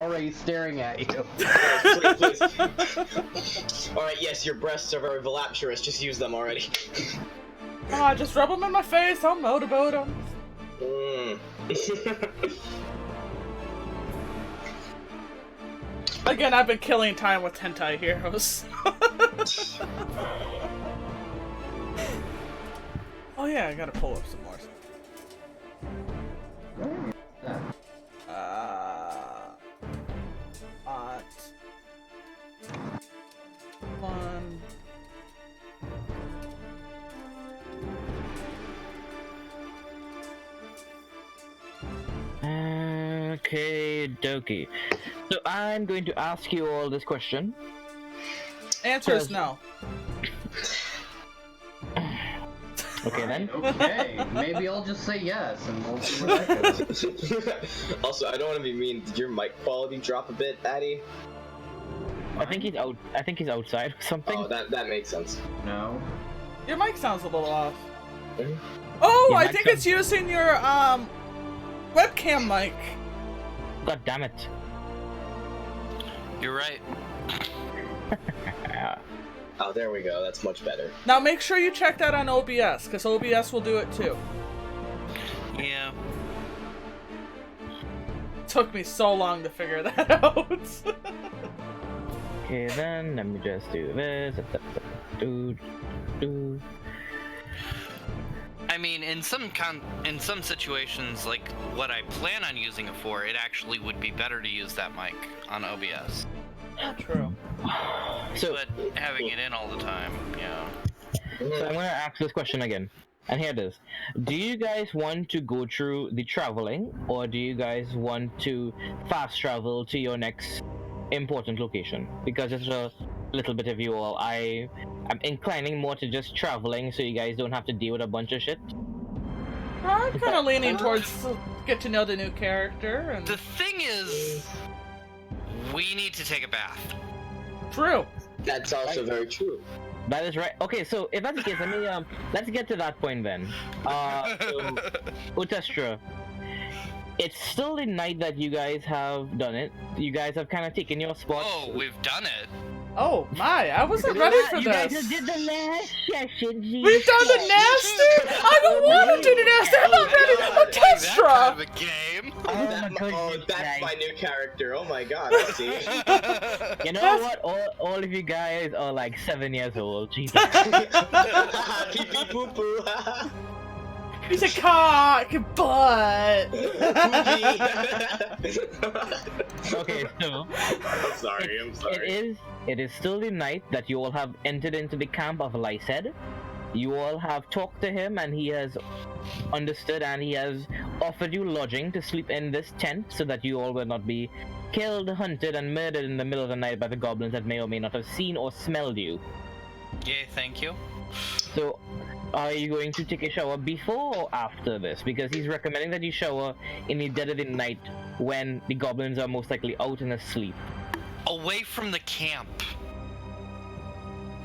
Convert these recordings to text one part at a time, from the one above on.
already staring at you. Please. Alright, yes, your breasts are very voluptuous. Just use them already. Just rub them in my face. I'll motorboat them. Again, I've been killing time with hentai heroes. Oh yeah, I gotta pull up some more. One. Okay, dokie. So I'm going to ask you all this question. Answer is no. Okay then. Okay, maybe I'll just say yes, and we'll see where that goes. Also, I don't want to be mean. Did your mic quality drop a bit, Addy? I think he's out. I think he's outside or something. Oh, that makes sense. No. Your mic sounds a little off. Mhm. Oh, Your I mic think sounds- it's using your webcam mic. God damn it. You're right. Oh, there we go. That's much better. Now make sure you check that on OBS, because OBS will do it too. Yeah. Took me so long to figure that out. Okay then, let me just do this. Do. I mean, in some situations, like what I plan on using it for, it actually would be better to use that mic on OBS. True. So, But having it in all the time, yeah. so I'm gonna ask this question again. And here it is. Do you guys want to go through the traveling, or do you guys want to fast travel to your next important location? Because it's a little bit of you all. I'm inclining more to just traveling, so you guys don't have to deal with a bunch of shit. I'm kind of leaning towards get to know the new character. And The thing is, we need to take a bath. true. That's also very true. That is right. Okay, so if that's the case, let me let's get to that point then. So, Utestra, it's still the night that you guys have done it. You guys have kind of taken your spot. Oh, we've done it. Oh my, I wasn't ready for You this. guys just did the last session. We've done the nasty? I don't want to do the nasty. I'm not ready. That kind Orchestra. of a game. That's my new character. Oh my god, I see. You know what? All of you guys are like 7 years old. Jesus. Pee pee poo poo. He's a cock, butt. Okay, so I'm sorry. it is still the night that you all have entered into the camp of Lyced. You all have talked to him, and he has understood, and he has offered you lodging to sleep in this tent, so that you all will not be killed, hunted, and murdered in the middle of the night by the goblins that may or may not have seen or smelled you. Yay, thank you. So, are you going to take a shower before or after this? Because he's recommending that you shower in the dead of the night when the goblins are most likely out and asleep. Away from the camp.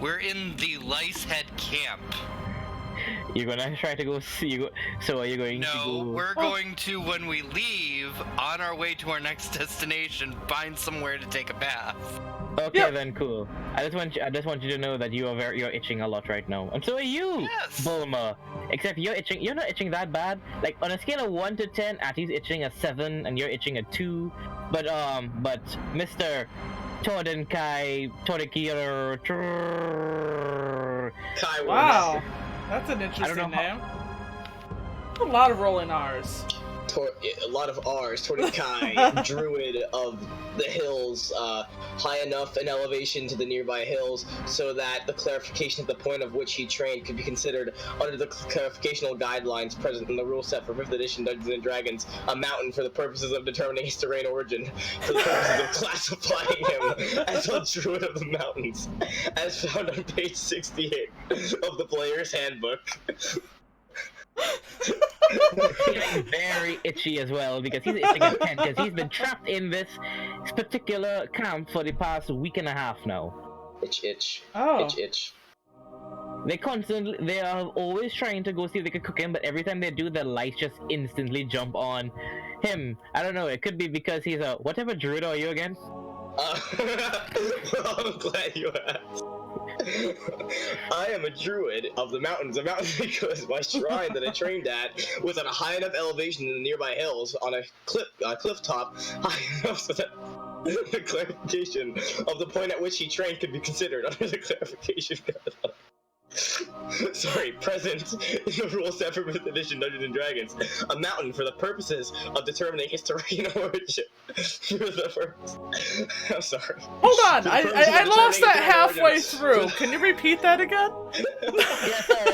We're in the Lice Head camp. You're gonna try to go see. So are you going to No, go? we're going to, when we leave, on our way to our next destination, find somewhere to take a bath. Okay, Yep. then cool. I just want you to know that you're itching a lot right now, and so are you, Yes. Bulma. Except you're itching. You're not itching that bad. Like on a scale of 1 to 10, Atti's itching a 7, and you're itching a 2. But Mr. Tordenkai Torikir. Kai Wow, that's an know interesting how- name. A lot of rolling R's. A lot of R's. Tordenkai, druid of the hills, high enough in elevation to the nearby hills, so that the clarification at the point of which he trained could be considered, under the clarificational guidelines present in the rule set for 5th edition Dungeons and Dragons, a mountain for the purposes of determining his terrain origin, for the purposes of classifying him as a druid of the mountains, as found on page 68 of the player's handbook. He's getting very itchy as well because he's itching a 10 because he's been trapped in this particular camp for the past week and a half now. Itch, itch. Oh. Itch, itch. They are always trying to go see if they can cook him, but every time they do, the lights just instantly jump on him. I don't know, it could be because he's a, what type of druid are you again? Well, I'm glad you asked. I am a druid of the mountains. The mountains because my shrine that I trained at was at a high enough elevation in the nearby hills on a cliff top, high enough so that the clarification of the point at which he trained could be considered under the clarification guideline. Sorry, present in the rule set for 5th edition Dungeons and Dragons. A mountain for the purposes of determining its terrain origin. For the purpose. I'm sorry. Hold on, I lost that determining halfway origin. through. Can you repeat that again? Yes, sorry,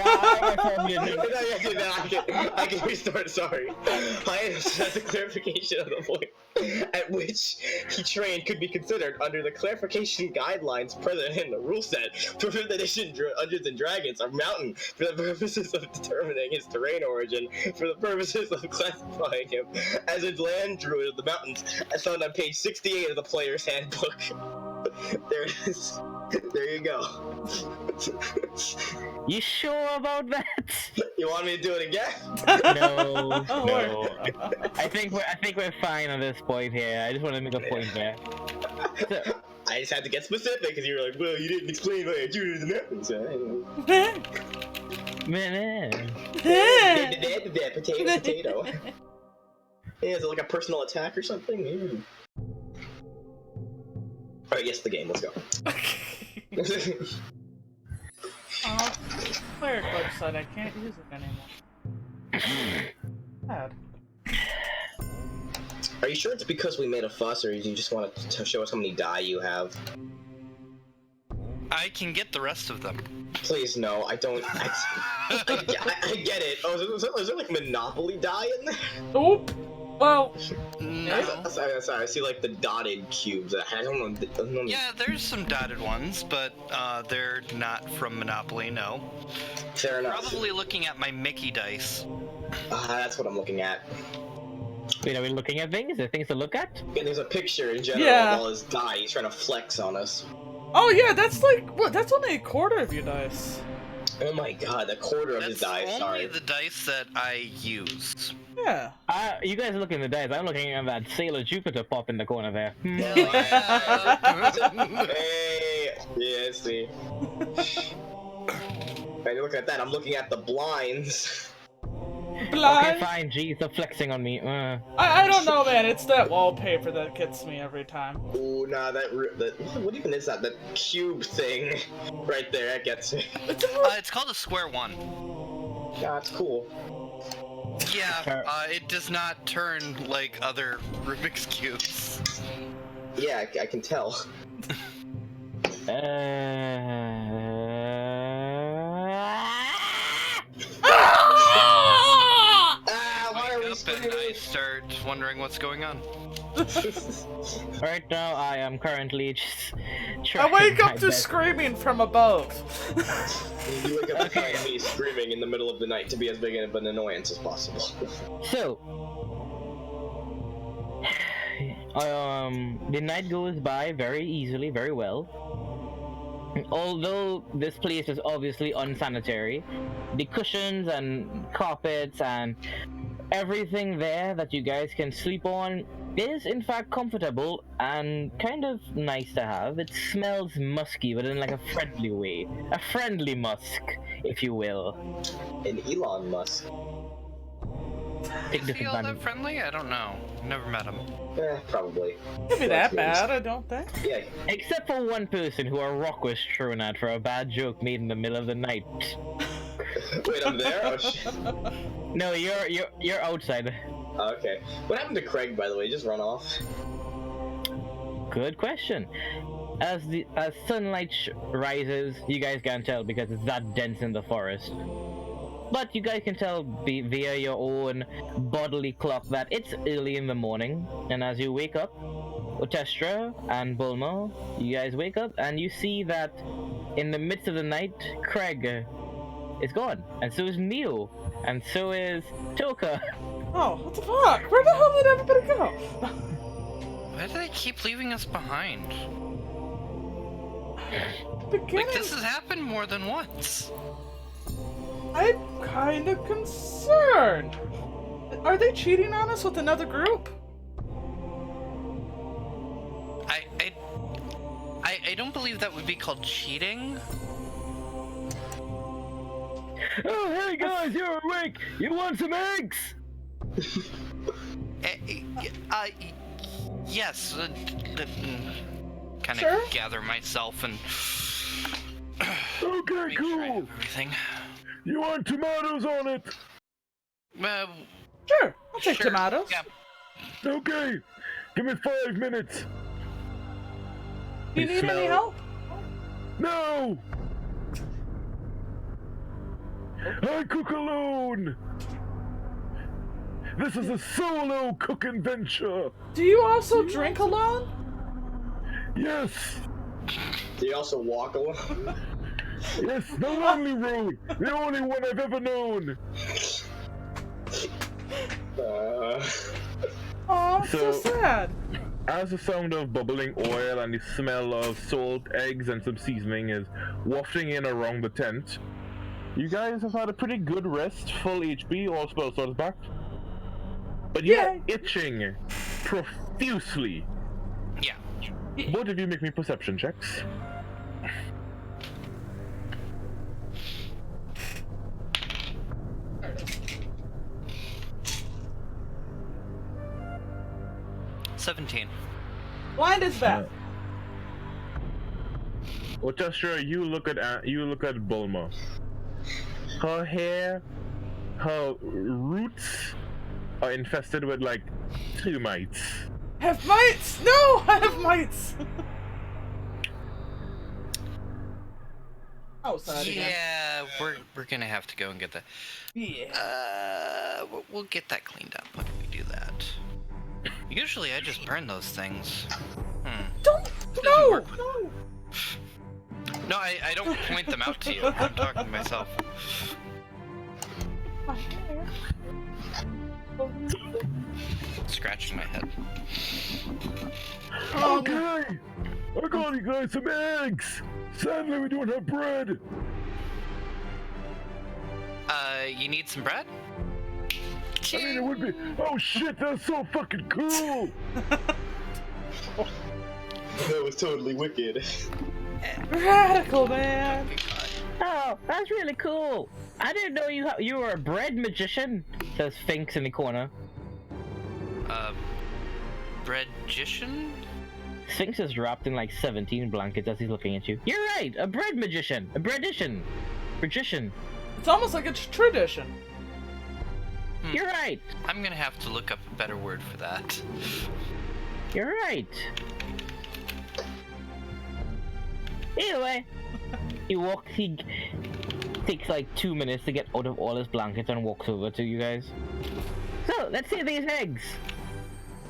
I can restart, sorry. I has a clarification of the point at which he trained could be considered under the clarification guidelines present in the rule set for 5th edition Dungeons and Dragons, a mountain for the purposes of determining his terrain origin, for the purposes of classifying him as a land druid of the mountains, as found on page 68 of the player's handbook. There it is. There you go. You sure about that? You want me to do it again? No, Oh, no. I think we're fine at this point here. I just want to make a point there. So, I just had to get specific because you were like, well, you didn't explain why I drew the mountains. Potato. Yeah, is it like a personal attack or something? Alright, yes, the game. Let's go. Oh, player website, I can't use it anymore. Bad. Are you sure it's because we made a fuss, or do you just want to show us how many die you have? I can get the rest of them. Please, no, I don't. I get it. Oh, is there like Monopoly die in there? Oop! Well, No. Sorry, I see like the dotted cubes. I don't know. Yeah, there's some dotted ones, but they're not from Monopoly, no. Fair enough. Probably looking at my Mickey dice. That's what I'm looking at. wait, are we looking at things? Is there things to look at? Yeah, there's a picture in general Yeah. of all his die. He's trying to flex on us. oh yeah, that's like, what, that's only a quarter of your dice. Oh my god, a quarter of his That's die. only Sorry. the dice that I used. Yeah. You guys are looking at the dice. I'm looking at that Sailor Jupiter pop in the corner there. Hey, yeah, see. And you're looking at that. I'm looking at the blinds. Blind. Okay, fine. Geez, they're flexing on me. I don't know, man. It's that wallpaper that gets me every time. Ooh, nah, that what even is that? That cube thing right there, that gets me. It's called a square one. Yeah, it's cool. Yeah, it does not turn like other Rubik's Cubes. Yeah, I can tell. Why are we Wake up and I screaming? start wondering what's going on. Right now, I am currently just I trying wake my up to best. screaming from above. You wake up to find me screaming in the middle of the night to be as big of an annoyance as possible. So, the night goes by very easily, very well. Although this place is obviously unsanitary, the cushions and carpets and everything there that you guys can sleep on is in fact comfortable and kind of nice to have. It smells musky, but in like a friendly way. A friendly musk, if you will. And Elon Musk. Take Is this he all that advantage. friendly? I don't know. Never met him. Probably. Can't be that bad, I don't think. Yeah. Except for one person who a rock was thrown at for a bad joke made in the middle of the night. Wait, I'm there? Oh shit. No, you're outside. Oh, okay. What happened to Craig, by the way? Just run off? Good question. As sunlight rises, you guys can't tell because it's that dense in the forest. But you guys can tell via your own bodily clock that it's early in the morning. And as you wake up, Otestra and Bulma, you guys wake up and you see that in the midst of the night, Craig is gone. And so is Neo. And so is Toka. Oh, what the fuck? Where the hell did everybody go? Why do they keep leaving us behind? Beginning, Like, this has happened more than once. I'm kind of concerned. Are they cheating on us with another group? I don't believe that would be called cheating. Oh, hey guys, you're awake! You want some eggs? Yes. Kind of Sure. gather myself and Okay, make sure I cool. have everything. You want tomatoes on it? Sure, I'll take Sure, tomatoes. yeah. Okay. Give me 5 minutes. Do you You need any smell- help? No! I cook alone! This is a solo cooking venture! Do you also drink alone? Yes! Do you also walk alone? Yes, the lonely road! The only one I've ever known! Oh, so So- sad. As the sound of bubbling oil and the smell of salt, eggs, and some seasoning is wafting in around the tent, you guys have had a pretty good rest, full HP, all spell slots back. But you're Yay. itching profusely. Yeah. Both of you make me perception checks. $17. Blind is back. Orchestra, you look at Bulma. Her hair, her roots are infested with like termites. Have mites? No, I have mites. Outside again. Yeah, we're gonna have to go and get that. Yeah. We'll get that cleaned up when we do that. Usually I just burn those things. Don't. No. work. No. No, I don't point them out to you. I'm talking to myself. My hair. Scratching my head. Okay! I got you guys some eggs! Sadly, we don't have bread! You need some bread? I mean, it would be. Oh shit, that's so fucking cool! That was totally wicked. Radical, man. Oh, that's really cool. I didn't know you were a bread magician, says Finks in the corner. Breadgician? Sphinx is wrapped in like 17 blankets as he's looking at you. You're right, a bread magician, a breadician, magician. It's almost like a tradition. You're right. I'm gonna have to look up a better word for that. You're right. Anyway, he takes like 2 minutes to get out of all his blankets and walks over to you guys. So, let's see these eggs.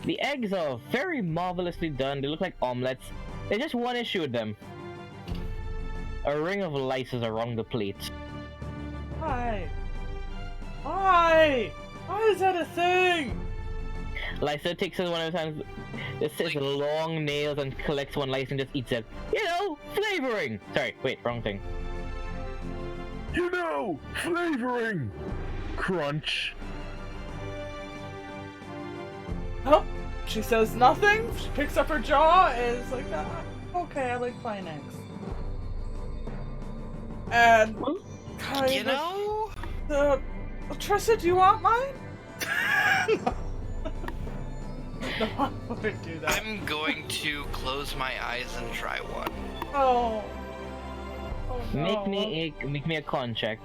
The eggs are very marvelously done. They look like omelets. There's just one issue with them. A ring of lice is around the plate. Why? Why? Why is that a thing? Lysa takes it one of the times, just his long nails and collects one lice and just eats it. You know, flavoring! Sorry, wait, wrong thing. You know, flavoring! Crunch. Oh, she says nothing. She picks up her jaw and is like, okay, I like plain eggs. And kind You know? Trissa, do you want mine? No, I wouldn't do that. I'm going to close my eyes and try one. Oh. Oh no. Make me a con check.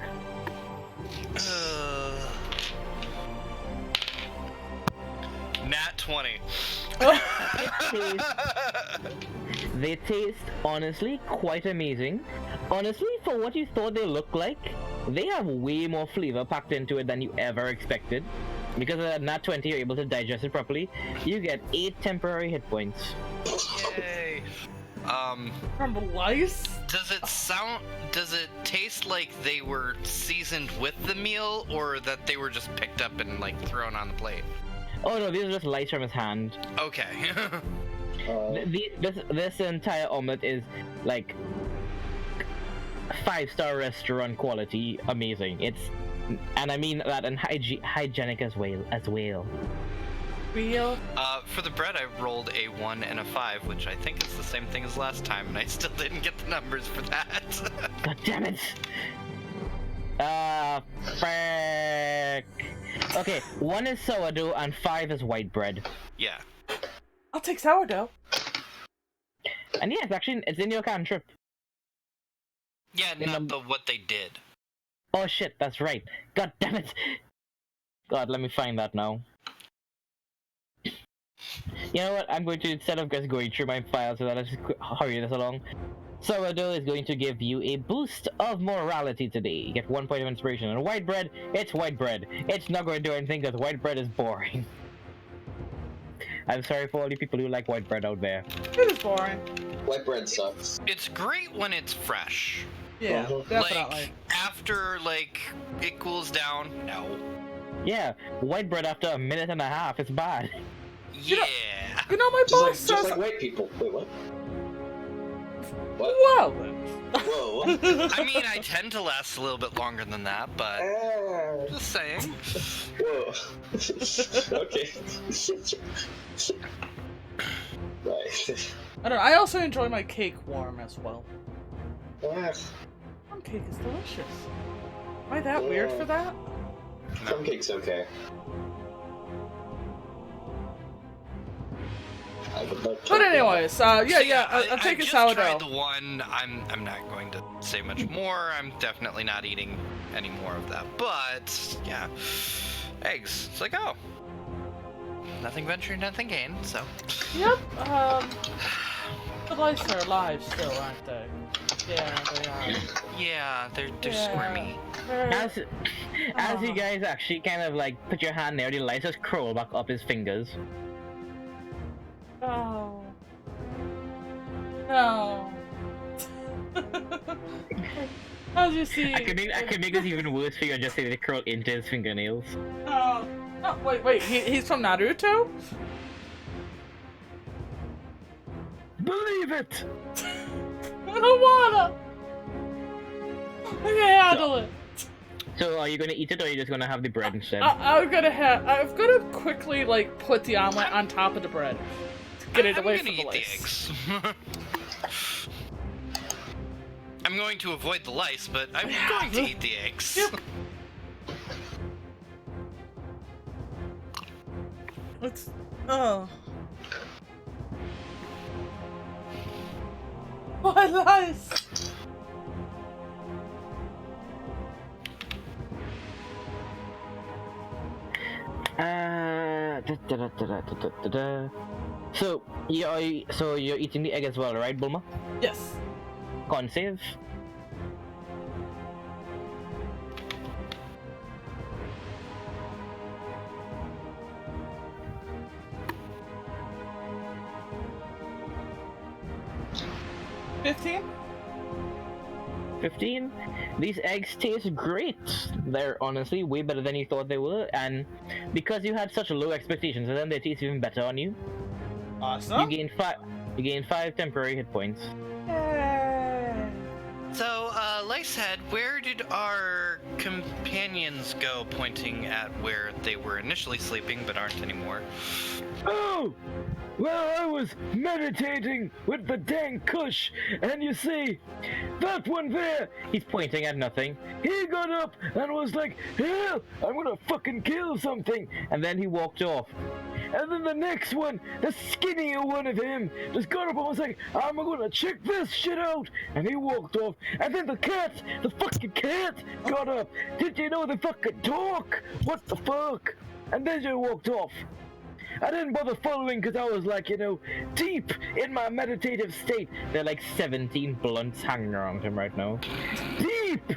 Nat 20. They taste, honestly, quite amazing. Honestly, for what you thought they looked like, they have way more flavor packed into it than you ever expected. Because of that nat 20, you're able to digest it properly. You get 8 temporary hit points. Yay. From lice? Does it taste like they were seasoned with the meal, or that they were just picked up and like thrown on the plate? Oh no, these are just lice from his hand. Okay. This entire omelet is like 5-star restaurant quality, amazing. And I mean that and hygienic as well. Real? For the bread, I rolled a 1 and a 5, which I think is the same thing as last time, and I still didn't get the numbers for that. God damn it! Frick. Okay, 1 is sourdough and 5 is white bread. Yeah. I'll take sourdough. And yeah, it's in your cantrip. Yeah, not what they did. Oh shit, that's right. God damn it! God, let me find that now. You know what? I'm going to, instead of just going through my files, so that let's just hurry this along. Sourdough is going to give you a boost of morality today. You get 1 point of inspiration. And white bread, it's white bread. It's not going to do anything because white bread is boring. I'm sorry for all the people who like white bread out there. It is boring. White bread sucks. It's great when it's fresh. Yeah, definitely. Like, after, like, it cools down, no. Yeah, white bread after a minute and a half, it's bad. Yeah. You know, my boss says. Just like white people. Wait, what? What? Well. Whoa. I mean, I tend to last a little bit longer than that, but just saying. Whoa. Okay. Right. I don't know. I also enjoy my cake warm as well. What? Plum cake is delicious. Am I that weird for that? Plum cake's okay. But anyways, I'll take a sourdough. I just tried the one. I'm not going to say much more. I'm definitely not eating any more of that. But yeah, eggs. It's like, oh, nothing ventured, nothing gained. So. Yep. The lice are alive still, aren't they? Yeah, they are. Yeah, they're squirmy. As you guys actually kind of like put your hand there, the lice just crawl back up his fingers. Oh. No. As you see. I could make this even worse for you and just say they crawl into his fingernails. Oh. Oh, wait, he's from Naruto? Believe it! I don't wanna! I can't handle it. So are you gonna eat it or are you just gonna have the bread instead? I'm gonna quickly, like, put the omelet on top of the bread. To get it away from the lice. I'm going to avoid the lice, but I'm going to eat the eggs. Yep. It's... Oh. Why lice? So you're eating the egg as well, right, Bulma? Yes. Con save. $15? 15. These eggs taste great. They're honestly way better than you thought they were, and because you had such low expectations, then they taste even better on you. Awesome. You gain 5 temporary hit points. Yay. So, Licehead, where did our companions go, pointing at where they were initially sleeping but aren't anymore? Oh! Well, I was meditating with the dang Kush, and you see, that one there, he's pointing at nothing. He got up and was like, hell, I'm gonna fucking kill something, and then he walked off. And then the next one, the skinnier one of him, just got up and was like, I'm gonna check this shit out, and he walked off. And then the fucking cat, got up. Did you know they fucking talk? What the fuck? And then they walked off. I didn't bother following because I was like, deep in my meditative state. There are like 17 blunts hanging around him right now. Deep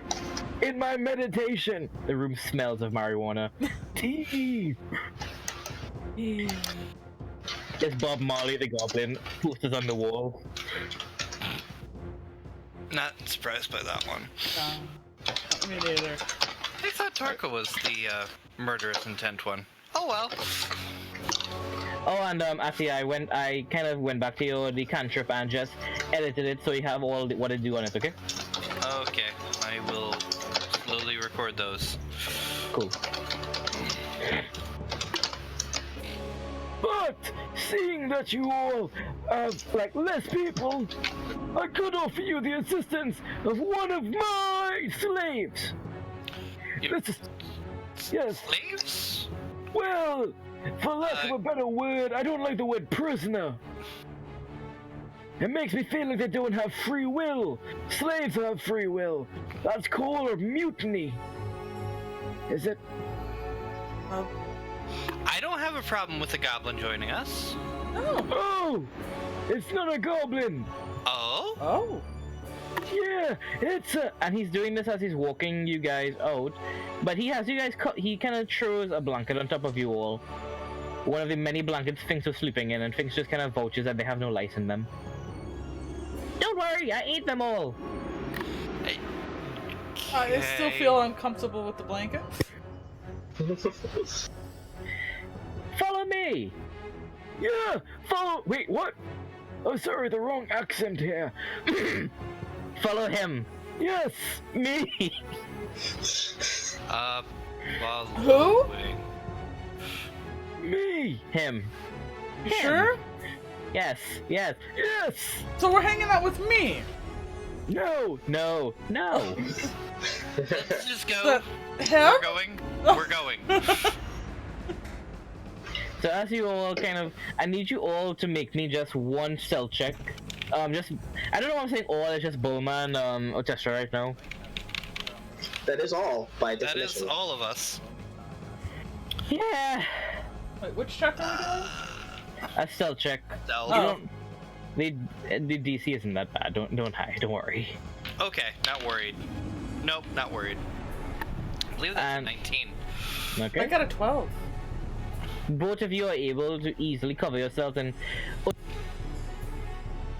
in my meditation. The room smells of marijuana. Deep. There's Bob Marley the Goblin, posters on the wall. Not surprised by that one. Me neither. I thought Tarka was the murderous intent one. Oh well. Oh, and actually, I kind of went back to the cantrip and just edited it so you have all what I do on it. Okay. Okay, I will slowly record those. Cool. But seeing that you all have like less people, I could offer you the assistance of one of my slaves. You- This is, yes. Slaves? Well, for lack of a better word, I don't like the word prisoner. It makes me feel like they don't have free will. Slaves have free will. That's called mutiny. Is it? I don't have a problem with the goblin joining us. Oh! It's not a goblin! Oh? Oh. Yeah, it's a... And he's doing this as he's walking you guys out. But he has you guys... He kind of throws a blanket on top of you all. One of the many blankets Finks was sleeping in, and Finks just kind of vouches that they have no lice in them. Don't worry, I ate them all! I still feel uncomfortable with the blanket. Follow me! Yeah, follow... Wait, what? Oh, sorry, the wrong accent here. Follow him. Yes, me! Well... Who? wait. Me! Him. You sure? Yes, yes, yes! So we're hanging out with me. No, no, no! Let's just go. Him? We're going. We're going. So as you all kind of... I need you all to make me just one stealth check. Just... I don't know why I'm saying all, it's just Bulma and, Otestra right now. That is all, by That definition. is all of us. Yeah! Wait, which check are we doing? A stealth check. Stealth. You Oh. don't... The DC isn't that bad, don't hide, don't worry. Okay, not worried. Nope, not worried. I believe that's a And- 19. Okay? I got a 12. Both of you are able to easily cover yourselves and...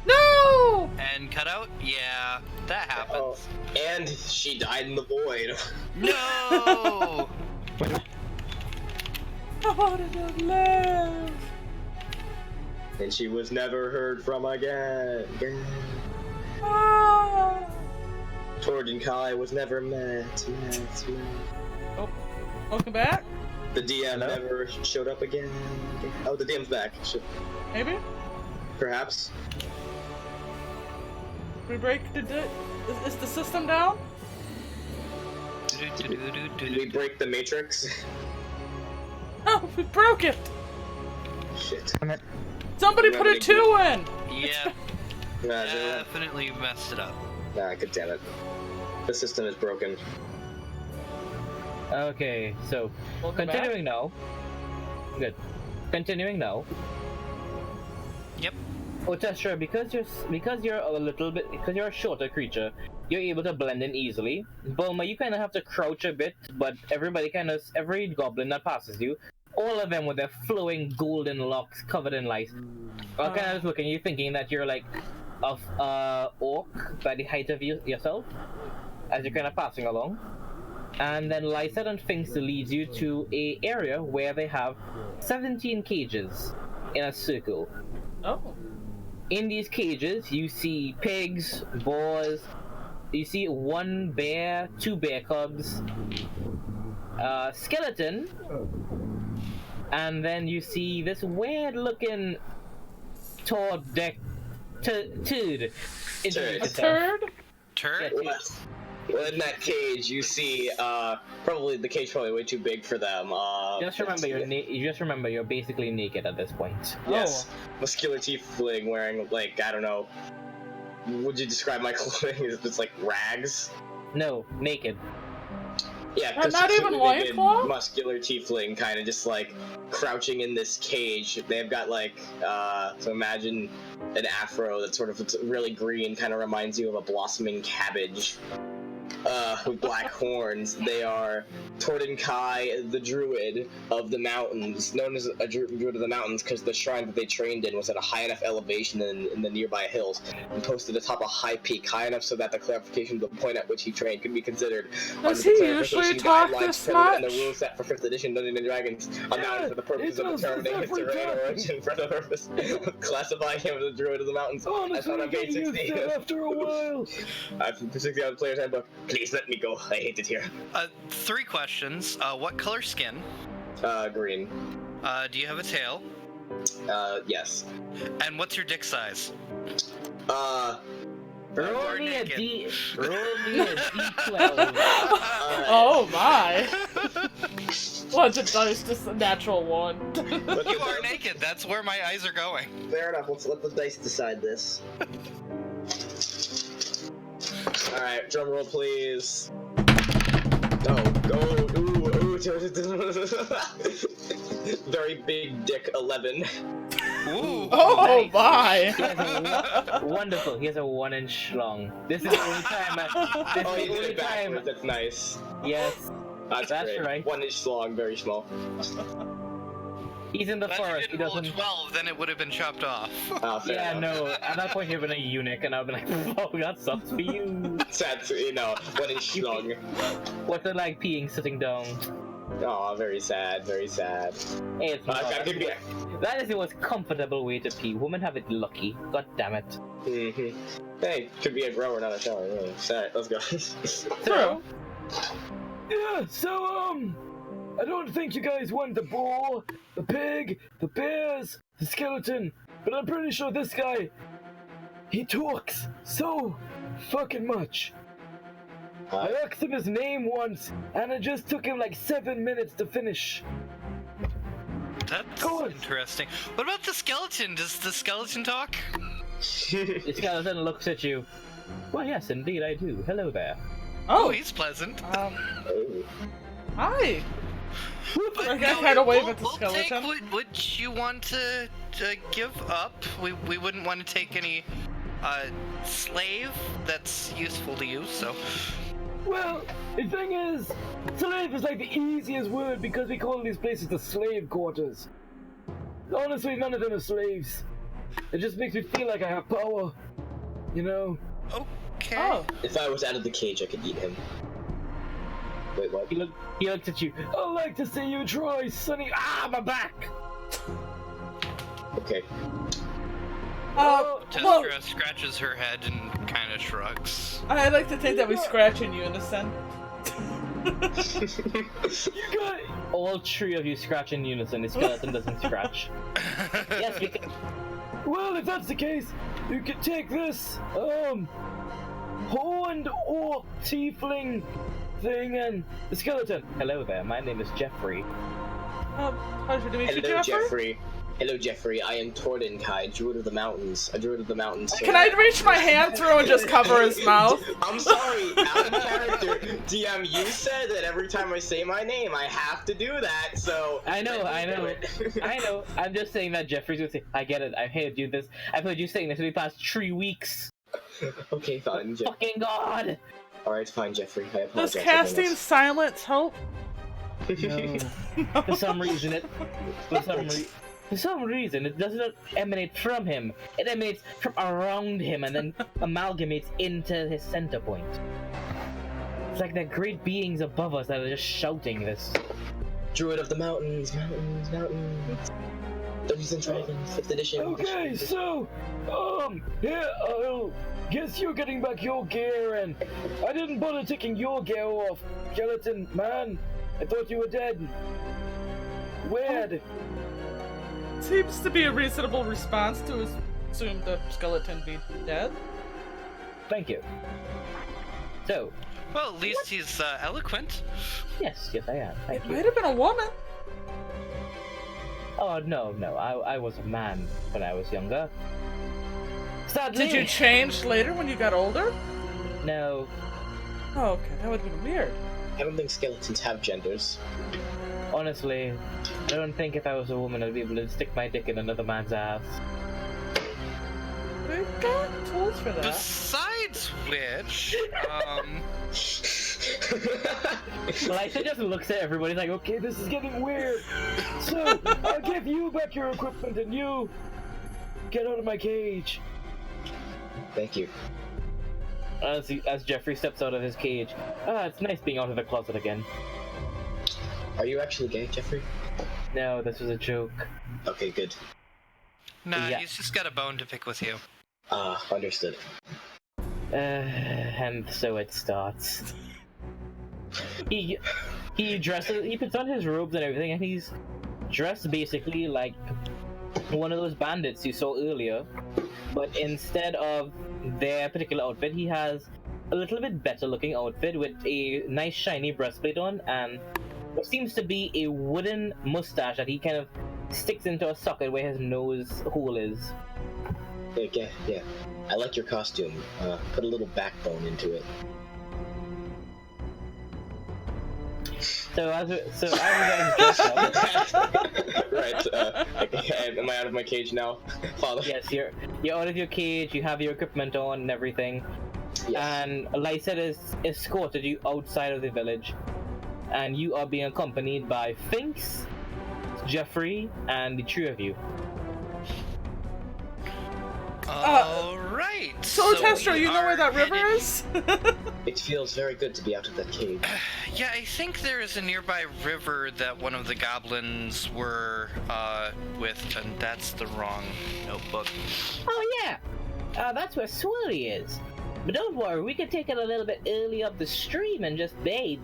No! And cut out? Yeah, that happens. Oh, and she died in the void. No! I wanted to live. And she was never heard from again. Ah. Tord and Kai was never met. Oh, welcome back. The DM Hello? never showed up again. Oh, the DM's back. Maybe? Perhaps. We break the... Is the system down? Did we break the matrix? Oh, we broke it! Shit. Somebody You put have a 2 in! Yeah, Nah, definitely messed it up. god damn it. The system is broken. Okay, so... Welcome Continuing now. Good. Continuing now. Yep. Otestra, because you're a shorter creature, you're able to blend in easily. Bulma, you kind of have to crouch a bit, but every goblin that passes you, all of them with their flowing golden locks covered in lice, are kind of just looking at you, thinking that you're like of orc by the height of yourself, as you're kind of passing along. And then Lysa and Finks leads you to a area where they have 17 cages in a circle. Oh. In these cages, you see pigs, boars, you see one bear, 2 bear cubs, skeleton, and then you see this weird-looking turd. A turd? Turd? Well, in that cage, you see, probably the cage probably way too big for them. Just remember, you're basically naked at this point. Yes, muscular tiefling wearing, like, I don't know. Would you describe my clothing as just like rags? No, naked. Yeah, Not even loincloth? muscular tiefling, kind of just like crouching in this cage. They've got like, so imagine an afro that's sort of really green, kind of reminds you of a blossoming cabbage. with black horns. They are Tordenkai, the druid of the mountains, known as a druid of the mountains because the shrine that they trained in was at a high enough elevation in the nearby hills, and posted atop a high peak, high enough so that the clarification of the point at which he trained could be considered Does under he the usually clarification talk guidelines this prevalent in much? the rule set for 5th edition Dungeons & Dragons, a mountain for the purposes of determining his terrain origin for the purpose of classifying him as a druid of the mountains. I found on page 60. after a while. I've 60 on the player's handbook. Please let me go. I hate it here. 3 questions. What color skin? Green. Do you have a tail? Yes. And what's your dick size? Roll me a naked. D12. Oh my! Bunch of dice, just a natural 1. You are naked. That's where my eyes are going. Fair enough. Let's let the dice decide this. Alright, drum roll, please. No, go. Ooh. Very big dick 11. Ooh. Oh Nice. my! He has wonderful. He has a 1-inch long. This is the only time. This Oh, is you the did only it backwards. time. That's nice. Yes, That's great. right. 1 inch long, very small. he's in the Unless you forest. He didn't roll a doesn't. 12, then it would have been chopped off. Fair Yeah, enough. no. At that point, you've been a eunuch, and I'd be like, "Oh, that sucks for you." That's, 1 inch long. What's it like peeing sitting down? Oh, very sad, very sad. It's not. Gotta give you. That is the most comfortable way to pee. Women have it lucky. God damn it. Mm-hmm. Hey, could be a grower, not a shower. Really. Alright, let's go. True. Yeah, so, I don't think you guys want the boar, the pig, the bears, the skeleton, but I'm pretty sure this guy, he talks so fucking much. I asked him his name once, and it just took him like 7 minutes to finish. That's Good. interesting. What about the skeleton? Does the skeleton talk? The skeleton looks at you. Well, yes, indeed, I do. Hello there. Oh, Oh, he's pleasant. Oh. hi! But I kind of wave at the we'll take skeleton. what you want to give up. We wouldn't want to take any slave that's useful to you, so. Well, the thing is, slave is like the easiest word because we call these places the slave quarters. Honestly, none of them are slaves. It just makes me feel like I have power, you know? Okay. Oh, If I was out of the cage, I could eat him. Wait, what? He looks at you. I'd like to see you try, Sonny. Ah, my back! Okay. well, Tessera scratches her head and kind of shrugs. I like to think that we scratch in unison. You got All 3 of you scratch in unison. The skeleton doesn't scratch. Yes, you can. Well, if that's the case, you can take this, horned orc tiefling thing and the skeleton. Hello there. My name is Jeffrey. Pleasure to meet you, Hello, Jeffrey. Jeffrey. Hello, Jeffrey. I am Tordenkai, Druid of the Mountains. A Druid of the Mountains. Can I reach my hand through and just cover his mouth? I'm sorry, out of character. DM, you said that every time I say my name, I have to do that, so... I know. let me do it. I know. I'm just saying that Jeffrey's gonna say, I get it. I've heard you this. I've heard you saying this for the past 3 weeks. Okay, fine, Jeffrey. Fucking God! Alright, fine, Jeffrey. I apologize. Does casting silence help? No. For some reason, it does not emanate from him. It emanates from around him and then amalgamates into his center point. It's like they're great beings above us that are just shouting this. Druid of the Mountains, Mountains, Mountains. Dungeons and Dragons, 5th edition. Okay, so, yeah, I'll guess you're getting back your gear, and I didn't bother taking your gear off, skeleton man. I thought you were dead. Weird. Seems to be a reasonable response to assume the skeleton be dead. Thank you. So, Well, at least he's eloquent. yes, I am. Thank It you. might have been a woman. Oh, no. I was a man when I was younger. Sadly. Did you change later when you got older? No. Oh, okay, that would have been weird. I don't think skeletons have genders. Honestly, I don't think if I was a woman I'd be able to stick my dick in another man's ass. We've got tools for that. Besides switch. Lysa just looks at everybody like, Okay, this is getting weird. So, I'll give you back your equipment and you get out of my cage. Thank you. as Jeffrey steps out of his cage. It's nice being out of the closet again. Are you actually gay, Jeffrey? No, this was a joke. Okay, good. Nah, Yeah. he's just got a bone to pick with you. Understood. And so it starts. He puts on his robes and everything, and he's dressed basically like one of those bandits you saw earlier, but instead of their particular outfit, he has a little bit better looking outfit with a nice shiny breastplate on and what seems to be a wooden mustache that he kind of sticks into a socket where his nose hole is. Okay, yeah. I like your costume. Put a little backbone into it. So as you guys dress up, Right, am I out of my cage now, Father? yes, you're out of your cage, you have your equipment on and everything. Yes. And Lysa has escorted you outside of the village, and you are being accompanied by Finks, Jeffrey, and the three of you. Alright! So, Testro, we you know where are that river headed- is? It feels very good to be out of that cage. Yeah, I think there is a nearby river that one of the goblins were, with, and that's the wrong notebook. Oh yeah, that's where Swirly is. But don't worry, we can take it a little bit early up the stream and just bathe.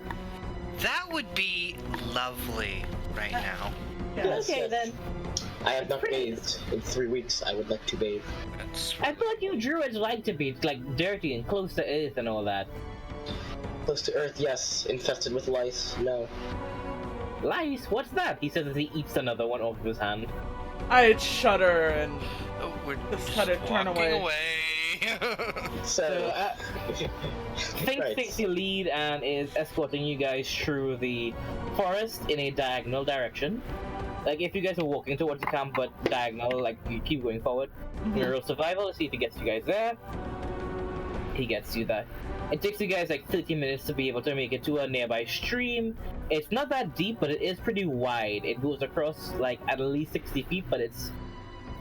That would be lovely right now. Yes, Okay yes. then. I have not Pretty- bathed in 3 weeks. I would like to bathe. That's I feel like you druids like to be like dirty and close to earth and all that. Close to Earth, yes. Infested with lice, no. Lice, what's that? He says as he eats another one off of his hand. I'd shudder and oh, we're Just just let it turn walking away. So, Fink right. takes the lead and is escorting you guys through the forest in a diagonal direction. Like if you guys are walking towards the camp, but diagonal, like you keep going forward. Roll survival, see if he gets you guys there. He gets you there. It takes you guys like 30 minutes to be able to make it to a nearby stream. It's not that deep, but it is pretty wide. It goes across like at least 60 feet, but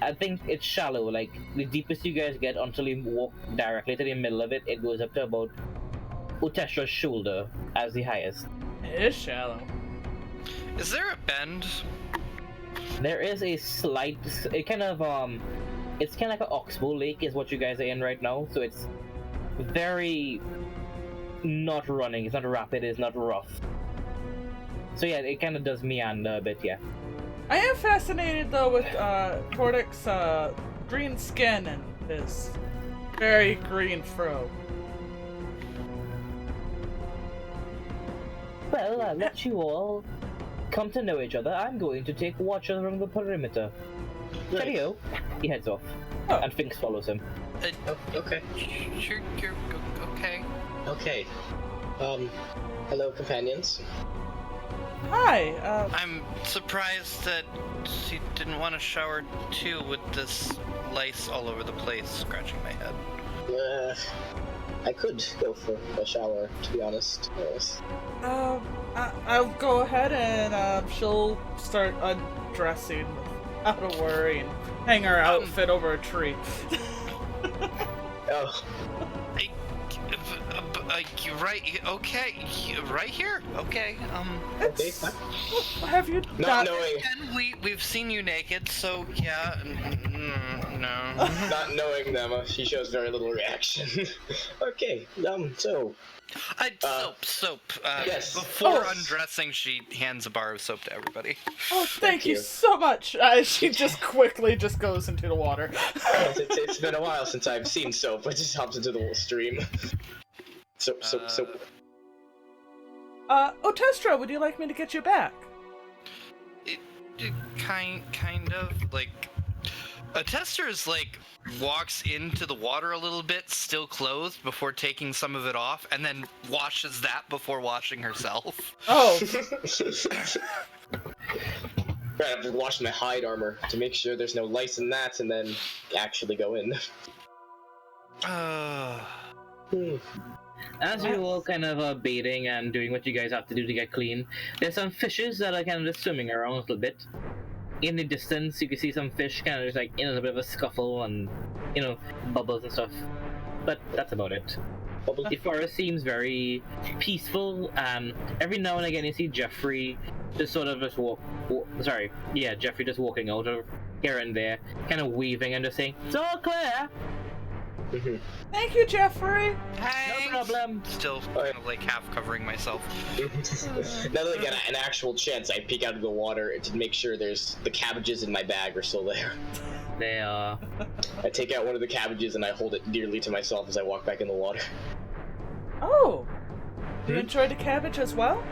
I think it's shallow. Like the deepest you guys get until you walk directly to the middle of it, it goes up to about Utestra's shoulder as the highest. it is shallow. Is there a bend? There is a slight, it's kind of like an oxbow lake is what you guys are in right now. So it's very not running. It's not rapid. It's not rough. So yeah, it kind of does meander a bit. Yeah. I am fascinated though with Tordic's green skin and his very green fro. Well, I'll let you all come to know each other. I'm going to take watch along the perimeter. Great. Cheerio. He heads off, Oh. and Finks follows him. Oh, okay. You're okay. Okay. Hello, companions. Hi. I'm surprised that she didn't want to shower too with this lice all over the place scratching my head. I could go for a shower, to be honest. Yes. I'll go ahead and she'll start undressing without a worry and hang her outfit over a tree. Oh, You're right. Okay, right here. Okay. okay. fine. Have you Not not? knowing, And we've seen you naked, so yeah. No. not knowing them, she shows very little reaction. Okay. So. Soap. Yes. Before Oh. undressing, she hands a bar of soap to everybody. Oh, thank you you. so much. She just quickly just goes into the water. Yes, it's been a while since I've seen soap. It just hops into the stream. Soap. Otestra, would you like me to get you back? It kind of like a tester is like walks into the water a little bit, still clothed, before taking some of it off, and then washes that before washing herself. Oh, Right, I'm just washing my hide armor to make sure there's no lice in that, and then actually go in. As you all kind of are baiting and doing what you guys have to do to get clean, there's some fishes that are kind of just swimming around a little bit. In the distance, you can see some fish kind of just like in a bit of a scuffle and, bubbles and stuff. But that's about it. The forest seems very peaceful, and every now and again you see Jeffrey just sort of just Jeffrey just walking out of here and there, kind of weaving and just saying, "It's all clear." Thank you, Jeffrey. Thanks. No problem. Still kind of like half covering myself. Now that I get an actual chance, I peek out of the water to make sure the cabbages in my bag are still there. They are. I take out one of the cabbages and I hold it dearly to myself as I walk back in the water. Oh, you enjoyed the cabbage as well?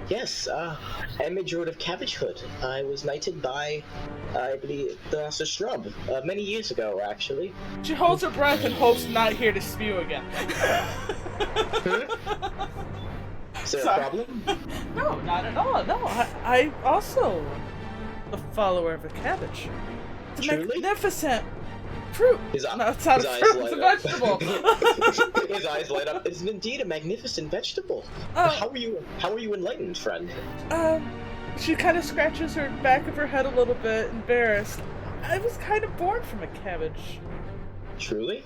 Yes, I'm a druid of Cabbagehood. I was knighted by, I believe, the Master Shrub, many years ago, actually. She holds her breath and hopes not here to spew again. Is there a problem? No, not at all. No, I also a follower of the cabbage. It's a Truly? magnificent fruit. His No, it's not a eyes fruit, light it's a up. vegetable. His eyes light up. It's indeed a magnificent vegetable. Oh. How are you enlightened, friend? She kind of scratches her back of her head a little bit, embarrassed. I was kind of born from a cabbage. Truly?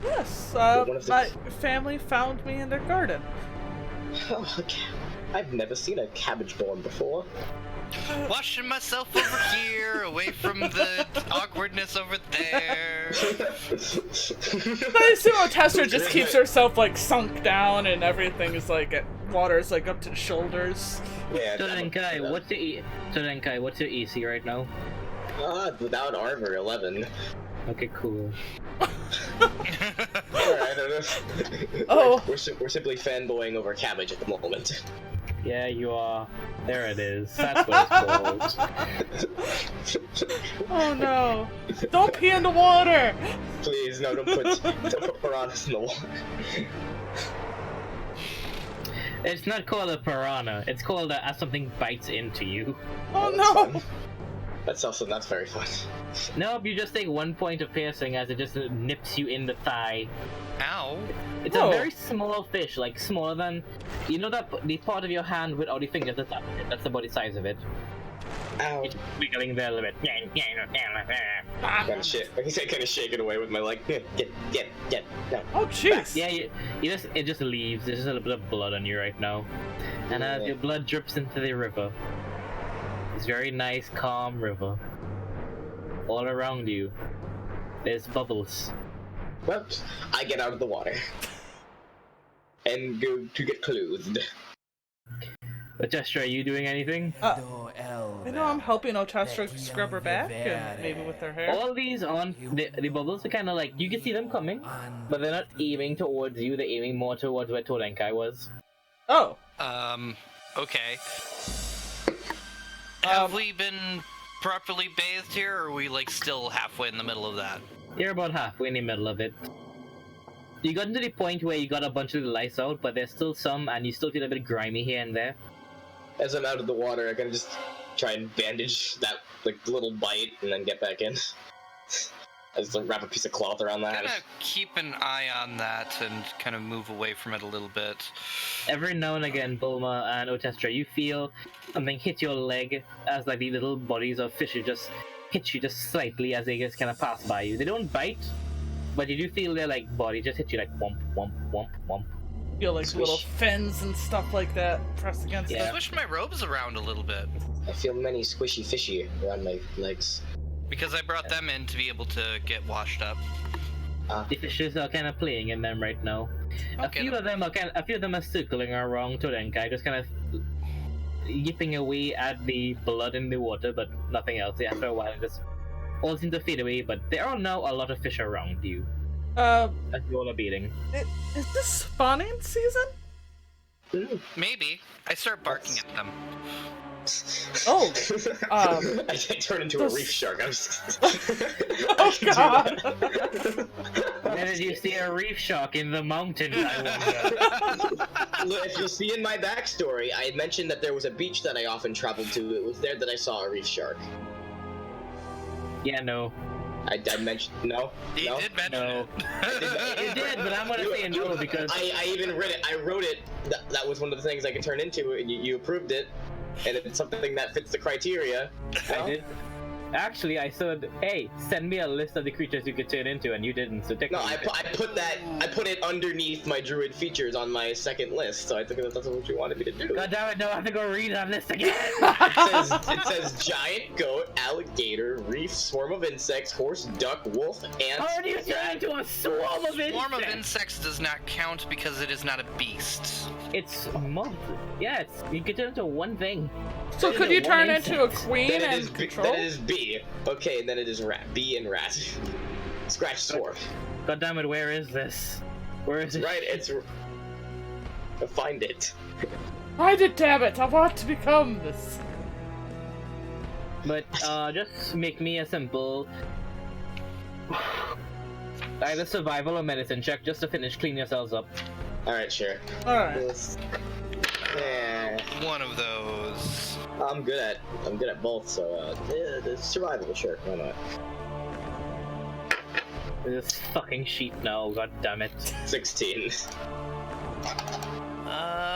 Yes, One of the- my family found me in their garden. Oh, okay. I've never seen a cabbage born before. Washing myself over here, away from the awkwardness over there. I assume Otestra just keeps herself like sunk down and everything is like water's like up to the shoulders. Yeah. Todenkai, what's your EC right now? Without armor, 11. Okay, cool. Alright, Oh. We're simply fanboying over cabbage at the moment. Yeah, you are. There it is. That's what it's called. Oh no! Don't pee in the water! Please, no, don't put piranhas in the water. It's not called a piranha. It's called as something bites into you. Oh That's no! fun. That's very fun. Nope, you just take 1 point of piercing as it just nips you in the thigh. Ow. It's Whoa. a very small fish, like smaller than, that the part of your hand without the fingers that's up. That's about the size of it. Ow. It's wiggling there a little bit. Kind of shit. I guess I kind of shake it away with my leg. Get. No. Oh jeez! Yeah, it just leaves. There's just a little bit of blood on you right now, and as your blood drips into the river, this very nice, calm river. All around you, there's bubbles. Well, I get out of the water and go to get clothed. Otestra, are you doing anything? I know I'm helping Otestra scrub her back and maybe with her hair. All these the bubbles are kind of like, you can see them coming, but they're not aiming towards you, they're aiming more towards where Todenkai was. Oh. Okay. Have we been properly bathed here, or are we like still halfway in the middle of that? You're about halfway in the middle of it. You got to the point where you got a bunch of the lights out, but there's still some, and you still feel a bit grimy here and there. As I'm out of the water, I can just try and bandage that little bite and then get back in. I just wrap a piece of cloth around that. Kind of keep an eye on that and kind of move away from it a little bit. Every now and again, Bulma and Otestra, you feel something hit your leg as like the little bodies of fishes just hit you just slightly as they just kind of pass by you. They don't bite, but you do feel their like body just hit you like womp, womp, womp, womp. Feel like Swish. little fins and stuff like that pressed against Yeah. it. Swish my robes around a little bit. I feel many squishy fishy around my legs. Because I brought them in to be able to get washed up. The fishes are kind of playing in them right now. A Okay, few of them are circling around Todenkai, just kind of yipping away at the blood in the water, but nothing else. After a while, it just all seem to fade away. But there are now a lot of fish around you as you all are beating. Is this spawning season? Maybe. I start barking at them. Oh, I turn into a those- reef shark. I'm just... Oh god! Where did you see a reef shark in the mountains, I wonder? Look, if you'll see in my backstory, I had mentioned that there was a beach that I often traveled to. It was there that I saw a reef shark. Yeah, no. I mentioned no. He no? did mention No. it. You did, but I'm gonna say no because I even read it. I wrote it. That was one of the things I could turn into, and you approved it, and it's something that fits the criteria. I did. Actually, I said, "Hey, send me a list of the creatures you could turn into," and you didn't. So No, technically, I put it underneath my druid features on my second list, so I think that's what you wanted me to do. God damn it! No, I have to go read that list again. It says giant goat, alligator, reef, swarm of insects, horse, duck, wolf, ants. How do you turn into a swarm of insects? Swarm of insects does not count because it is not a beast. It's multi. Yeah, you can turn into one thing. So could you turn into a insect. queen Then it and is B, control? then it is B. Okay, and then it is rat. B and rat. Scratch swarm. God damn it! Where is this? Where is it? Right, it's. Find it. Find it, damn it! I want to become this. But just make me a simple either survival or medicine check just to finish clean yourselves up. Alright, sure. Alright. Yeah, One of those. I'm good at both, so yeah, the survival, sure, why not? This fucking sheet now, god damn it. 16.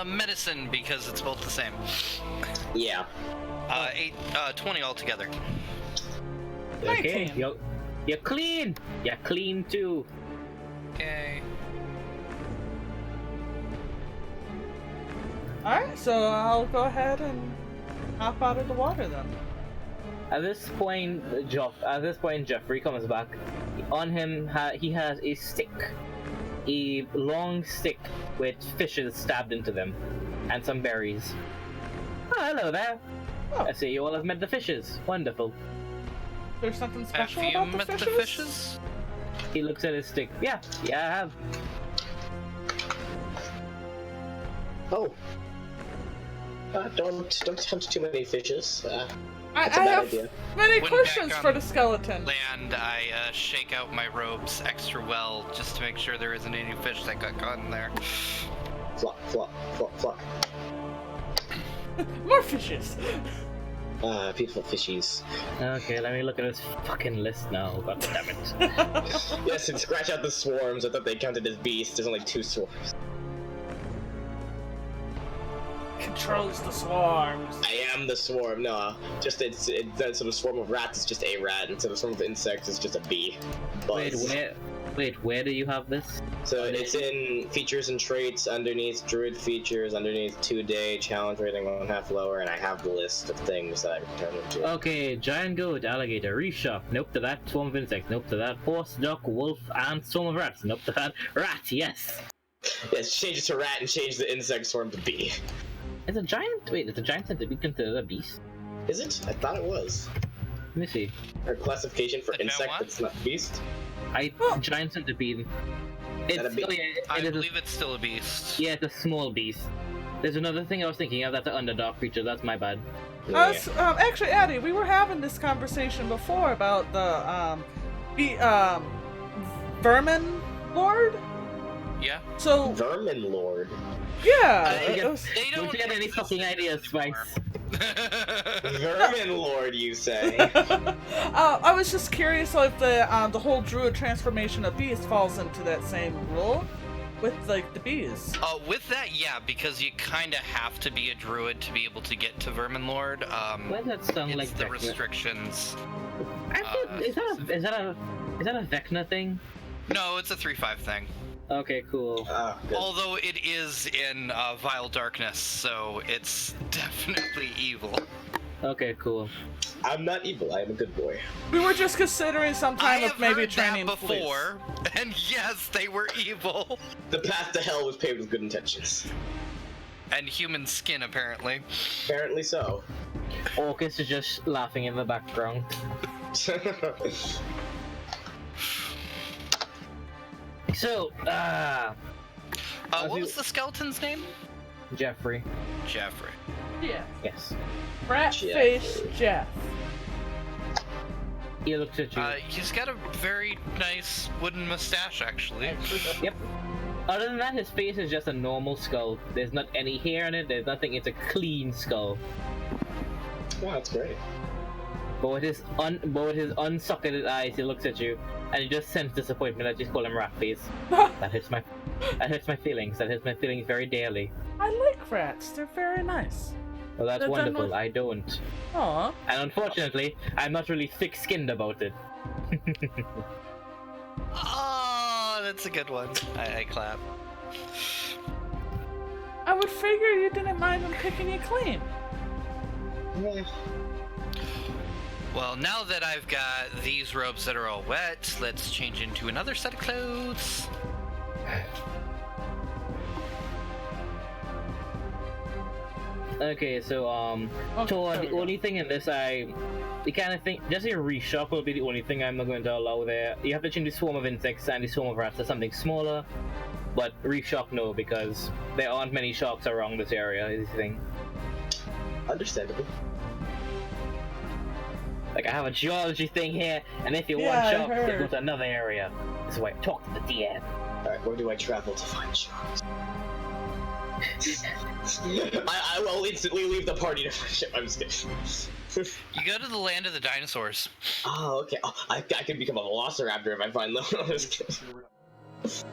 Medicine because it's both the same. Yeah. 20 altogether. Okay, 19. you're clean! You're clean too. Okay. Alright, so I'll go ahead and hop out of the water then. At this point, Jeffrey comes back. On him, he has a stick. A long stick with fishes stabbed into them. And some berries. Oh, hello there. Oh. I see you all have met the fishes. Wonderful. There's something special Have you about met the the fishes? fishes? He looks at his stick. Yeah, I have. Oh. Don't hunt too many fishes. I That's a bad have idea. many When questions back for on the skeleton. Land, I shake out my robes extra well just to make sure there isn't any fish that got caught in there. Flop, flop, flop, flop. More fishes! Beautiful fishies. Okay, let me look at this fucking list now. God damn it. Yes, and scratch out the swarms. I thought they counted as beasts. There's only 2 swarms. Controls the swarms. I am the swarm. No, just instead of a swarm of rats, it's just a rat. Instead of a swarm of insects, it's just a bee. Buzz. Where do you have this? So it's in features and traits underneath druid features, underneath 2-day challenge rating 1/2 lower, and I have the list of things that I can turn into. Okay, giant goat, alligator, reef shark, nope to that, swarm of insects, nope to that, horse, duck, wolf, and swarm of rats, nope to that, rat, yes! Yes, change it to rat and change the insect swarm to bee. Is a giant centipede considered a beast? Is it? I thought it was. Let me see. Or classification for Is that insect what? that's not beast. Giant centipede. that a It's, beast? oh yeah, I it is believe it's still a beast. yeah, it's a small beast. There's another thing I was thinking of, that's an underdog creature, that's my bad. Actually, Addie, we were having this conversation before about the, Vermin Lord? Yeah. So, Vermin Lord. yeah. They it was- They Don't you have any exist fucking ideas, Spice? Vermin Lord, you say? I was just curious if the whole druid transformation of beast falls into that same rule with like the bees. With that, yeah, because you kind of have to be a druid to be able to get to Vermin Lord. Why does that sound It's like the Vecna? restrictions. I thought, is that a Vecna thing? No, it's a 3/5 thing. Okay, cool. Good. Although it is in vile darkness, so it's definitely evil. Okay, cool. I'm not evil. I am a good boy. We were just considering some I time of have maybe heard training that fleas. before, and yes, they were evil. The path to hell was paved with good intentions. And human skin, apparently. Apparently so. Orcus is just laughing in the background. So, What was the skeleton's name? Jeffrey. Jeffrey. Yeah. Yes. Rat face Jeff. He looks at you. He's got a very nice wooden mustache, actually. Yep. Other than that, his face is just a normal skull. There's not any hair on it, there's nothing, it's a clean skull. Wow, that's great. but with his unsocketed eyes, he looks at you, and you just sense disappointment that you call him rat face. That hurts my feelings. That hurts my feelings very dearly. I like rats. They're very nice. Well, that's They're wonderful. not- I don't. Aw. And unfortunately, I'm not really thick-skinned about it. Oh, that's a good one. I clap. I would figure you didn't mind them picking you clean. Well, now that I've got these robes that are all wet, let's change into another set of clothes. Okay, so Tor, the only thing in this the kind of thing, just a reshock will be the only thing I'm not going to allow there. You have to change the swarm of insects and the swarm of rats to something smaller, but reshock no, because there aren't many sharks around this area, is the thing. Understandable. Like, I have a geology thing here, and if you want I sharks, then go heard. to another area. This is why I talk to the DM. Alright, where do I travel to find sharks? I will instantly leave the party to find shit. I'm just kidding. You go to the land of the dinosaurs. Oh, okay. Oh, I could become a velociraptor if I find them. I'm just kidding.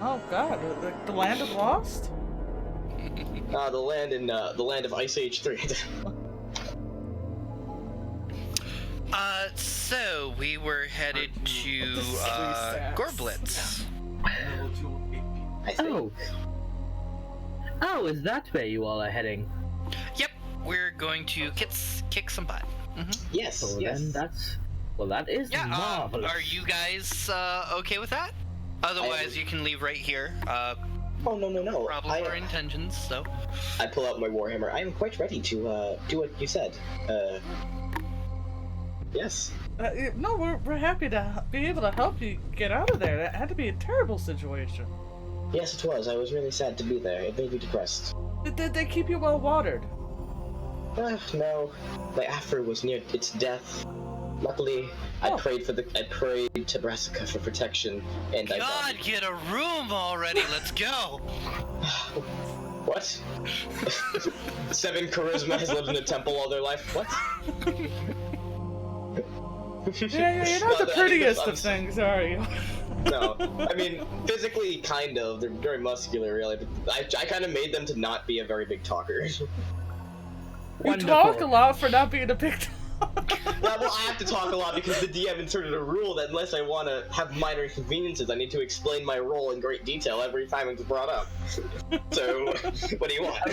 Oh god, the land of Lost? The land of Ice Age 3. So we were headed to Gorblitz. I think. Oh, is that where you all are heading? Yep, we're going to kick some butt. Yes, So yes. then that is Yeah, marvelous. are you guys okay with that? Otherwise, you can leave right here. Oh, no. Problem or intentions, so. I pull out my warhammer. I am quite ready to do what you said. Yes. No, we're happy to be able to help you get out of there. That had to be a terrible situation. Yes, it was. I was really sad to be there. It made me depressed. Did they keep you well watered? No. My afro was near its death. Luckily, I prayed to Brassica for protection, and I got God, get a room already. Let's go. What? 7 charisma has lived in a temple all their life. What? Yeah, you're not the prettiest of things, are you? No, I mean, physically, kind of. They're very muscular, really. But I kind of made them to not be a very big talker. You talk a lot for not being a big talker. Yeah, well, I have to talk a lot because the DM inserted a rule that unless I want to have minor inconveniences, I need to explain my role in great detail every time it's brought up. So, what do you want? I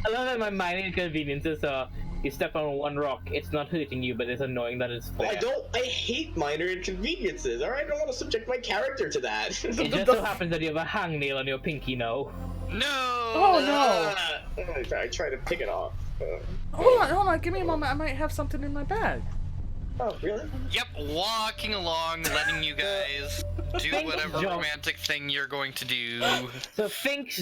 love that my minor inconveniences are you step on one rock, it's not hurting you, but it's annoying that it's there. I hate minor inconveniences, alright? I don't want to subject my character to that. It just so happens that you have a hangnail on your pinky now. No! Oh I try to pick it off. no! Hold on, give me a moment. I might have something in my bag. Oh, really? Yep, walking along, letting you guys do whatever Jump. romantic thing you're going to do. So Finks,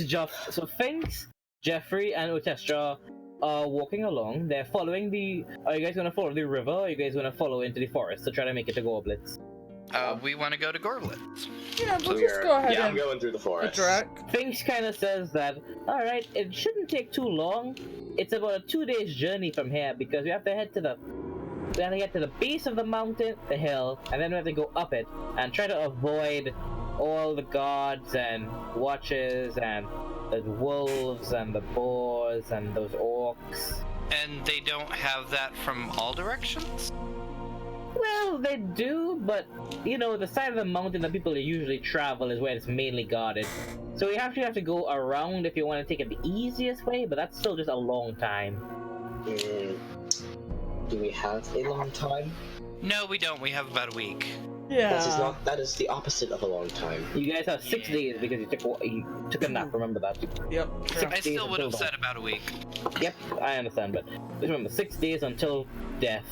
Jeffrey, and Otestra are walking along. They're following the. Are you guys gonna follow the river, or are you guys gonna follow into the forest to try to make it to Gorblitz? We want to go to Gorblitz. Yeah, we'll just go ahead I'm and going through the forest. direct. Finks kind of says that, alright, it shouldn't take too long. It's about a 2-day journey from here because we have to head to the. We have to get to the base of the mountain, the hill, and then we have to go up it and try to avoid all the guards and watches and the wolves and the boars and those orcs. And they don't have that from all directions? Well, they do, but, you know, the side of the mountain that people usually travel is where it's mainly guarded. So you actually have to go around if you want to take it the easiest way, but that's still just a long time. Do we have a long time? No, we don't. We have about a week. Yeah. That is the opposite of a long time. You guys have 6 days because you took a nap, remember that? Yep. True. I still would have until said about a week. Yep, I understand, but just remember, 6 days until death.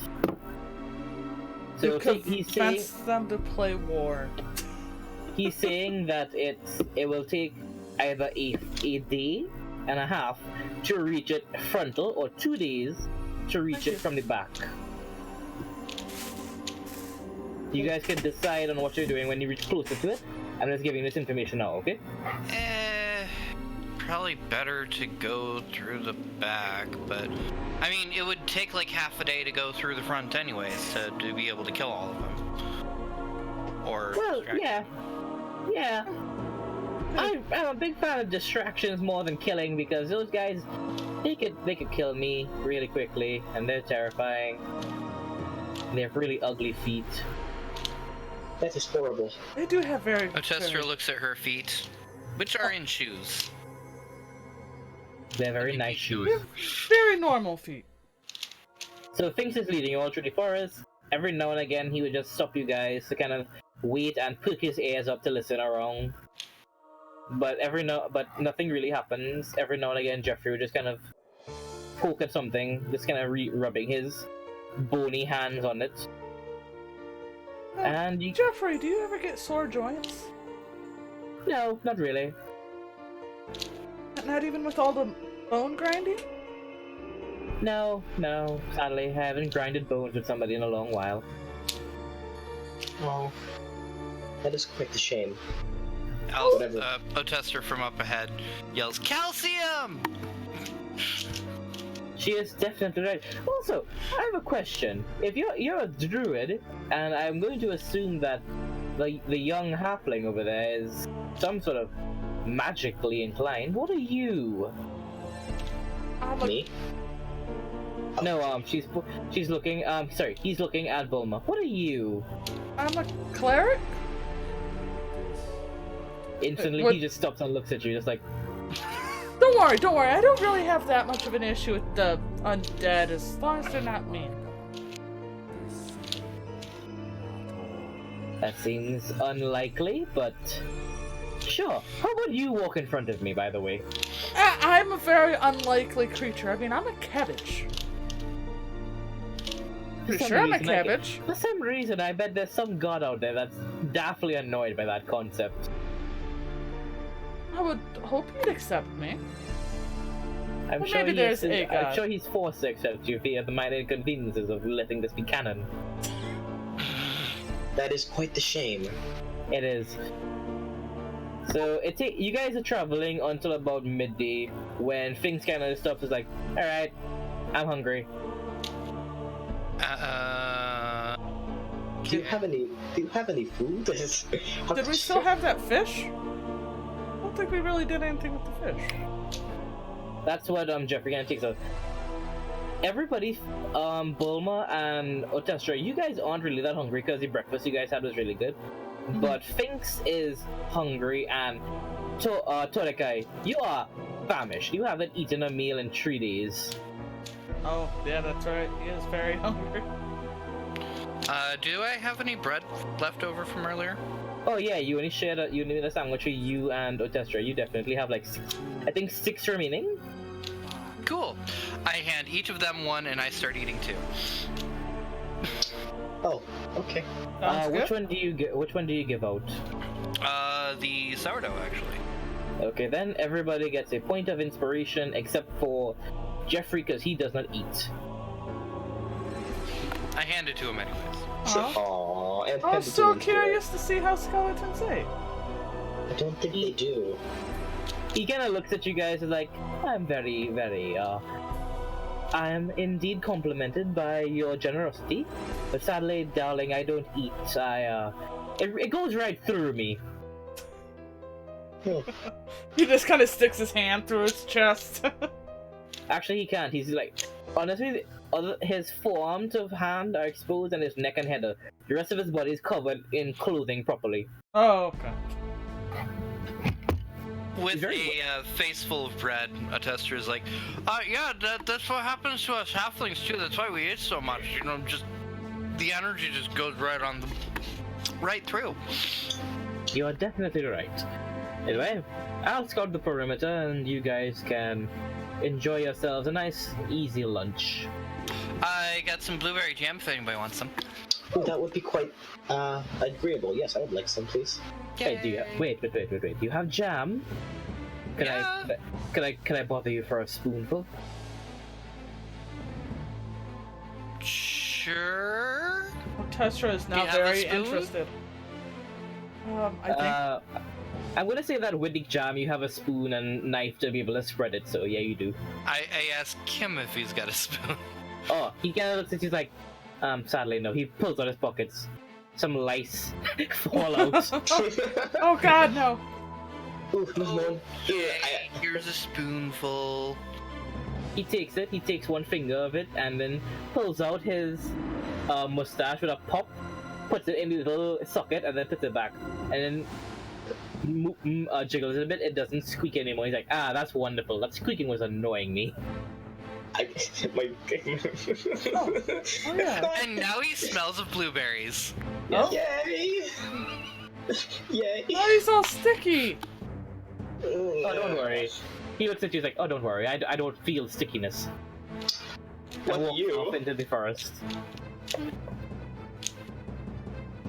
So he's saying Convince them to play war. he's saying that it will take either a day and a half to reach it frontal, or 2 days to reach it from the back. You guys can decide on what you're doing when you reach closer to it. I'm just giving this information now, okay? probably better to go through the back, but I mean, it would take like half a day to go through the front anyways to be able to kill all of them. Or Well, yeah. Yeah. I'm a big fan of distractions more than killing because those guys, they could kill me really quickly, and they're terrifying. They have really ugly feet. That is horrible. They do have very. Otestra looks at her feet, which are in shoes. They're very nice shoes. Very normal feet. So Finks is leading you all through the forest. Every now and again, he would just stop you guys to kind of wait and perk his ears up to listen around. But nothing really happens. Every now and again, Jeffrey would just kind of poke at something, just kind of rubbing his bony hands on it. And you... Jeffrey, do you ever get sore joints? No, not really. Not even with all the bone grinding? No. Sadly, I haven't grinded bones with somebody in a long while. Oh, that is quite the shame. Otestra from up ahead yells, "Calcium!" She is definitely right. Also, I have a question. If you're a druid, and I'm going to assume that the young halfling over there is some sort of magically inclined, what are you? Me? No, she's looking. Sorry, he's looking at Bulma. What are you? I'm a cleric? Instantly, What? he just stops and looks at you, just like. Don't worry. I don't really have that much of an issue with the undead as long as they're not mean. That seems unlikely, but sure. How about you walk in front of me, by the way? I'm a very unlikely creature. I mean, I'm a cabbage. Pretty sure I'm a cabbage. For some reason, I bet there's some god out there that's daftly annoyed by that concept. I would hope you'd accept me. I'm Well, sure maybe there's a god. I'm sure he's forced to accept you via the minor inconveniences of letting this be canon. That is quite the shame. It is. So you guys are traveling until about midday when things kind of stops. Is like, all right, I'm hungry. Do you have any food? Did we still have that fish? I don't think we really did anything with the fish. That's what Jeffrey kind of takes out. Everybody, Bulma and Otestra, you guys aren't really that hungry because the breakfast you guys had was really good. But Finks is hungry, and Torekai, you are famished. You haven't eaten a meal in 3 days. Oh, yeah, that's right. He is very hungry. Do I have any bread left over from earlier? Oh yeah, you only shared a sandwich with you and Otestra. You definitely have like 6 remaining. Cool. I hand each of them one, and I start eating 2. Oh, okay. Which one do you give out? The sourdough, actually. Okay, then everybody gets a point of inspiration except for Jeffrey because he does not eat. I hand it to him anyways. Aww, and I was so Pentaton's curious to see how skeletons ate. I don't think they do. He kind of looks at you guys and like, I'm very, very, I am indeed complimented by your generosity, but sadly, darling, I don't eat. It goes right through me. He just kind of sticks his hand through his chest. Actually, he can't. He's like, honestly, his forearms of hand are exposed and his neck and head. The rest of his body is covered in clothing properly. Oh, okay. With a face full of bread, Otestra is like, yeah, that's what happens to us halflings too. That's why we eat so much. You know, just the energy just goes right through. You are definitely right. Anyway, I'll scout the perimeter and you guys can enjoy yourselves a nice, easy lunch. I got some blueberry jam if anybody wants some. Oh, that would be quite agreeable. Yes, I would like some, please. Hey, wait. Do you have jam? Can I bother you for a spoonful? Sure. Otestra is now Do you have a very spoon? interested. I think. I'm gonna say that with the jam, you have a spoon and knife to be able to spread it. So yeah, you do. I asked him if he's got a spoon. Oh, he kind of looks at you, he's like, sadly no. He pulls out his pockets. Some lice fall out. Oh God, no. Ooh, there's none. Okay, here's a spoonful. He takes it. He takes one finger of it and then pulls out his mustache with a pop, puts it in the little socket, and then puts it back. And then jiggles it a bit. It doesn't squeak anymore. He's like, ah, that's wonderful. That squeaking was annoying me. My... Oh yeah. And now he smells of blueberries. Oh. Yay! Yay! Oh, he's all sticky. Oh, don't worry. He looks at you, he's like, oh, don't worry. I don't feel stickiness. What I walk you? off into the forest.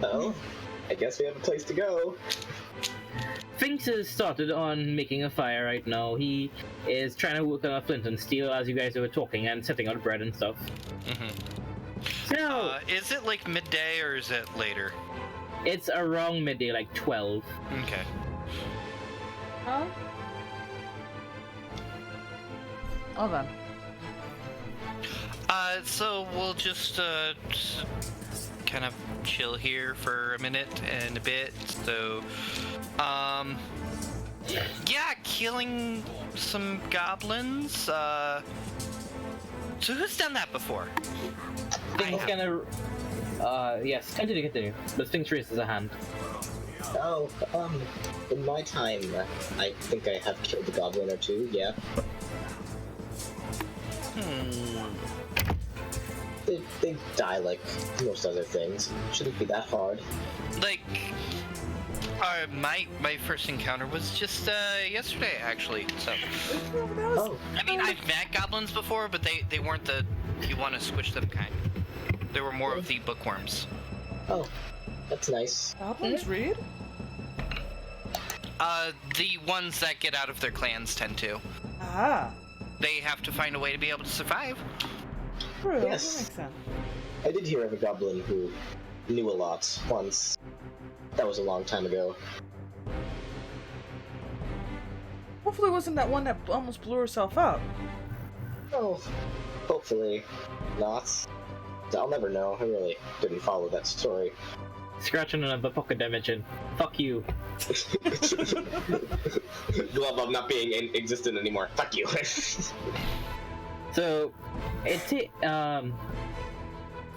Well, I guess we have a place to go. Finks has started on making a fire right now. He is trying to work on a flint and steel as you guys were talking and setting out bread and stuff. So, Is it like midday or is it later? it's around midday, like 12. Okay. Huh? Oh then. So we'll just kind of chill here for a minute and a bit. So, yeah, killing some goblins. So who's done that before? Finks kind of, yes, continue. But Finks raises a hand. Oh, in my time, I think I have killed a goblin or two, yeah. They die like most other things. Shouldn't be that hard. Like, my first encounter was just yesterday, actually. So, Oh, I mean, I've met goblins before, but they weren't the you want to squish them kind. They were more of the bookworms. oh, that's nice. Goblins read? The ones that get out of their clans tend to. Ah. They have to find a way to be able to survive. True. Yes. That makes sense. I did hear of a goblin who knew a lot once. That was a long time ago. Hopefully it wasn't that one that almost blew herself up. Oh, hopefully not. I'll never know. I really didn't follow that story. Scratching another pocket dimension. Fuck you. Glove of not being existent anymore. Fuck you. So,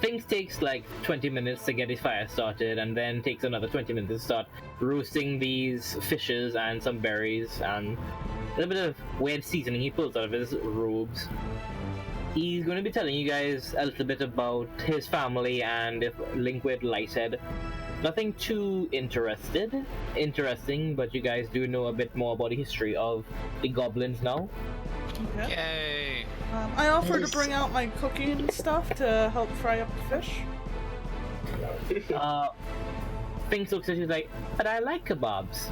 things takes like 20 minutes to get his fire started, and then takes another 20 minutes to start roasting these fishes and some berries and a little bit of weird seasoning he pulls out of his robes. He's going to be telling you guys a little bit about his family and if link with Lysaid. Nothing too interesting, but you guys do know a bit more about the history of the goblins now. Okay. Yay! I offered to bring out my cooking stuff to help fry up the fish. Finks looks at you like, but I like kebabs.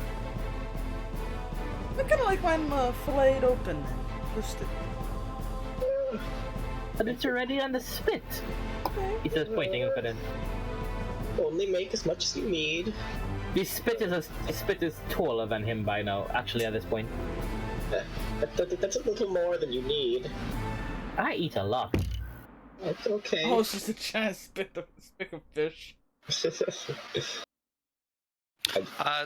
I kind of like mine filleted open, roasted. But it's already on the spit. Okay. He says, pointing up at it. Only make as much as you need. The spit is taller than him by now. Actually, at this point, That's a little more than you need. I eat a lot. That's okay. Oh, it's just a giant spick of fish.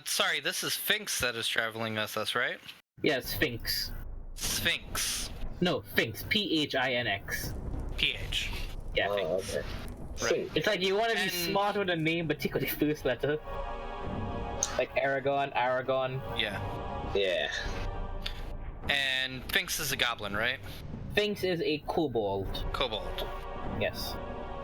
Sorry, this is Finks that is traveling with us, right? Yes, Finks. Sphinx. No, Finks. P-H-I-N-X. PH. Yeah, Oh, Finks. okay. Right. It's like you want to be And- smart with a name, but take out the first letter. Like Aragon. Yeah. Yeah. And Finks is a goblin, right? Finks is a kobold. Kobold. Yes.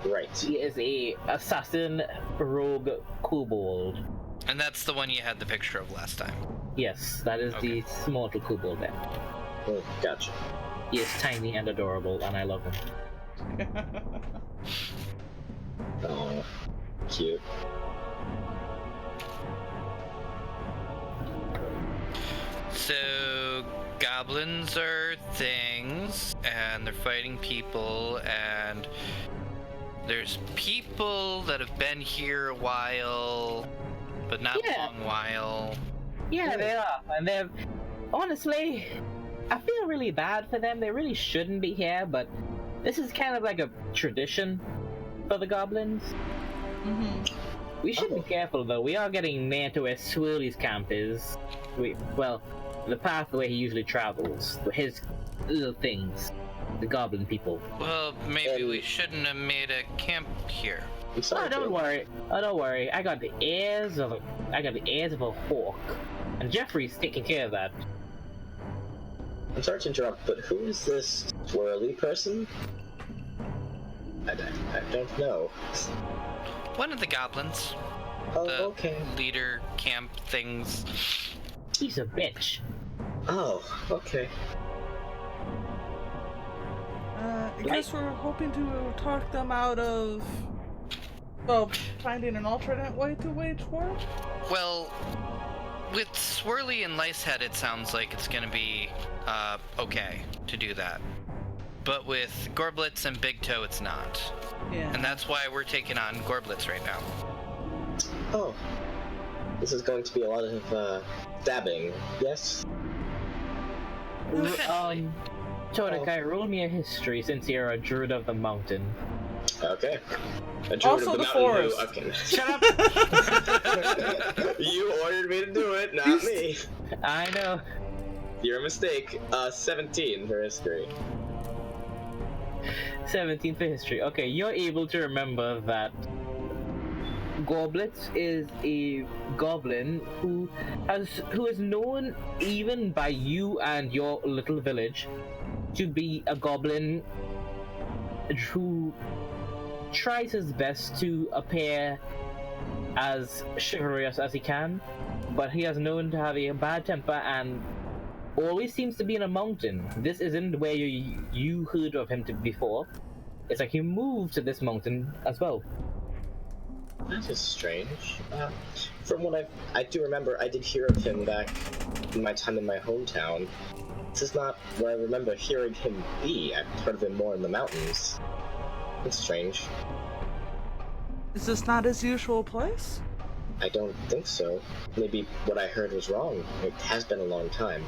Right. He is a assassin rogue kobold. And that's the one you had the picture of last time. Yes, that is Okay. the small kobold there. Oh, gotcha. He is tiny and adorable, and I love him. Oh, cute. So, goblins are things, and they're fighting people, and there's people that have been here a while, but not Yeah. long while. Yeah, they are, and they're honestly, I feel really bad for them. They really shouldn't be here, but this is kind of like a tradition for the goblins. We should be careful though. We are getting near to where Swirly's camp is. Well, the path where he usually travels. His little things. The goblin people. Well, maybe we shouldn't have made a camp here. Oh, don't worry. Oh, don't worry. I got the ears of a hawk, and Jeffrey's taking care of that. I'm sorry to interrupt, but who is this swirly person? I don't know. One of the goblins. Oh, The okay. leader camp things. He's a bitch. Oh, okay. I guess we're hoping to talk them out of, well, finding an alternate way to wage war? Well, with Swirly and Licehead, it sounds like it's gonna be okay to do that. But with Gorblitz and Big Toe, it's not. Yeah. And that's why we're taking on Gorblitz right now. Oh. This is going to be a lot of, stabbing, yes? Todakai, roll me a history since you're a druid of the mountain. Okay. A druid Also of the mountain forest. who- okay. Shut up! You ordered me to do it, not me. I know. Your mistake. 17 for history. 17 for history. Okay, you're able to remember that Gorblitz is a goblin who is known even by you and your little village to be a goblin who tries his best to appear as chivalrous as he can, but he is known to have a bad temper and always seems to be in a mountain. This isn't where you heard of him before. It's like he moved to this mountain as well. That is strange. From what I do remember, I did hear of him back in my time in my hometown. This is not where I remember hearing him be. I've heard of him more in the mountains. It's strange. Is this not his usual place? I don't think so. Maybe what I heard was wrong. It has been a long time.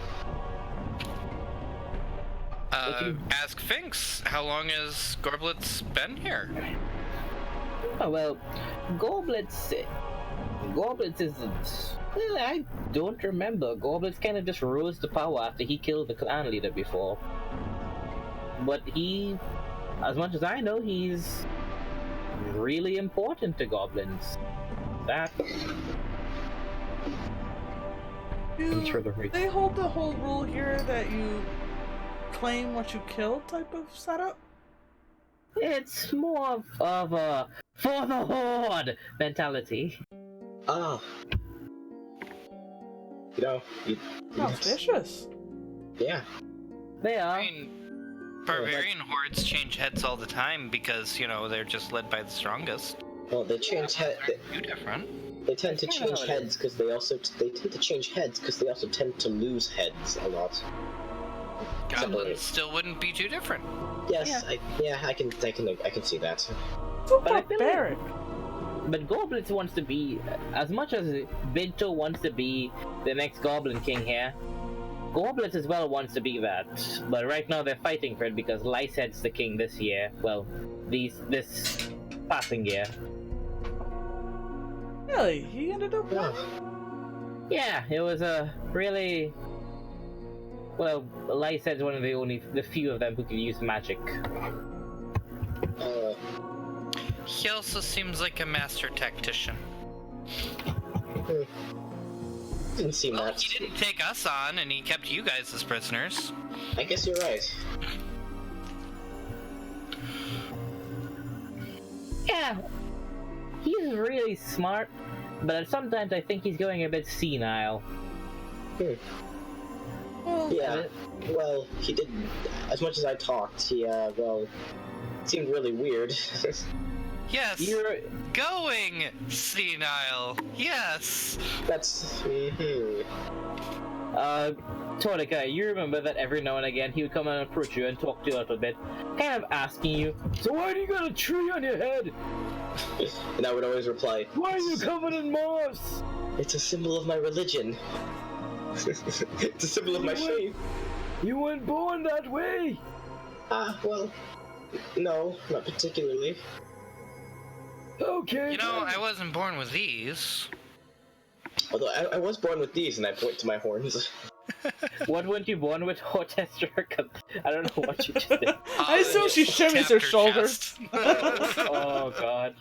Ask Finks, how long has Gorblitz been here? Oh, well, Gorblitz isn't... Well, I don't remember. Gorblitz kind of just rose to power after he killed the clan leader before. But he, as much as I know, he's really important to goblins. That... They hold the whole rule here that you claim what you killed type of setup? It's more of a for the horde mentality. Ah. You know, Sounds vicious. yeah. They are. I mean, barbarian hordes change heads all the time because, you know, they're just led by the strongest. Well, they change heads. Too different. They tend to That's kinda change how it heads because they tend to change heads because they also tend to lose heads a lot. Goblins still wouldn't be too different. Yes, Yeah. I can see that. So But I feel like- barbaric. But Gorblitz wants to be, as much as Big Toe wants to be the next Goblin King here, Gorblitz as well wants to be that. But right now they're fighting for it because Licehead's the king this year. Well, this passing year. Really? He ended up Yeah. winning? Yeah, it was a really... Well, Licehead's one of the few of them who can use magic. He also seems like a master tactician. Didn't seem Well, that. he didn't take us on, and he kept you guys as prisoners. I guess you're right. Yeah, he's really smart, but sometimes I think he's going a bit senile. Well, Yeah. Well, he didn't. As much as I talked, he seemed really weird. Yes, You're... going senile. Yes. That's. Tonica, you remember that every now and again he would come and approach you and talk to you a little bit, kind of asking you, so why do you got a tree on your head? And I would always reply, Why are you covered in moss? "It's a symbol of my religion." It's a symbol of my faith. You weren't born that way. Well, no, not particularly. Okay. You know, then. I wasn't born with these. Although I was born with these, and I point to my horns. What weren't you born with, Orchestra? I don't know what you just did. I assume she shimmies her shoulders. Oh god.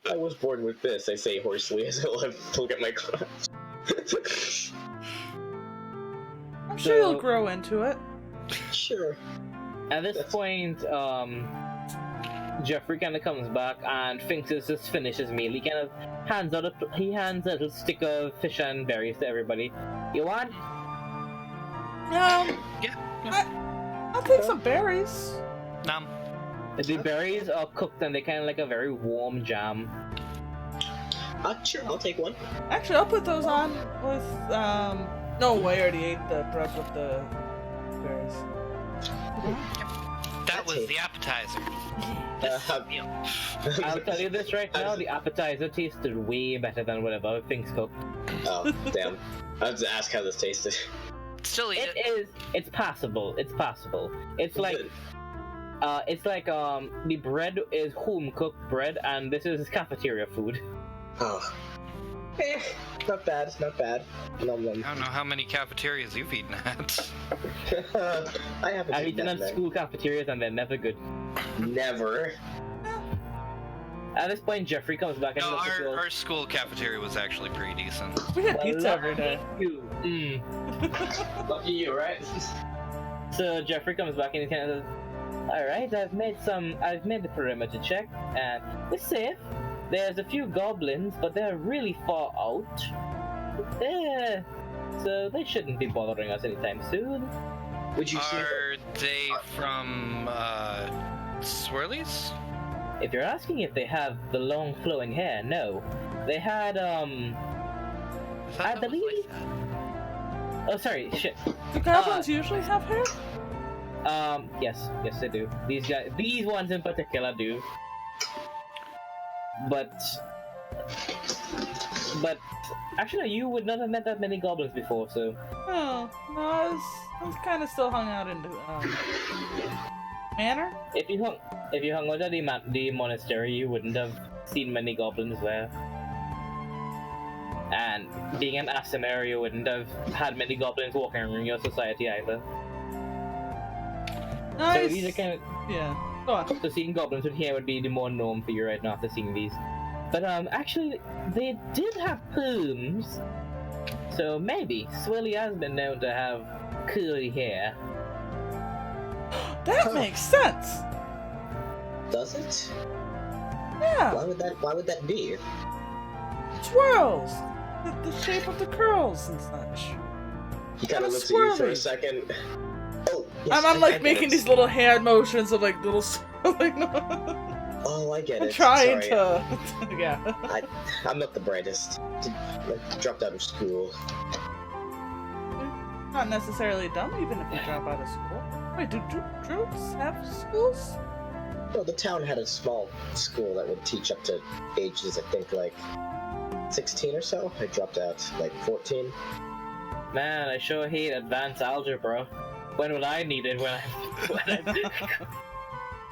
I was born with this, I say hoarsely as I look at my crotch. I'm sure you'll grow into it. Sure. At this point, Jeffrey kind of comes back and thinks it's just finished his meal. He kind of hands out a little stick of fish and berries to everybody. You want? Yeah. I'll take some berries. Nom. The berries are cooked and they kind of like a very warm jam. Sure, I'll take one. Actually, I'll put those on with, no, I already ate the bread with the berries. That was the appetizer. I'll tell you this right now, the appetizer tasted way better than whatever things cooked. Oh, damn. I have to ask how this tasted. Still eat it. It's passable. It's passable. It's like, the bread is home cooked bread and this is cafeteria food. Oh. Not bad, not bad. Nom nom. I don't know how many cafeterias you've eaten at. I haven't I've eaten that at many. school cafeterias and they're never good. Never. At this point, Jeffrey comes back and No, looks at our school cafeteria was actually pretty decent. We had pizza every day. you. Lucky you, right? So Jeffrey comes back and he kind of says, "Alright, I've made the perimeter check and it's safe. There's a few goblins, but they're really far out. So they shouldn't be bothering us anytime soon." Would you say Are they from, Swirlies? If you're asking if they have the long flowing hair, no. They had, I believe... Oh, sorry, shit. Do goblins usually have hair? Yes they do. These ones in particular do. But actually, you would not have met that many goblins before, so... Oh, no, I was kind of still hung out in the, manor? If you hung out at the monastery, you wouldn't have seen many goblins there. And being an Asimir, you wouldn't have had many goblins walking around your society either. Nice. So these are kind of... Yeah. Go on. So seeing goblins in here would be the more norm for you right now after seeing these. But actually, they did have plumes. So maybe Swirly has been known to have curly hair. That makes sense. does it? Yeah. Why would that be? Twirls. The shape of the curls and such. He kind of Kinda looks at you for a swirly. second. Oh, yes, I'm I like get making it. these little hand motions of like little like Oh, I get I'm it. trying Sorry. to yeah. I'm not the brightest. I dropped out of school. Not necessarily dumb even if you drop out of school. Wait, do druids have schools? Well, the town had a small school that would teach up to ages, I think, like 16 or so. I dropped out, like 14. Man, I sure hate advanced algebra. When would I need it? When I...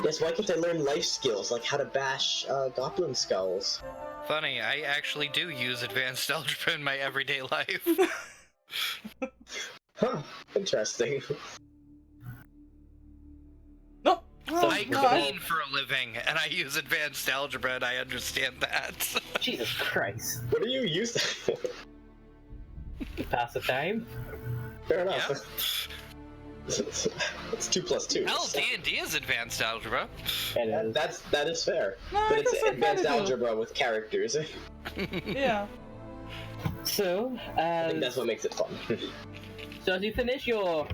Yes, why can't I learn life skills, like how to bash goblin skulls? Funny, I actually do use advanced algebra in my everyday life. Huh, interesting. No. Oh, I God. clean for a living, and I use advanced algebra, and I understand that. Jesus Christ. What do you use that for? Pass the time? Fair enough. Yeah. It's 2 plus 2. Hell, D&D is advanced algebra. It is. That is fair. No, I But it's guess I advanced kinda do. algebra with characters. Yeah. So, I think that's what makes it fun. so as you finish your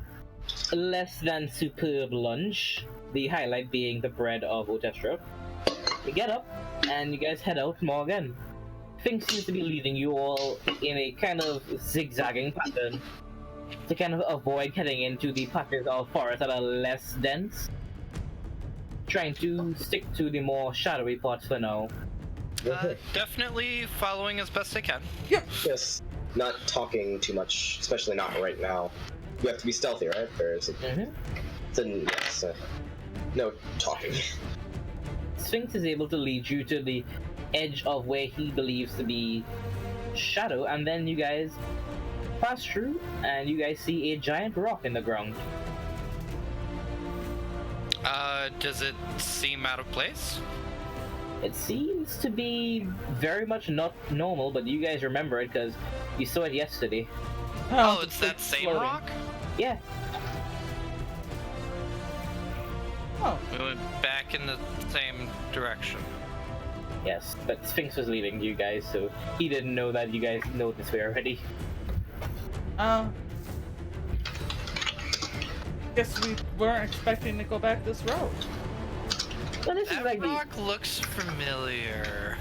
less than superb lunch, the highlight being the bread of Otestro, you get up and you guys head out more again. Things seems to be leading you all in a kind of zigzagging pattern to kind of avoid heading into the patches of forest that are less dense. Trying to stick to the more shadowy parts for now. Definitely following as best I can. Yes. not talking too much, especially not right now. You have to be stealthy, right? Or is it? Then yes, no talking. Sphinx is able to lead you to the edge of where he believes to be shadow, and then you guys pass through, and you guys see a giant rock in the ground. Does it seem out of place? It seems to be very much not normal, but you guys remember it because you saw it yesterday. Oh, it's that same floating. rock? Yeah. Oh, We went back in the same direction. Yes, but Sphinx was leading you guys, so he didn't know that you guys know this way already. guess we weren't expecting to go back this road. Well, this is That like the rock looks familiar.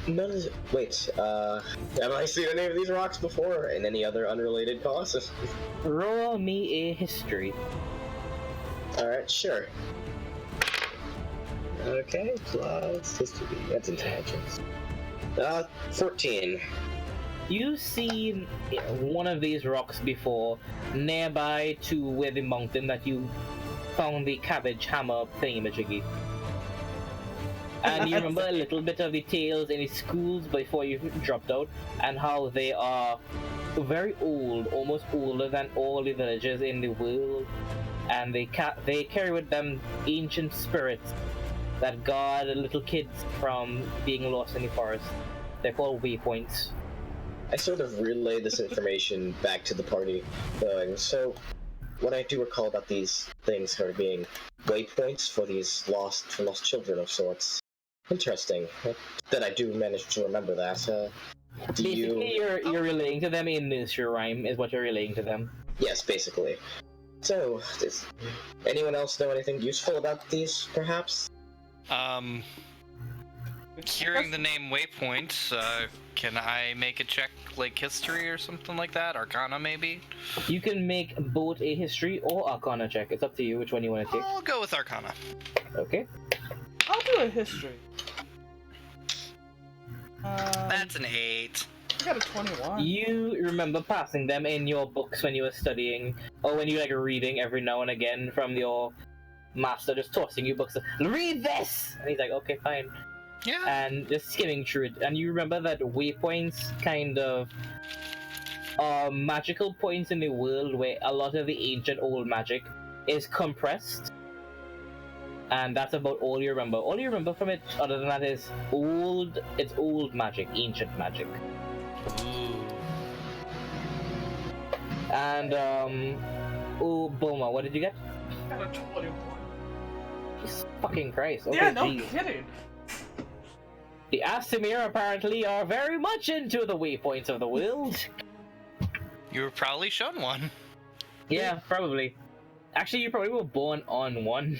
None of wait, have I seen any of these rocks before in any other unrelated cause? roll me a history. Alright, sure. Okay, plus history, that's intelligence. 14. You've seen one of these rocks before, nearby to where the mountain that you found the cabbage hammer thingamajiggy. And you remember a little bit of the tales in the schools before you dropped out, and how they are very old, almost older than all the villages in the world, and they carry with them ancient spirits that guard little kids from being lost in the forest. They're called waypoints. I sort of relay this information back to the party, going, so what I do recall about these things are being waypoints for these lost children of sorts. Interesting. That I do manage to remember that. Do Basically, you... you're relaying to them a nursery rhyme, is what you're relaying to them. Yes, basically. So, does anyone else know anything useful about these, perhaps? Hearing the name Waypoint, can I make a check, like history or something like that? Arcana, maybe? You can make both a history or arcana check. It's up to you which one you want to take. I'll go with Arcana. Okay. I'll do a history. That's an 8. I got a 21. You remember passing them in your books when you were studying, or when you like reading every now and again from your master, just tossing you books. Read this, and he's like, okay, fine. Yeah. And just skimming through it. And you remember that waypoints kind of are magical points in the world where a lot of the ancient old magic is compressed. And that's about all you remember. All you remember from it, other than that, is old magic, ancient magic. Ooh. And, oh, Bulma, what did you get? I got a 21. Jesus fucking Christ. Okay, Yeah, no geez. kidding. The Asimir apparently are very much into the waypoints of the world. You were probably shown one. Yeah, probably. Actually, you probably were born on one.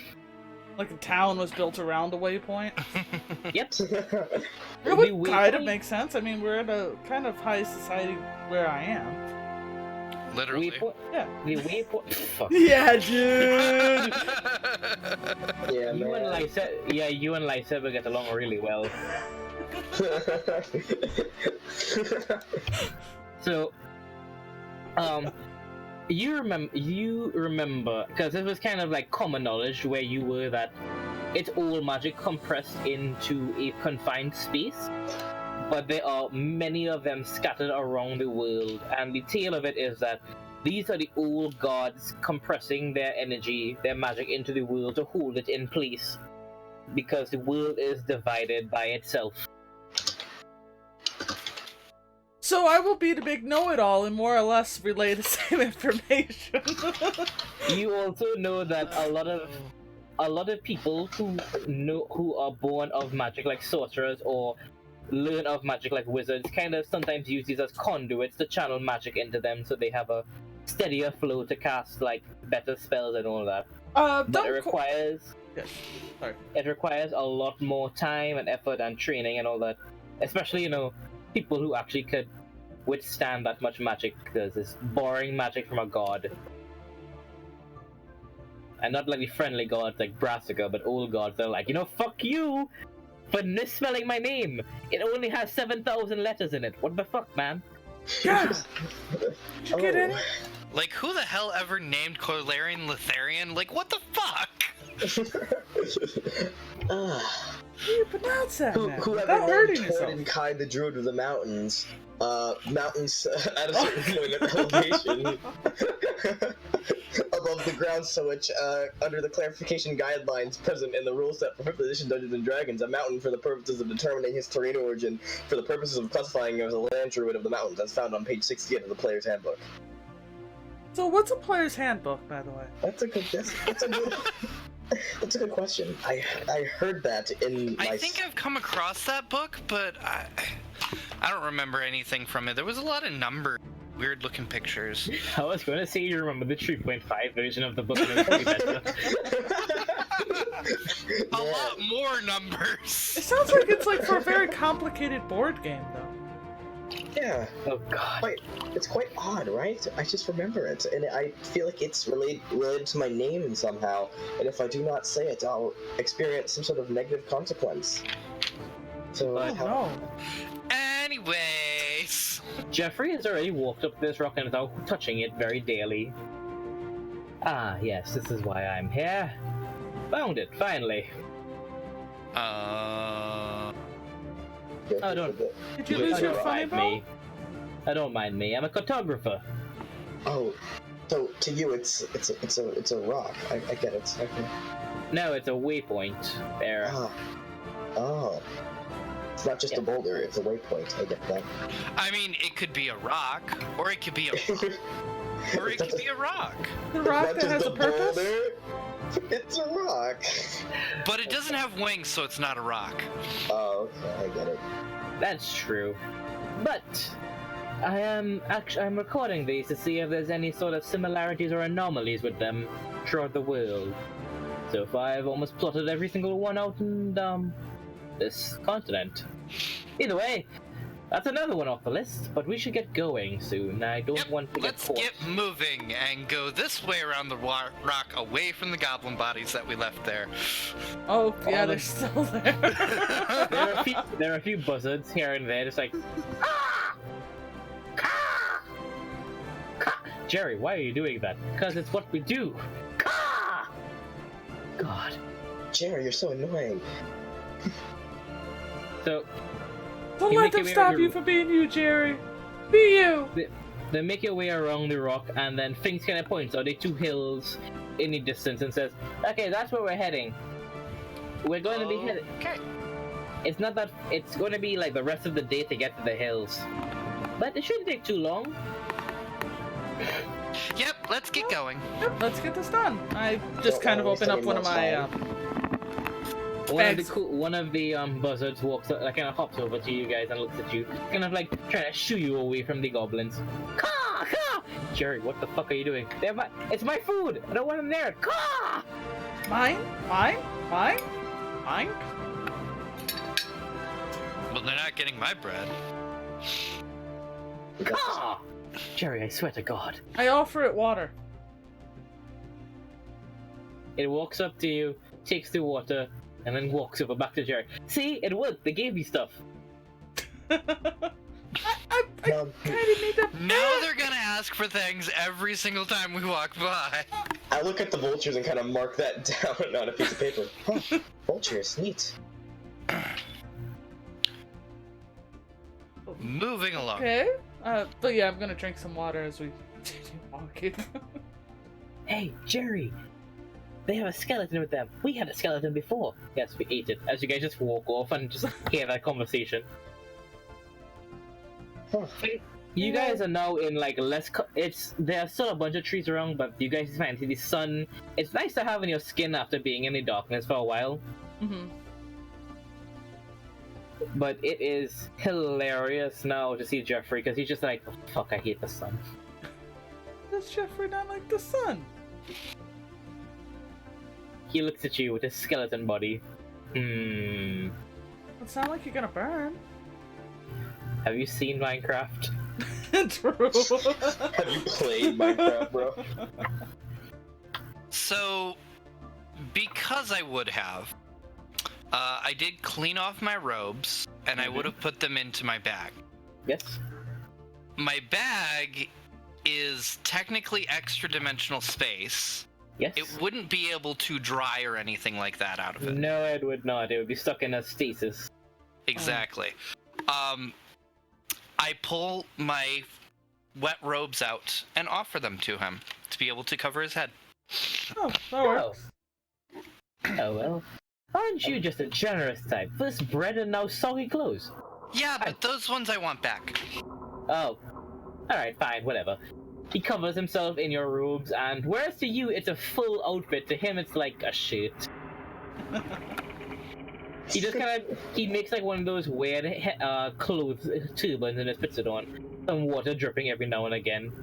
Like the town was built around a waypoint. Yep. It would The kind of waypoint- make sense. I mean, we're in a kind of high society where I am. Literally. Waypoint. Yeah. The waypoint. Fuck. Yeah, dude. Yeah, You and man. Lysa, yeah, you and Lysa will get along really well. So, you remember, because it was kind of like common knowledge where you were, that it's all magic compressed into a confined space, but there are many of them scattered around the world, and the tale of it is that these are the old gods compressing their energy, their magic into the world to hold it in place, because the world is divided by itself. So I will be the big know-it-all and more or less relay the same information. You also know that a lot of people who are born of magic, like sorcerers, or learn of magic like wizards, kind of sometimes use these as conduits to channel magic into them, so they have a steadier flow to cast like better spells and all that. But it requires Sorry. it requires a lot more time and effort and training and all that, especially people who actually could withstand that much magic, because it's boring magic from a god. And not like the friendly gods like Brassica, but old gods that are like, fuck you for misspelling my name. It only has 7,000 letters in it. What the fuck, man? Yeah. Did you get any? Like, who the hell ever named Corlarian Litharian? Like, what the fuck? Ah. How do you pronounce that, man? Whoever Without hurting named yourself. Torden Kai the Druid of the Mountains, mountains at a certain point of elevation above the ground, so which, under the clarification guidelines present in the rule set for 5th edition Dungeons and Dragons, a mountain for the purposes of determining his terrain origin, for the purposes of classifying him as a land druid of the mountains, as found on page 68 of the player's handbook. So what's a player's handbook, by the way? That's a good that's a good question. I heard that in my... I think I've come across that book, but I don't remember anything from it. There was a lot of numbers, weird looking pictures. I was going to say you remember the 3.5 version of the book. A lot more numbers. It sounds like it's like for a very complicated board game, though. Yeah. Oh god. It's quite odd, right? I just remember it, and I feel like it's related to my name somehow, and if I do not say it, I'll experience some sort of negative consequence. So, No. Anyways. Jeffrey has already walked up this rock and is out touching it very daily. Ah, yes, this is why I'm here. Found it, finally. Oh, don't. Did you lose your funny bone? I don't mind me. I'm a cartographer. Oh, so to you, it's a rock. I get it. Okay. No, it's a waypoint. There. Oh. It's not just a boulder, it's a waypoint. I get that. I mean, it could be a rock, or it could be a or it could be a rock. The rock that has a purpose? Boulder. It's a rock. But it doesn't have wings, so it's not a rock. Oh, okay, I get it. That's true. But I'm recording these to see if there's any sort of similarities or anomalies with them throughout the world. So far, I've almost plotted every single one out in this continent. Either way, that's another one off the list, but we should get going soon. I don't want to get caught. Let's get moving and go this way around the rock, away from the goblin bodies that we left there. Oh, yeah, they're still there. There are a few buzzards here and there, just like, ah! Caw! Caw! Jerry, why are you doing that? Because it's what we do. Caw! God. Jerry, you're so annoying. So, Don't you let make them your way stop around you from being you, Jerry. Be you. They make your way around the rock, and then Finks kind of points out the two hills in the distance and says, "Okay, that's where we're heading. We're going to be heading. Okay. It's not that. It's going to be like the rest of the day to get to the hills, but it shouldn't take too long." Yep, let's get going. Yep, let's get this done. I just kind of open up one of my One of the buzzards walks, kind of hops over to you guys and looks at you, kind of like trying to shoo you away from the goblins. Caw! Caw! Jerry, what the fuck are you doing? It's my food! I don't want them there! Caw! Mine? Well, they're not getting my bread. Caw! Jerry, I swear to God. I offer it water. It walks up to you, takes the water, and then walks over back to Jerry. See, it worked. They gave me stuff. I kind of need that. Now they're gonna ask for things every single time we walk by. I look at the vultures and kind of mark that down on a piece of paper. Huh, vultures, neat. Moving along. Okay. But yeah, I'm gonna drink some water as we continue walking. Hey, Jerry! They have a skeleton with them. We had a skeleton before. Yes, we ate it. As you guys just walk off and just hear that conversation. You guys are now in like less. There are still a bunch of trees around, but you guys find the sun. It's nice to have in your skin after being in the darkness for a while. Mm-hmm. But it is hilarious now to see Jeffrey because he's just like, oh, fuck, I hate the sun. Does Jeffrey not like the sun? He looks at you with his skeleton body. It's not like you're gonna burn. Have you seen Minecraft? True. Have you played Minecraft, bro? So, because I would have, I did clean off my robes, and I would have put them into my bag. Yes. My bag is technically extra dimensional space. Yes. It wouldn't be able to dry or anything like that out of it. No, it would not. It would be stuck in a stasis. Exactly. I pull my wet robes out and offer them to him to be able to cover his head. Oh, that works. Oh well. Aren't you just a generous type? First bread and now soggy clothes. Yeah, but those ones I want back. Oh. Alright, fine, whatever. He covers himself in your robes, and whereas to you it's a full outfit, to him it's like a shirt. He just he makes like one of those weird clothes turbans and just puts it on. Some water dripping every now and again.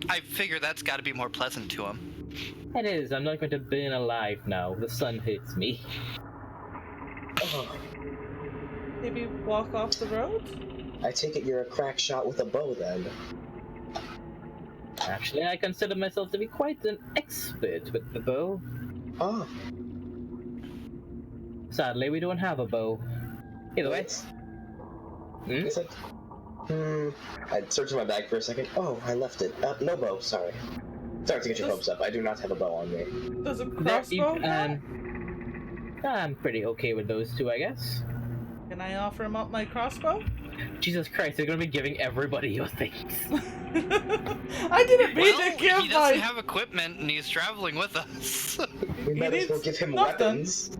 I figure that's got to be more pleasant to him. It is. I'm not going to burn alive now. The sun hurts me. Maybe walk off the road? I take it you're a crack shot with a bow, then. Actually, I consider myself to be quite an expert with the bow. Ah. Sadly, we don't have a bow. Either way. Is it? I searched my bag for a second. Oh, I left it. No bow, sorry. Sorry to get your hopes up. I do not have a bow on me. Does a crossbow count? I'm pretty okay with those two, I guess. Can I offer him up my crossbow? Jesus Christ, they're gonna be giving everybody your things. I didn't mean to give he doesn't my... have equipment and he's traveling with us. We might as well give him weapons.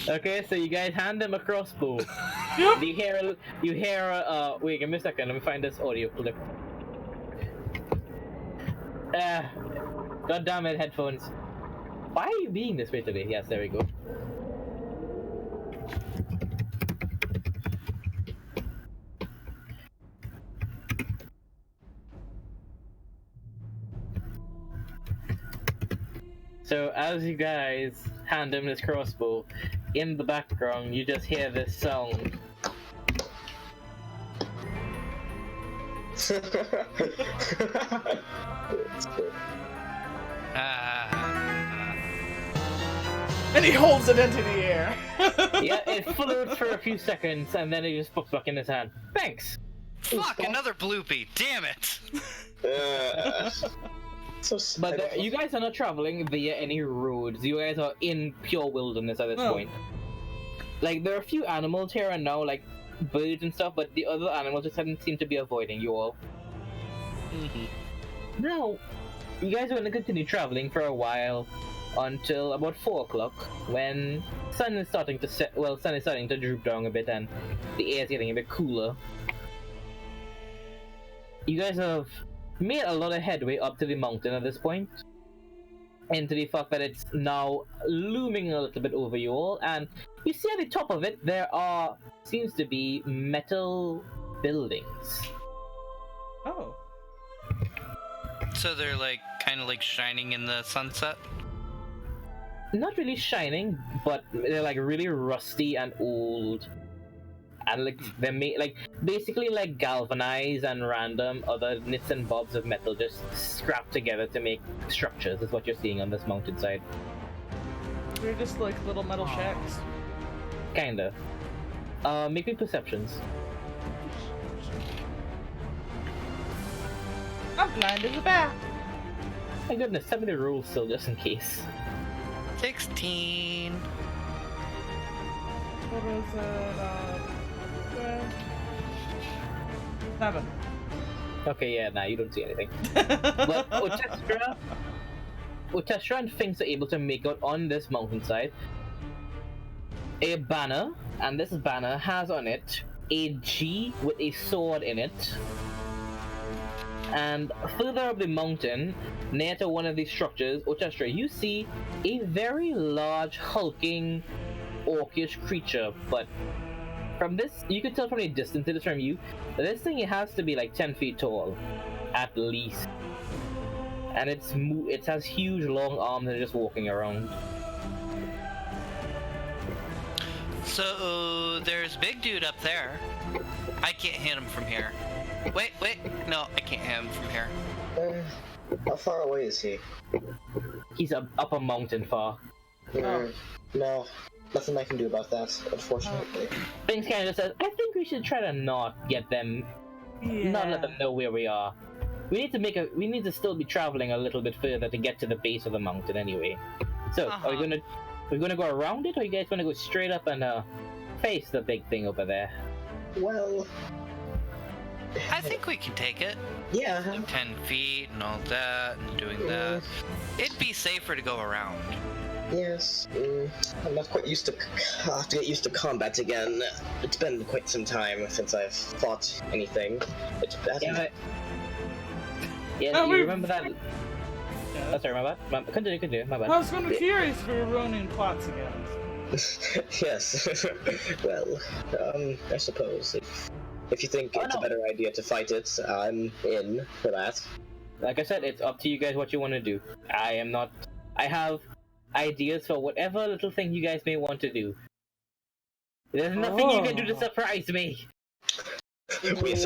Okay, so you guys hand him a crossbow. Yep. You hear, wait, give me a second, let me find this audio clip. God damn it, headphones. Why are you being this way today? Yes, there we go. So as you guys hand him this crossbow, in the background you just hear this sound. And he holds it into the air. Yeah, it floats for a few seconds and then it just pops back in his hand. Thanks! Fuck, another bloopy. Damn it. But you guys are not traveling via any roads. You guys are in pure wilderness at this point. Like, there are a few animals here and now, like birds and stuff, but the other animals just seem to be avoiding you all. Now, you guys are going to continue traveling for a while until about 4 o'clock, when sun is starting to set. Well, sun is starting to droop down a bit, and the air is getting a bit cooler. You guys have made a lot of headway up to the mountain at this point, and to the fact that it's now looming a little bit over you all, and you see at the top of it there seems to be metal buildings. Oh. So they're like kind of like shining in the sunset? Not really shining, but they're like really rusty and old. And like they're made like basically like galvanized and random other nits and bobs of metal just scrapped together to make structures is what you're seeing on this mountainside. They're just like little metal shacks. Kinda. Make me perceptions. I'm blind as a bat. My goodness, 70 rules still just in case. 16. What was it? 7. Okay, yeah, nah, you don't see anything. But Otestra and Finks are able to make out on this mountainside a banner, and this banner has on it a G with a sword in it. And further up the mountain, near to one of these structures, Otestra, you see a very large, hulking, orcish creature, but from this, you can tell from the distance it is from you, that this thing has to be like 10 feet tall, at least. And it has huge long arms and it's just walking around. So there's big dude up there. I can't hit him from here. Wait, no, I can't hit him from here. How far away is he? He's up a mountain far. No. nothing I can do about that, unfortunately. Things kind of says, I think we should try to not get them, not let them know where we are. We need to still be traveling a little bit further to get to the base of the mountain anyway. So, are we gonna go around it, or you guys wanna go straight up and face the big thing over there? Well, I think we can take it. yeah. 10 feet and all that, and doing that. It'd be safer to go around. Yes. I'm not quite used to. I'll have to get used to combat again. It's been quite some time since I've fought anything. It's bad. Yeah, you remember that? Oh, sorry, my bad. Continue, my bad. I was going to be curious if we were ruining plots again. Yes. Well, I suppose if you think it's a better idea to fight it, I'm in for that. Like I said, it's up to you guys what you want to do. I have ideas for whatever little thing you guys may want to do. There's nothing you can do to surprise me.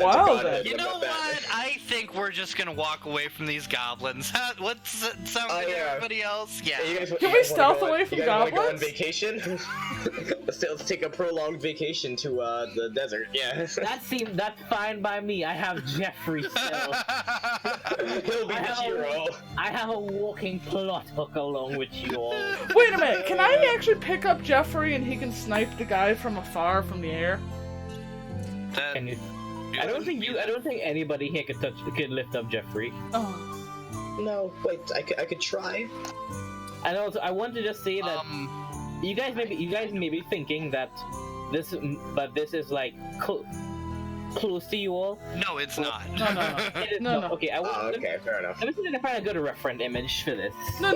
Wow, then. You know what? I think we're just gonna walk away from these goblins. What's that sound good to everybody else? Yeah. Can we stealth away from you guys goblins? Go on vacation? let's take a prolonged vacation to the desert. Yeah. That's fine by me. I have Jeffrey still. He'll be the hero. I have a walking plot hook along with you all. Wait a minute, can I actually pick up Jeffrey and he can snipe the guy from afar from the air? Can you? I don't think anybody here could lift up Jeffrey. Oh. No, wait, I could try. And also, I want to just say that you guys may be thinking that this is like close to you all. No, it's not. No. Okay, okay, fair enough. Let me see if I can find a good reference image for this. No.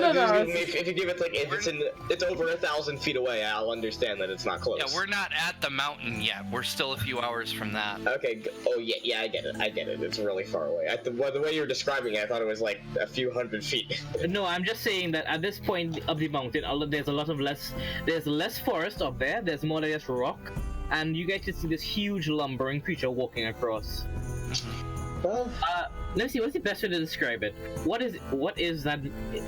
If you give it like it's over 1,000 feet away, I'll understand that it's not close. Yeah, we're not at the mountain yet. We're still a few hours from that. Okay. Oh yeah, I get it. It's really far away. The way you were describing it, I thought it was like a few hundred feet. No, I'm just saying that at this point of the mountain, there's less forest up there. There's more than just rock. And you guys can see this huge lumbering creature walking across. Well, let me see. What's the best way to describe it? What is that?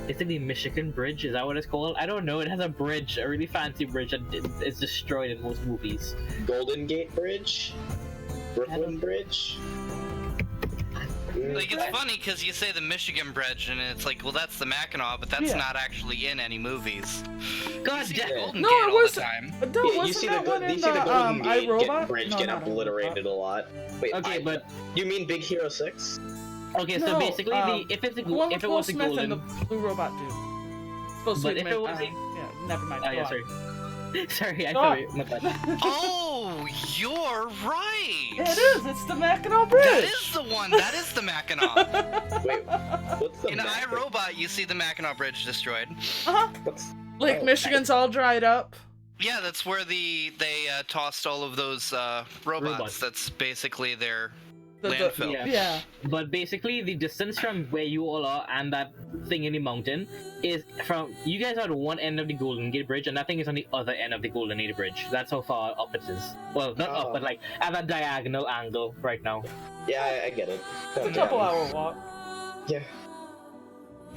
Is it the Michigan Bridge? Is that what it's called? I don't know. It has a bridge, a really fancy bridge that is destroyed in most movies. Golden Gate Bridge, Brooklyn Bridge. Like, it's funny because you say the Michigan Bridge, and it's like, well, that's the Mackinac, but that's not actually in any movies. God damn it! No, it was. No, you see that the one in Golden Gate iRobot? Bridge get obliterated a lot. Wait, okay, but you mean Big Hero 6? Okay, so basically, if it was a golden, and the blue robot dude. Supposed but to if it was yeah, never mind. Oh yeah, Go on. sorry, I thought my bad. Oh, you're right! Yeah, it is! It's the Mackinac Bridge! That is the one! That is the Mackinac! Wait, what's the In iRobot, you see the Mackinac Bridge destroyed. Lake Michigan's all dried up. Yeah, that's where they tossed all of those robots. That's basically their landfill. Yeah. But basically, the distance from where you all are and that thing in the mountain is from you guys are at one end of the Golden Gate Bridge, and that thing is on the other end of the Golden Gate Bridge. That's how far up it is. Well, not up, but like at a diagonal angle right now. Yeah, I get it. It's a couple-hour walk. Yeah.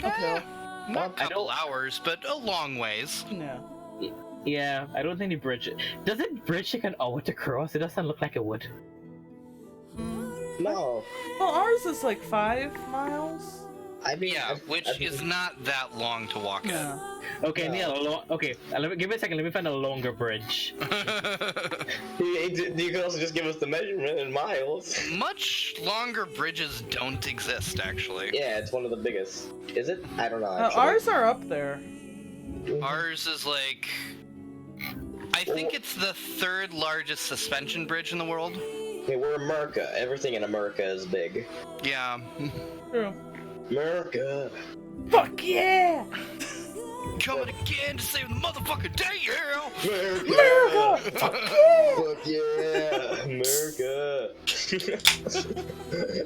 Okay. Not a couple hours, but a long ways. No. Yeah, I don't think the bridge. Does it bridge take an hour to cross? It doesn't look like it would. No. Well, ours is like 5 miles. I mean, yeah, which is not that long to walk at. Okay, give me a second. Let me find a longer bridge. You can also just give us the measurement in miles. Much longer bridges don't exist, actually. Yeah, it's one of the biggest. Is it? I don't know. Ours are up there. Ours is like... I think it's the 3rd largest suspension bridge in the world. Okay, we're America. Everything in America is big. Yeah. True. America. Fuck yeah! Coming again to save the motherfucking day, yeah! America! Fuck yeah! Fuck yeah! America!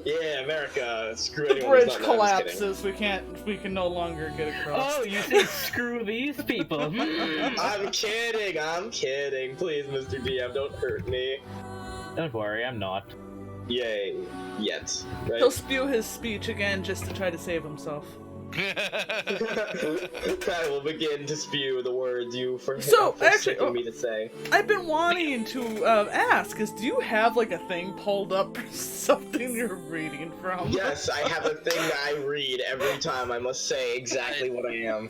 Yeah, America! Screw The anyone bridge who's not- no, I'm just collapses. We can no longer get across. Oh, you say screw these people? I'm kidding. Please, Mr. DM, don't hurt me. Don't worry, I'm not. Yay. Yet. Right? He'll spew his speech again just to try to save himself. I will begin to spew the words you So, actually, forsaken me to say. I've been wanting to ask, is do you have like a thing pulled up or something you're reading from? Yes, I have a thing that I read every time I must say exactly what I am.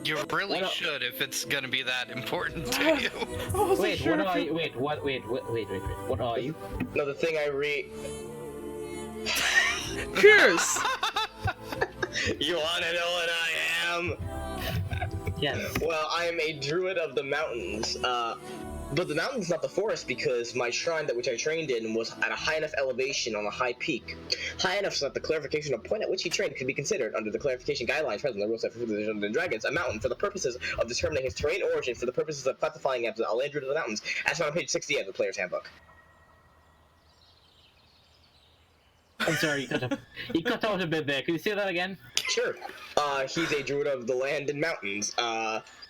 You really should if it's gonna be that important to you. I wasn't Wait, sure what if are you- you? Wait, what? Wait, what are you? No, the thing I read. Cheers! You wanna know what I am? Yes. Well, I am a druid of the mountains. But the mountain's not the forest because my shrine that which I trained in was at a high enough elevation on a high peak. High enough so that the clarification of point at which he trained could be considered, under the clarification guidelines present in the rule set for Dungeons and Dragons, a mountain for the purposes of determining his terrain origin for the purposes of classifying him as a land druid of the mountains, as found on page 68 of the player's handbook. I'm sorry, you cut out a bit there. Can you say that again? Sure. He's a druid of the land and mountains.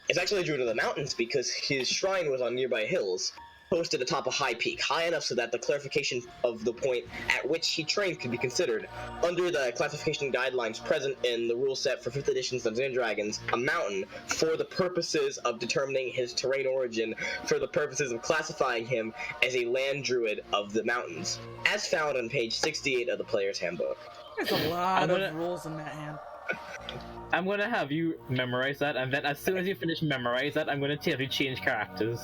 It's actually a druid of the mountains because his shrine was on nearby hills, posted atop a high peak, high enough so that the clarification of the point at which he trained could be considered, under the classification guidelines present in the rule set for 5th edition Dungeons & Dragons, a mountain for the purposes of determining his terrain origin, for the purposes of classifying him as a land druid of the mountains, as found on page 68 of the player's handbook. There's a lot of rules in that hand. I'm gonna have you memorize that, and then as soon as you finish memorize that, I'm gonna tell you to change characters.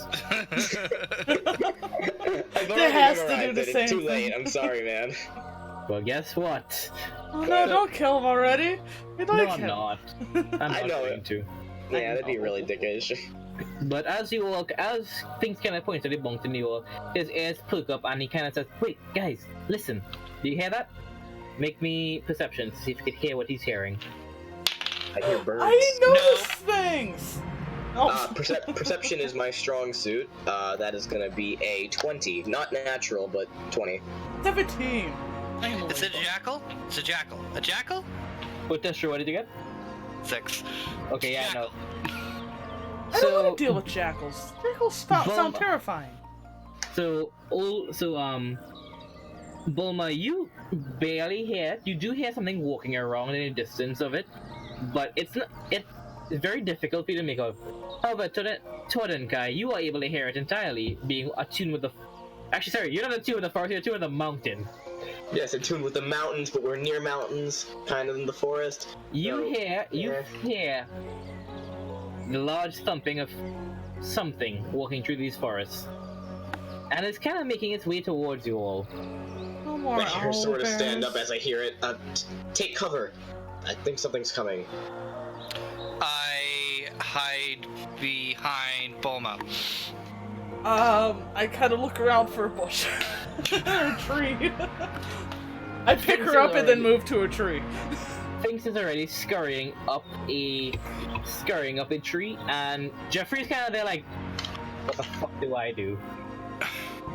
It has to do the It's same too late. thing. I'm sorry, man. Well, guess what? Oh no, don't kill him already! We No, like I'm him. not. I'm not I know going it. to. Yeah, that'd be really dickish. But as you walk, as things kind of point to the bunk in you, his ears perk up and he kind of says, "Wait, guys, listen. Do you hear that? Make me perception to see if you can hear what he's hearing." I hear birds. I notice things! Oh. Perception is my strong suit. That is gonna be a 20. Not natural, but 20. 17! It's a jackal? It's a jackal. A jackal? What test what did you get? 6. Okay, yeah, no. I don't want to deal with jackals. Jackals sound terrifying. Bulma, you barely hear it. You do hear something walking around in the distance of it, but it's very difficult for you to make out. However, Todenkai, you are able to hear it entirely, being attuned with the... Actually, sorry, you're not attuned with the forest, you're attuned with the mountain. Yes, attuned with the mountains, but we're near mountains, kind of in the forest. You hear the large thumping of something walking through these forests. And it's kind of making its way towards you all. No more I hear sort of owlbears. stand up as I hear it. Take cover. I think something's coming. I hide behind Bulma. I kind of look around for a bush. or a tree. I pick her up and then move to a tree. Finks is already scurrying up a tree, and Jeffrey's kind of there like, what the fuck do I do?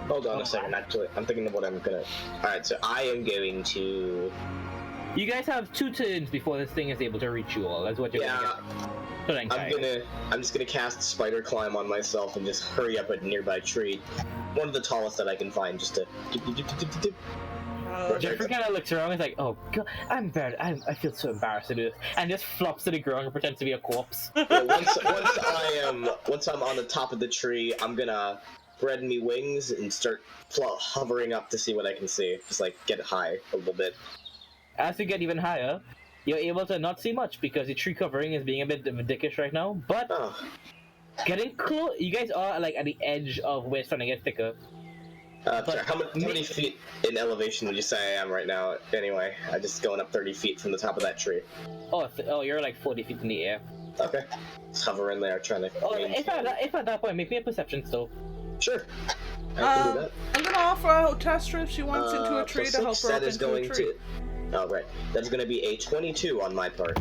Hold on a second, actually. I'm thinking of what I'm gonna... Alright, so I am going to... You guys have 2 turns before this thing is able to reach you all. That's what you're Yeah, gonna get. I'm just gonna cast Spider Climb on myself and just hurry up a nearby tree. One of the tallest that I can find, just to... Jeffrey kind of looks around and is like, oh god, I feel so embarrassed to do this, and just flops to the ground and pretends to be a corpse. Yeah, once I'm on the top of the tree, I'm gonna spread me wings and start hovering up to see what I can see. Just like get high a little bit. As you get even higher, you're able to not see much because the tree covering is being a bit dickish right now, but getting close, you guys are like at the edge of where it's starting to get thicker. Sorry, how many feet in elevation would you say I am right now? Anyway, I'm just going up 30 feet from the top of that tree. Oh, you're like 40 feet in the air. Okay. Just hovering there, trying to... if at that point, make me a perception still. Sure. I can do that. I'm gonna offer a test if she wants into a tree to help her up into a tree. Oh, right. That's going to be a 22 on my part.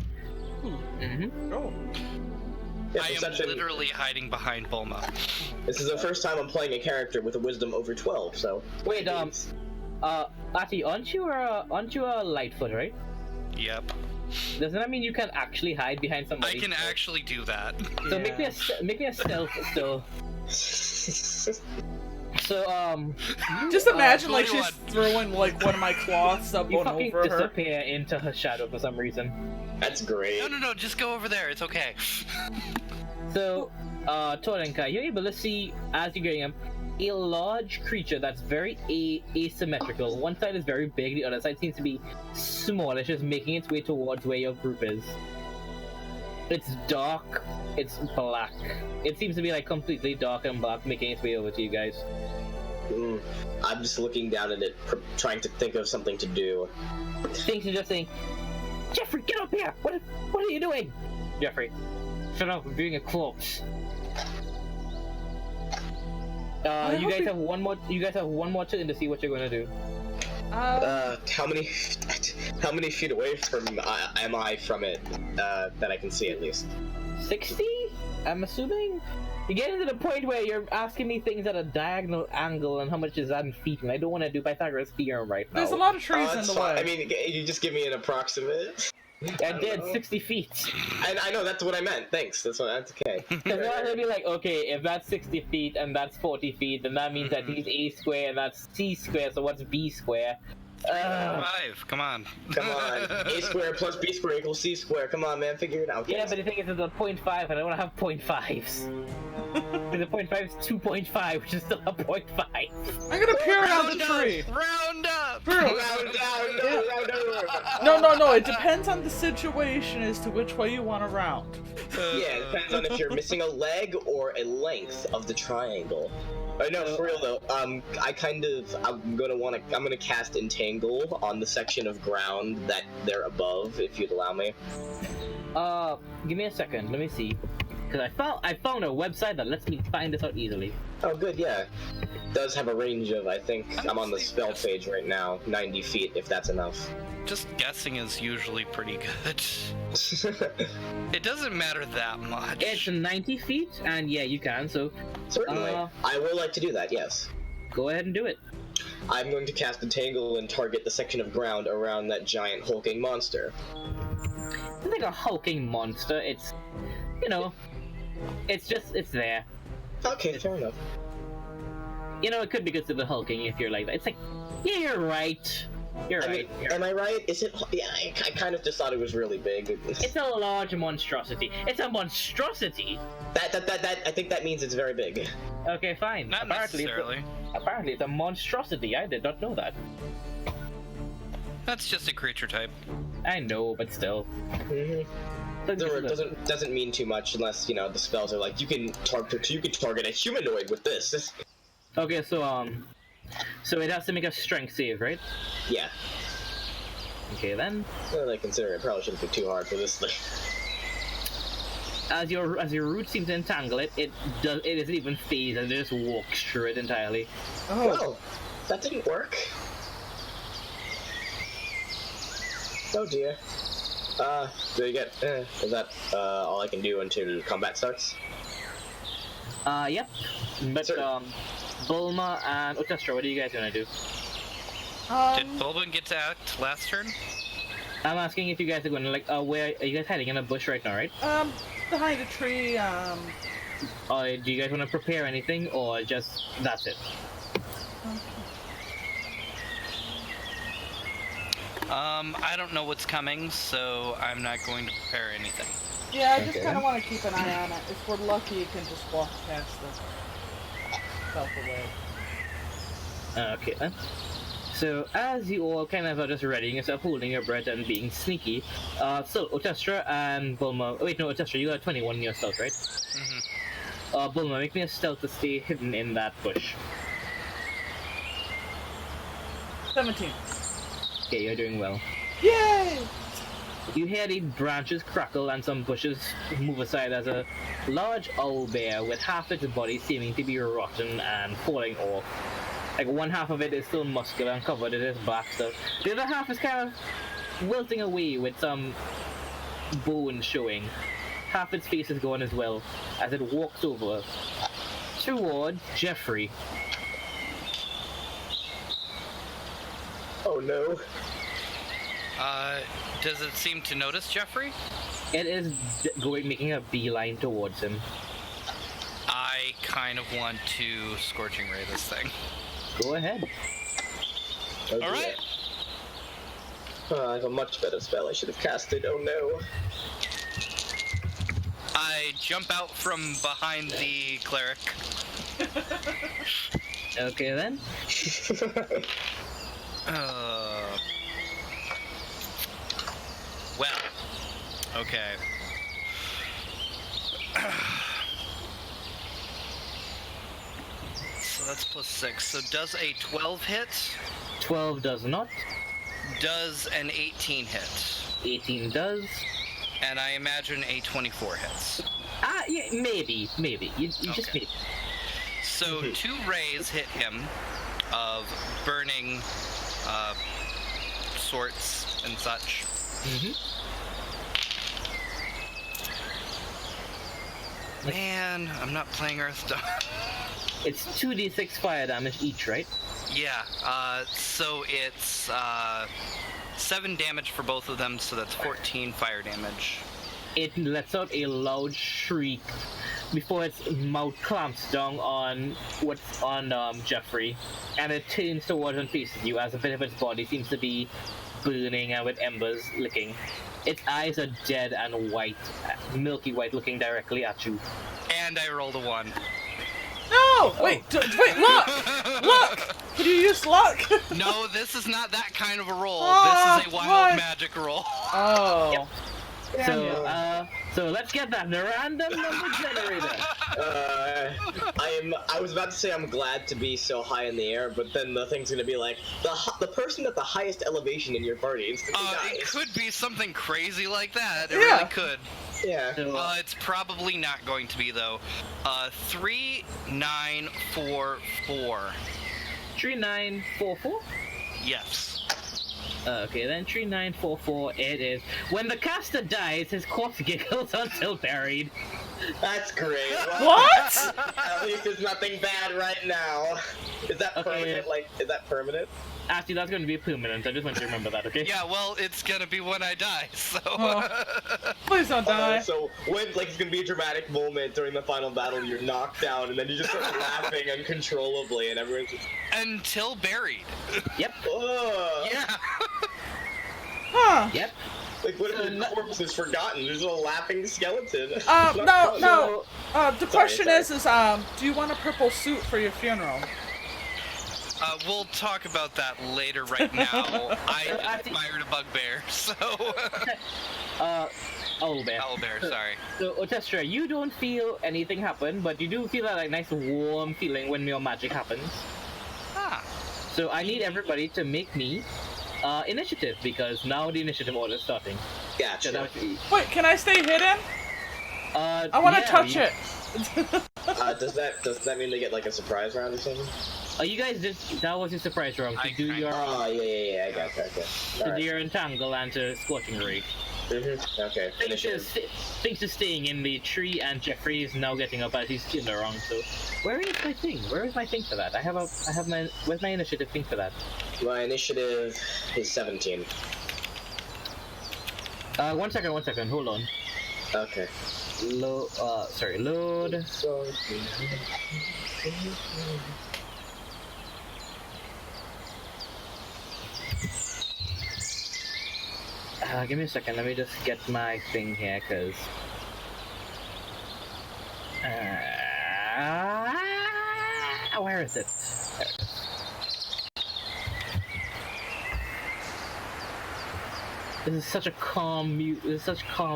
Mm-hmm. Oh. Yeah, I am perception. literally hiding behind Bulma. This is the first time I'm playing a character with a wisdom over 12, so... Wait, Ati, aren't you a Lightfoot, right? Yep. Doesn't that mean you can actually hide behind somebody? I can actually do that. So make me a stealth still. So, Just imagine like she's 21. throwing like one of my cloths up you on fucking over her. disappear into her shadow for some reason. That's great. No, just go over there. It's okay. So, Torenka, you're able to see, as you're getting him, a large creature that's very asymmetrical. One side is very big, the other side seems to be small. It's just making its way towards where your group is. It's dark, it's black. It seems to be like completely dark and black, making its way over to you guys. I'm just looking down at it, trying to think of something to do. Things are just saying, Jeffrey, get up here! What are you doing? Jeffrey, shut up, I'm being a corpse. You guys have one more. You guys have one more turn to see what you're gonna do. How many feet away from am I from it that I can see at least? 60? I'm assuming. You're getting to the point where you're asking me things at a diagonal angle and how much is that in feet, and I don't want to do Pythagoras theorem right now. There's a lot of trees in That's the fine. way. I mean, you just give me an approximate. I did 60 feet. I know that's what I meant. Thanks. That's okay. Because I'm gonna be like, okay, if that's 60 feet and that's 40 feet, then that means that he's a square and that's c square. So what's b square? 5. Come on. Come on. A square plus b square equals c square. Come on, man. Figure it out. Yeah, but the thing is, it's a 0.5, and I don't want to have 0.5s. Because the 0.5 is 2.5, which is still a 0.5. I'm gonna peer around the tree. Round up. No. It depends on the situation as to which way you want to round. Yeah, it depends on if you're missing a leg or a length of the triangle. No, for real though. I'm gonna cast Entangle on the section of ground that they're above, if you'd allow me. Give me a second. Let me see. Because I found a website that lets me find this out easily. Oh, good, yeah. It does have a range of, I think, I'm on the spell page right now, 90 feet, if that's enough. Just guessing is usually pretty good. It doesn't matter that much. It's 90 feet, and yeah, you can, so... Certainly. I would like to do that, yes. Go ahead and do it. I'm going to cast Entangle and target the section of ground around that giant hulking monster. It's like a hulking monster, it's... You know... It's there. Okay, fair enough. You know, it could be considered hulking if you're like that. It's like, yeah, you're right. You're right. Am I right? Is it? Yeah, I kind of just thought it was really big. It's a large monstrosity. It's a monstrosity. That I think that means it's very big. Okay, fine. Not necessarily. Apparently, it's a monstrosity. I did not know that. That's just a creature type. I know, but still. Doesn't mean too much unless the spells are like you can target a humanoid with this. Okay, so it has to make a strength save, right? Yeah. Okay then. Well, I consider it probably shouldn't be too hard for this thing. As your roots seem to entangle it, it isn't even phased and it just walks through it entirely. Oh, well, that didn't work. Oh dear. Do you get? Is that all I can do until combat starts? Yep. But Bulma and Otestra, what are you guys gonna do? Did Bulma get to act last turn? I'm asking if you guys are going to where are you guys hiding in a bush right now, right? Behind a tree. Do you guys want to prepare anything, or just that's it? I don't know what's coming, so I'm not going to prepare anything. Yeah, I just kind of want to keep an eye on it. If we're lucky, you can just walk past the away. Okay then. So as you all kind of are just readying yourself, holding your breath and being sneaky, so Otestra and Bulma. Wait, no, Otestra, you got 21 in your stealth, right? Mm-hmm. Bulma, make me a stealth to stay hidden in that bush. 17. Okay, you're doing well. Yay! You hear the branches crackle and some bushes move aside as a large owl bear with half its body seeming to be rotten and falling off. Like one half of it is still muscular and covered in its back stuff. The other half is kind of wilting away with some bone showing. Half its face is gone as well as it walks over toward Jeffrey. Oh no. Does it seem to notice Jeffrey? It is making a beeline towards him. I kind of want to Scorching Ray this thing. Go ahead. Oh, All dear. right. I have a much better spell I should have casted. Oh no. I jump out from behind the cleric. Okay then. Well. Okay. So that's plus 6. So does a 12 hit? 12 does not. Does an 18 hit? 18 does. And I imagine a 24 hits. Yeah, maybe. You just Okay. maybe. So 2 rays hit him of burning sorts and such. Man, I'm not playing Earthstone. It's 2d6 fire damage each, right? Yeah, so it's 7 damage for both of them, so that's 14 fire damage. It lets out a loud shriek before its mouth clamps down on Jeffrey, and it turns towards and faces you as a bit of its body seems to be burning and with embers licking. Its eyes are dead and white, milky white, looking directly at you. And I rolled a 1. No! Wait, wait, luck! Luck! Could you use luck? No, this is not that kind of a roll. Ah, This is a wild what? magic roll. Oh. Yep. So let's get that random number generator. I was about to say I'm glad to be so high in the air, but then the thing's gonna be like the person at the highest elevation in your party instantly It dies. could be something crazy like that. It Yeah. really could. Yeah. So, It's probably not going to be though. 3944. 3944. Yes. Okay, then 3944 it is. When the caster dies, his corpse giggles until buried. That's great. What? At least it's nothing bad right now. Is that Okay. permanent? Like, is that permanent? Actually, that's going to be permanent. I just want you to remember that, okay? Yeah, well, it's gonna be when I die, so. Oh. Please don't die. So when it's gonna be a dramatic moment during the final battle, you're knocked down, and then you just start laughing uncontrollably, and everyone's just, Until buried. Yep. ugh. Yeah. Huh. Yep. Like, what if the corpse is forgotten? There's a laughing skeleton. It's not No, fun. no. The question sorry. is, do you want a purple suit for your funeral? We'll talk about that later. Right now, I inspired a bugbear, so. Owlbear. Owlbear, sorry. So, Otestra, you don't feel anything happen, but you do feel that like nice warm feeling when your magic happens. Ah. So I need everybody to make me initiative, because now the initiative order is starting. So Gotcha. that would- Wait, can I stay hidden? I want to touch it. Does that mean they get like a surprise round or something? You guys just, that was your surprise round, to do your Oh yeah, I got that. Okay. to do your entangle and to scorching ray. Okay. Thanks to staying in the tree, and Jeffrey is now getting up as he's spinning around. So, where is my thing? Where is my thing for that? Where's my initiative thing for that? My initiative is 17. 1 second, hold on. Okay. Load. Give me a second. Let me just get my thing here, cause. Where is it? There it is. This is such a calm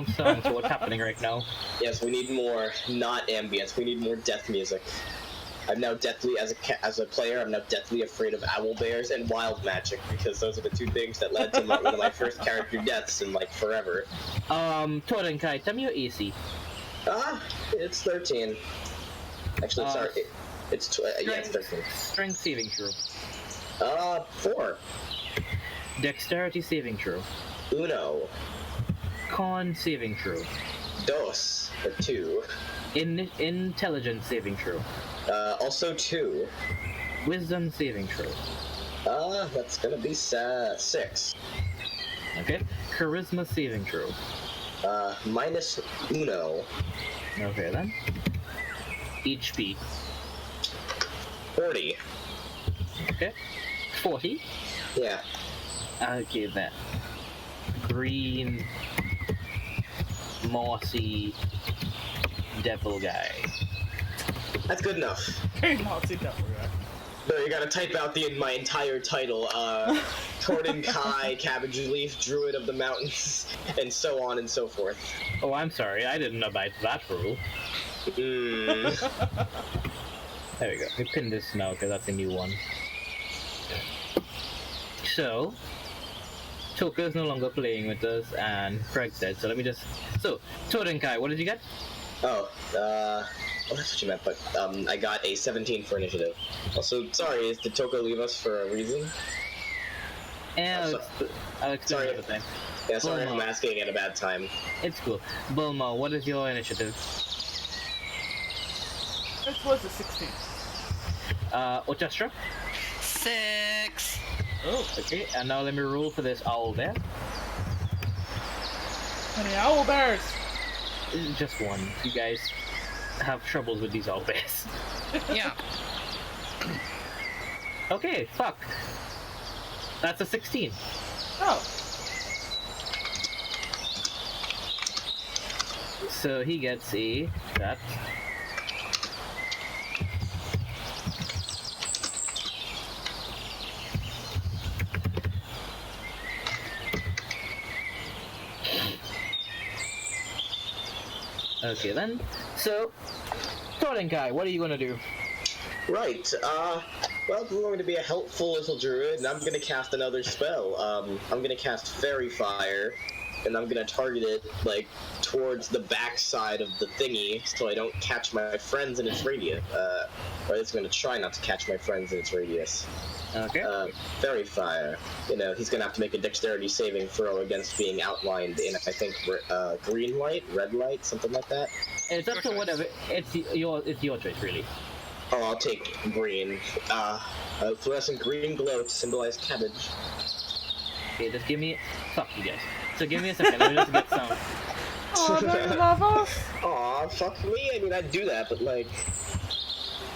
sound to what's happening right now. Yes, we need more, not ambience. We need more death music. I'm now deathly, as a player, I'm now deathly afraid of owl bears and wild magic, because those are the two things that led to one of my first character deaths in, like, forever. Torenkai, tell me your AC. It's 13. Actually, sorry, it's 13. Strength saving throw. 4. Dexterity saving throw. Uno. Con saving throw. Dos. For 2. Intelligence saving throw. Also 2. Wisdom saving throw. That's gonna be 6. Okay. Charisma saving throw. Minus uno. Okay then. HP. 40. Okay. 40. Yeah. Okay then. Green, mossy, devil guy. That's good enough. Hey, Nazi devil guy. No, you gotta type out my entire title. Torden Kai, Cabbage Leaf, Druid of the Mountains, and so on and so forth. Oh, I'm sorry, I didn't abide by that rule. There we go. We pinned this now because that's a new one. So, Toka is no longer playing with us, and Craig's dead. So let me just. So, Torden Kai, what did you get? Oh, that's what you meant, but, I got a 17 for initiative. Also, sorry, did Toka leave us for a reason? And I'll explain sorry. everything. Yeah, sorry if Bulma. I'm asking at a bad time. It's cool. Bulma, what is your initiative? It was a 16. Orchestra? 6. Oh, okay. And now let me roll for this owl bear. Honey, owl bears! Just one. You guys have troubles with these owl bears. Yeah. Okay, fuck. That's a 16. Oh, So he gets that. Okay then. So, Torenkai, what are you gonna do? Right, well, I'm going to be a helpful little druid, and I'm gonna cast another spell. I'm gonna cast Fairy Fire, and I'm gonna target it, like, towards the backside of the thingy, so I don't catch my friends in its radius. Or it's gonna try not to catch my friends in its radius. Okay. Fairy Fire. You know, he's gonna have to make a dexterity saving throw against being outlined in, I think, green light, red light, something like that. It's up to Your choice. whatever. It's your choice, really. Oh, I'll take green. Fluorescent green glow to symbolize cabbage. Okay, just give me. Fuck you guys. So give me a second. Let me just get some. oh, don't you love us? Aw, fuck me. I mean, I'd do that, but like,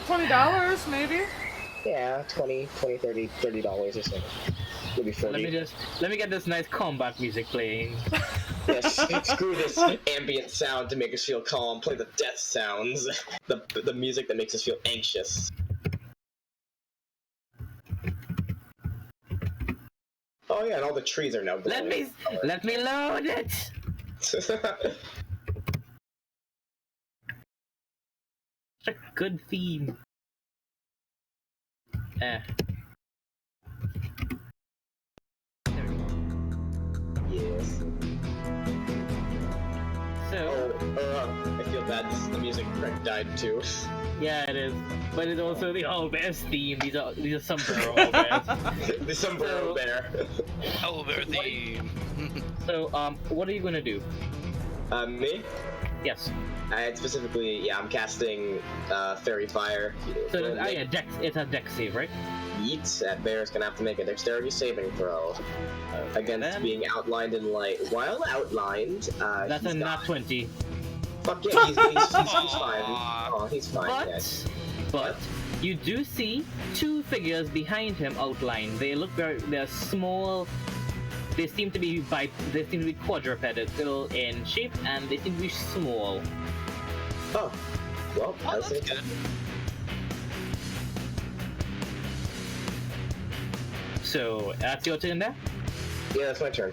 $20, maybe? yeah, $20, $30 or something. Maybe 40. Let me get this nice combat music playing. Yes, screw this ambient sound to make us feel calm. Play the death sounds. The music that makes us feel anxious. Oh yeah, and all the trees are now glowing. Let me load it. Such a good theme. Yes. So I feel bad. The music track died too. yeah, it is. But it's also the All Bears theme. These are sombrero All Bears. The sombrero bear. Over the. So what are you gonna do? Me? Yes. Specifically, yeah, I'm casting Fairy Fire. So yeah, Dex. It's a Dex save, right? Yeet, that bear's gonna have to make a dexterity saving throw against then. being outlined in light. While outlined, That's he's a nat got- 20. Fuck yeah, he's fine. Oh, he's fine. But you do see two figures behind him outlined. They look they're small. They seem to be quadrupedal in shape, and they seem to be small. Oh, well, Oh, that's that's it. good. So that's your turn there. Yeah, that's my turn.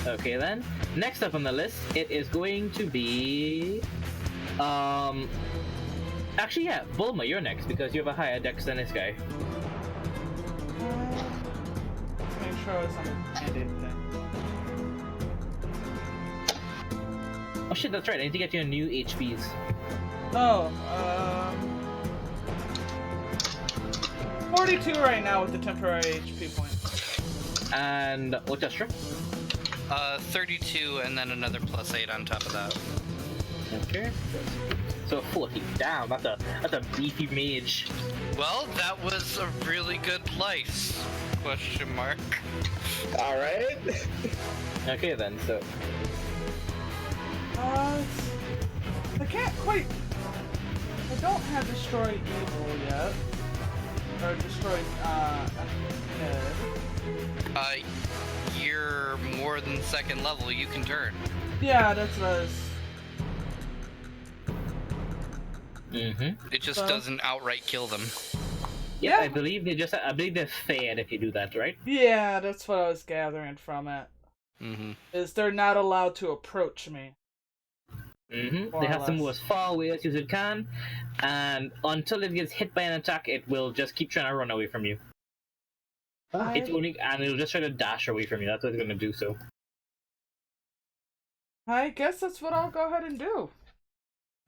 Okay then. Next up on the list, it is going to be actually yeah, Bulma, you're next because you have a higher dex than this guy. Let's make sure it's on the handed thing. Oh shit, that's right, I need to get you a new HPs. Oh, 42 right now with the temporary HP point. And Orchestra? 32 and then another +8 on top of that. Okay. So 40. Damn, that's a beefy mage. Well, that was a really good lice. Question mark. All right. Okay then, so I can't quite. I don't have Destroy Evil yet. or destroys a head. You're more than second level. You can turn. Yeah, that's what I was. It just So- doesn't outright kill them. Yeah, Yeah. I believe they're fed if you do that, right? Yeah, that's what I was gathering from it. Is they're not allowed to approach me. More They or have to move less. as far away as it can, and until it gets hit by an attack, it will just keep trying to run away from you. It'll just try to dash away from you. That's what it's gonna do. So. I guess that's what I'll go ahead and do.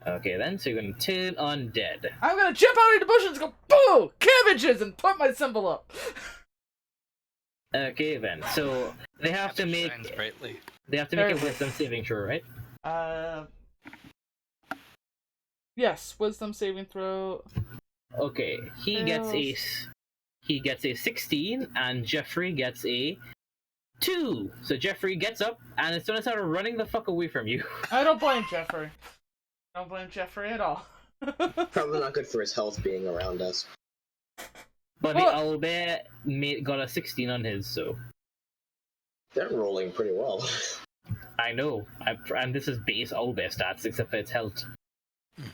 Okay, then, so you're gonna turn undead. I'm gonna jump out into the bushes and go, boo! Cabbages! And put my symbol up. Okay, then, so they have to make Shines brightly. a wisdom saving throw, right? Yes, wisdom saving throw. Okay, he gets a 16, and Jeffrey gets a 2. So Jeffrey gets up, and it's gonna start running the fuck away from you. I don't blame Jeffrey. Don't blame Jeffrey at all. Probably not good for his health being around us. But the owlbear got a 16 on his, so. They're rolling pretty well. I know, and this is base owlbear stats, except for its health.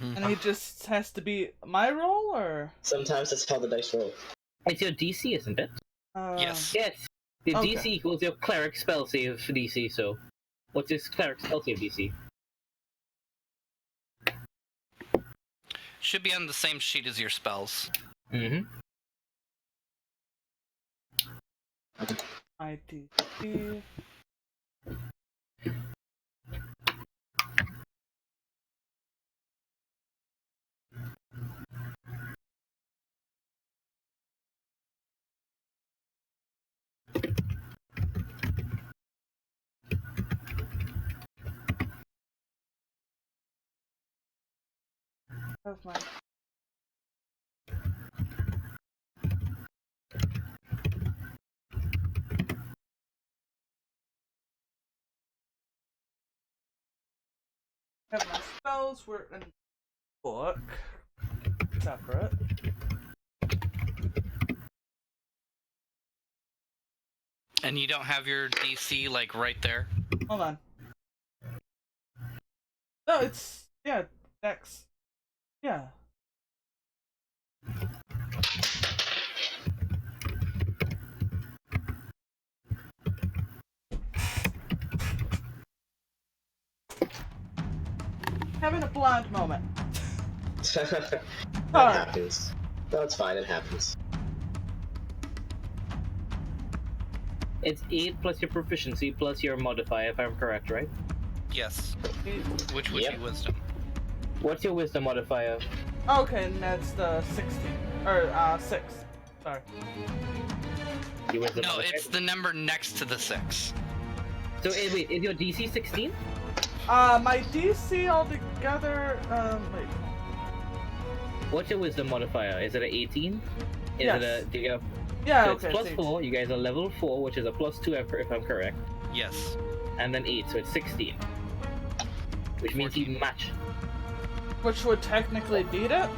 And he just has to be my roll, or? Sometimes that's how the dice roll. It's your DC, isn't it? Yes. Yes. The Okay. DC equals your cleric spell save DC, so. What's his cleric spell save DC? Should be on the same sheet as your spells. IDC. That's mine. Have my spells were in book. Separate. And you don't have your DC, like, right there? Hold on. No, it's yeah, Dex. Yeah. Having a blonde moment. That Alright. happens. No, it's fine, it happens. It's 8 plus your proficiency plus your modifier, if I'm correct, right? Yes. Which would Yep. be wisdom. What's your wisdom modifier? Okay, and that's the 16. Or 6. Sorry. Your wisdom No, modifier? it's the number next to the 6. So, wait, is your DC 16? My DC altogether, wait. What's your wisdom modifier? Is it an 18? Is Yes. it a... Do you have, Yeah, so okay. it's plus it's 4, you guys are level 4, which is a plus 2 if I'm correct. Yes. And then 8, so it's 16. Which means you 14. match. which would technically beat it.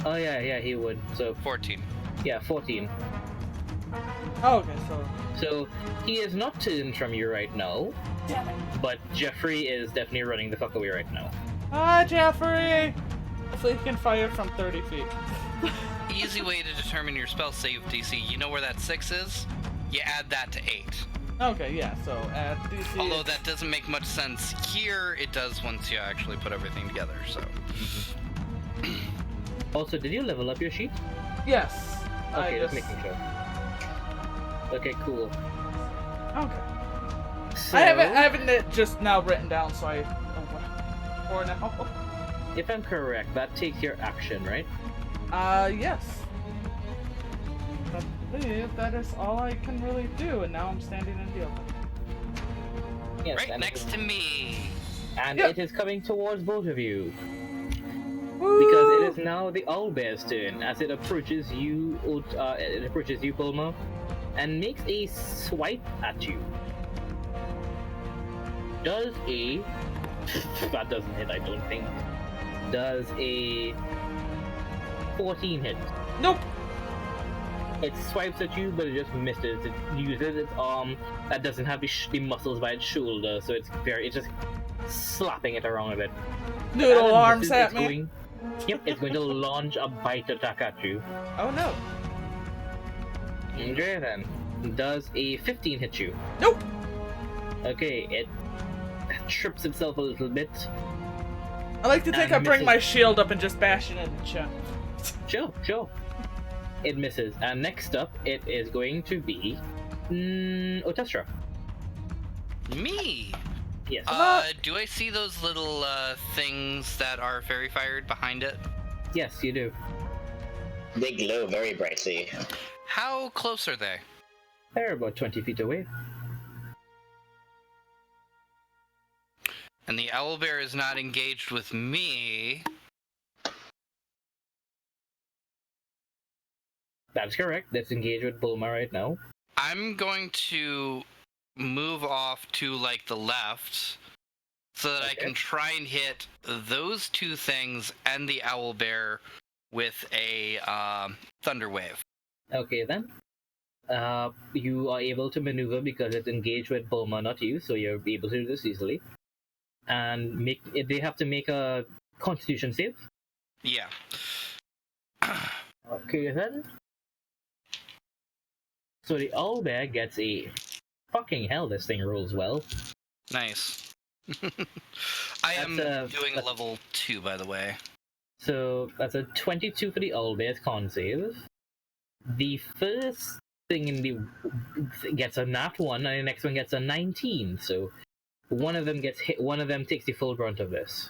Oh yeah, he would. So, 14. yeah, 14. Oh, okay, so. So, he is not turned from you right now, Damn it. but Jeffrey is definitely running the fuck away right now. Hi, Jeffrey! Hopefully he can fire from 30 feet. Easy way to determine your spell save DC. You know where that 6 is? You add that to 8. Okay, yeah, so at DC. Although that doesn't make much sense here, it does once you actually put everything together, so. Also, did you level up your sheet? Yes. Okay, I just making sure. Okay, cool. Okay. So, I haven't it just now written down, so I. Oh, for now. if I'm correct, that takes your action, right? Yes. I believe that is all I can really do, and now I'm standing in the open. Yes. Right and next to me! And Yep. it is coming towards both of you. Woo! Because it is now the owlbear's turn as it approaches you, Bulma, and makes a swipe at you. Does a... that doesn't hit, I don't think. Does a 14 hit? Nope. It swipes at you, but it just misses. It uses its arm that doesn't have the muscles by its shoulder, so it's just slapping it around a bit. Noodle As it arms misses, at it's me. going- Yep, it's going to launch a bite attack at you. Oh no. Okay then. Does a 15 hit you? Nope. Okay, it trips itself a little bit. I like to think And I bring misses. my shield up and just bash it in the chest. Sure. It misses. And next up, it is going to be Otestra. Me. Yes. Do I see those little things that are fairy fired behind it? Yes, you do. They glow very brightly. How close are they? They're about 20 feet away. And the owlbear is not engaged with me. That's correct. Let's engage with Bulma right now. I'm going to move off to like the left so that I Okay. can try and hit those two things and the owlbear with a thunder wave. Okay then. You are able to maneuver because it's engaged with Bulma, not you, so you're able to do this easily. And they have to make a Constitution save. Yeah. Okay then. So the owlbear gets a fucking hell. This thing rolls well. Nice. I am That's, doing a level 2, by the way. So that's a 22 for the owlbear's con save. The first thing in the gets a nat 1, and the next one gets a 19. So one of them gets hit. One of them takes the full brunt of this.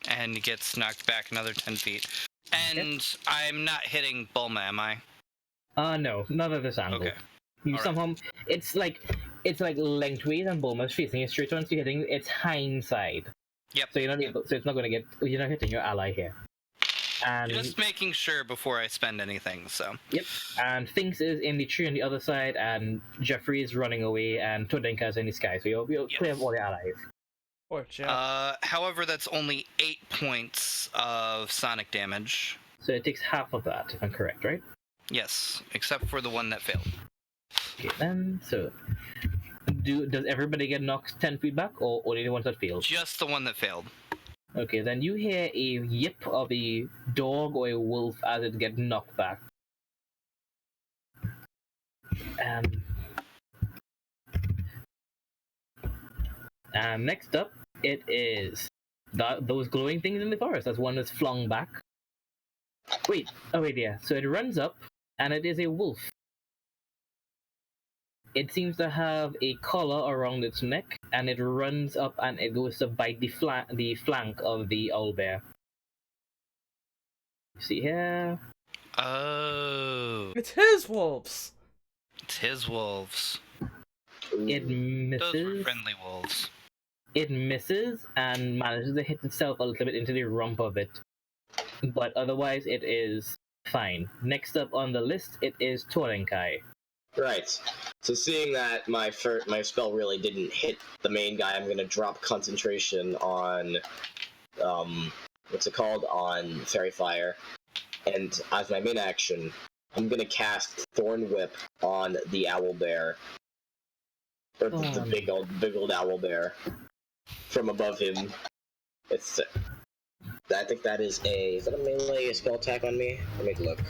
And gets knocked back another 10 feet. And I'm not hitting Bulma, am I? No, not at this angle. Okay. You Alright. somehow it's like lengthways and Bulma's facing it straight on, so you're hitting its hind side. Yep. So you're not able. So it's not going to get. You're not hitting your ally here. And Just making sure before I spend anything, so. yep. And Finks is in the tree on the other side, and Jeffrey is running away, and Todenka is in the sky. So you're Yes. clear of all the allies. Poor Jeff. However, that's only 8 points of sonic damage. So it takes half of that, if I'm correct, right? Yes, except for the one that failed. Okay then. So does everybody get knocked 10 feet back, or only the ones that failed? Just the one that failed. Okay, then you hear a yip of a dog or a wolf as it gets knocked back. And next up, it is those glowing things in the forest. That's one that's flung back. Wait, yeah. So it runs up, and it is a wolf. It seems to have a collar around its neck, and it runs up and it goes to bite the flank of the owlbear. See here? Oh. It's his wolves. It's his wolves. It Those were misses. friendly wolves. It misses and manages to hit itself a little bit into the rump of it. But otherwise, it is fine. Next up on the list, it is Torenkai. Right. So seeing that my spell really didn't hit the main guy, I'm gonna drop concentration on what's it called? On Fairy Fire. And as my main action, I'm gonna cast Thorn Whip on the owlbear. Or the big old owlbear. From above him. I think that is a melee spell attack on me? Let me look.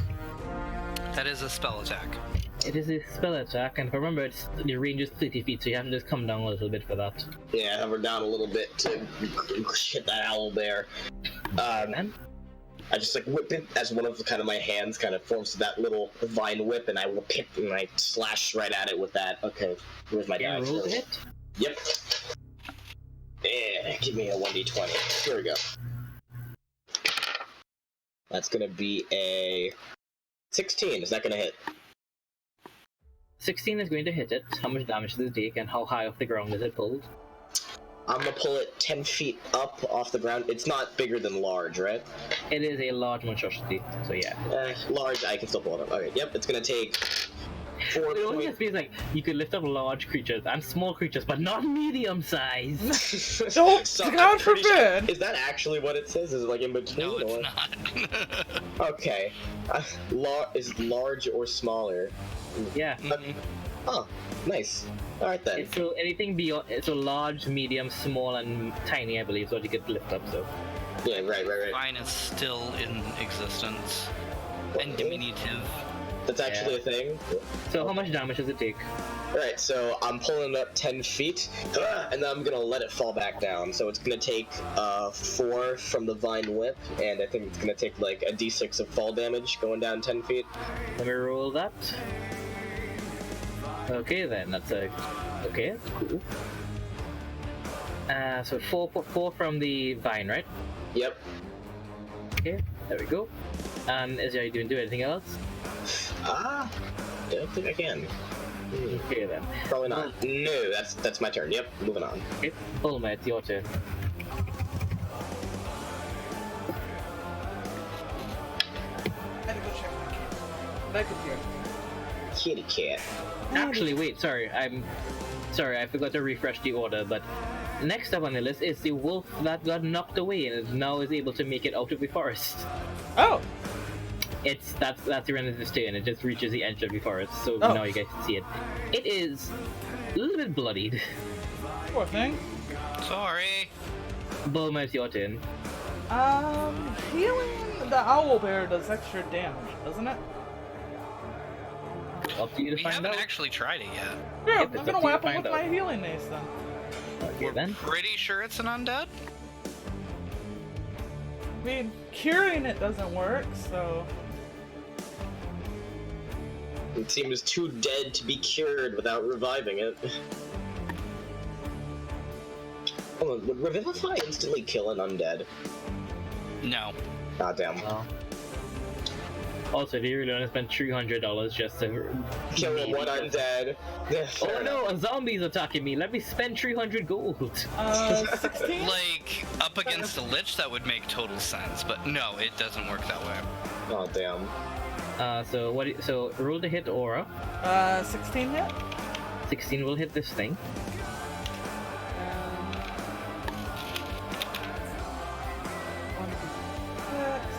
That is a spell attack. It is a spell attack, and remember, the range is 30 feet, so you have to just come down a little bit for that. Yeah, hover down a little bit to hit that owlbear. Man? I just whip it as one of my hands kind of forms that little vine whip, and I whip it and I slash right at it with that. Okay, where's my Yeah, dice? roll to hit. Yep. Yeah, give me a 1d20. Here we go. That's gonna be a 16. Is that gonna hit? 16 is going to hit it. How much damage does it take, and how high off the ground is it pulled? I'm gonna pull it 10 feet up off the ground. It's not bigger than large, right? It is a large monstrosity, so yeah. Large, I can still pull it up. Okay, yep, it's gonna take 4 It always point. just feels like you could lift up large creatures and small creatures, but not medium size. Don't- So, God I'm pretty sure- forbid. Is that actually what it says? Is it like in between? No, it's or? not. Okay. Is large or smaller? Yeah. Oh, nice. Alright then. It's so anything beyond, so large, medium, small, and tiny, I believe, is what you could lift up. So Yeah, right. Fine is still in existence. And diminutive. That's actually a thing? how much damage does it take? Alright, so I'm pulling it up 10 feet, and then I'm gonna let it fall back down. So it's gonna take 4 from the Vine Whip, and I think it's gonna take like a d6 of fall damage going down 10 feet. Let me roll that. Okay then, that's a okay, that's cool. So four from the vine, right? Yep. Okay, there we go. And is you doing anything else? I don't think I can. Okay then. Probably not. No, that's my turn. Yep, moving on. Okay, Ulma, it's your turn. I had to go check my camera. Back up here. Kitty cat. Actually, wait, sorry, I forgot to refresh the order, but next up on the list is the wolf that got knocked away and now is able to make it out of the forest. Oh, That's the end of this turn. It just reaches the edge of the forest, so Oh. now you guys can see it. It is a little bit bloodied. poor thing. Sorry. Bulma, it's your turn. Healing the owl bear does extra damage, doesn't it? Up to you to We find haven't out. actually tried it yet. Yeah, Yep, it's I'm up gonna to you whap to him with find my out. healing mace then. Okay then. Pretty sure it's an undead? I mean, curing it doesn't work, so... It seems too dead to be cured without reviving it. Hold on, would Revivify instantly kill an undead? No. God damn. Well. Also, do you really want to spend $300 just to Kill maybe one just- undead. Oh no, a zombie's attacking me. Let me spend 300 gold. 16? Like, up against a lich, that would make total sense, but no, it doesn't work that way. Oh damn. So roll to hit aura. 16 hit? 16 will hit this thing.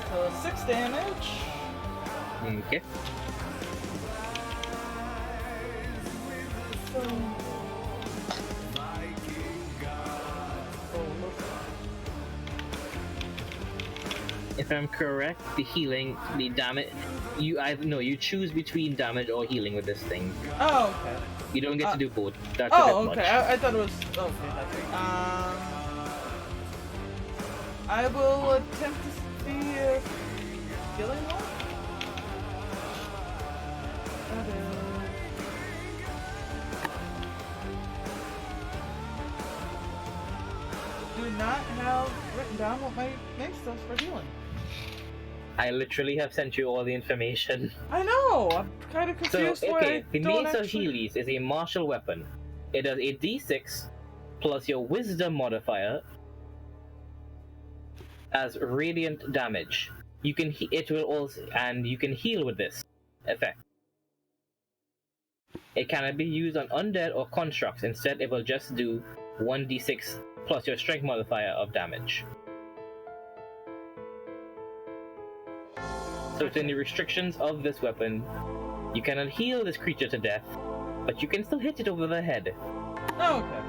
So 6 damage. Okay. If I'm correct, the healing, the damage, you choose between damage or healing with this thing. Oh, okay. You don't get to do both. That's a Oh, bit okay. much. I thought it was... Okay, that's it. I will attempt to see if... Healing one? Do not have written down what my mace does for healing. I literally have sent you all the information. I know! I'm kind of So, confused why okay, I the don't Mace of actually... Healy's is a martial weapon. It does a d6 plus your wisdom modifier as radiant damage. You can it will also and you can heal with this effect. It cannot be used on undead or constructs. Instead, it will just do 1d6 plus your strength modifier of damage. So within the restrictions of this weapon, you cannot heal this creature to death, but you can still hit it over the head. Oh, okay.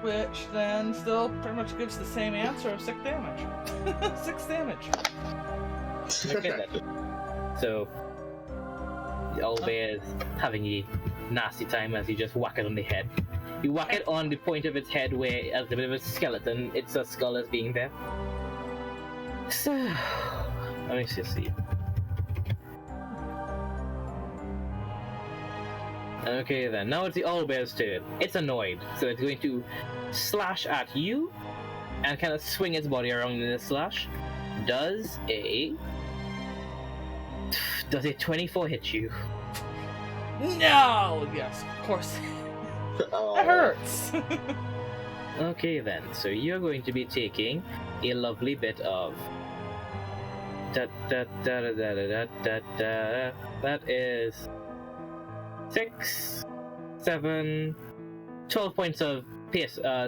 Which then still pretty much gives the same answer of 6 damage. 6 damage. Okay then. So, the old bear is having a nasty time as you just whack it on the head. You whack it on the point of its head where, as a bit of a skeleton, its skull is being there. So, let me just see. Okay then, now it's the owlbear's turn. It's annoyed, so it's going to slash at you and kind of swing its body around in a slash. Does a 24 hit you? No! Yes, of course. Oh. It hurts. Okay then, so you're going to be taking a lovely bit of That is 6, 7, 12 points of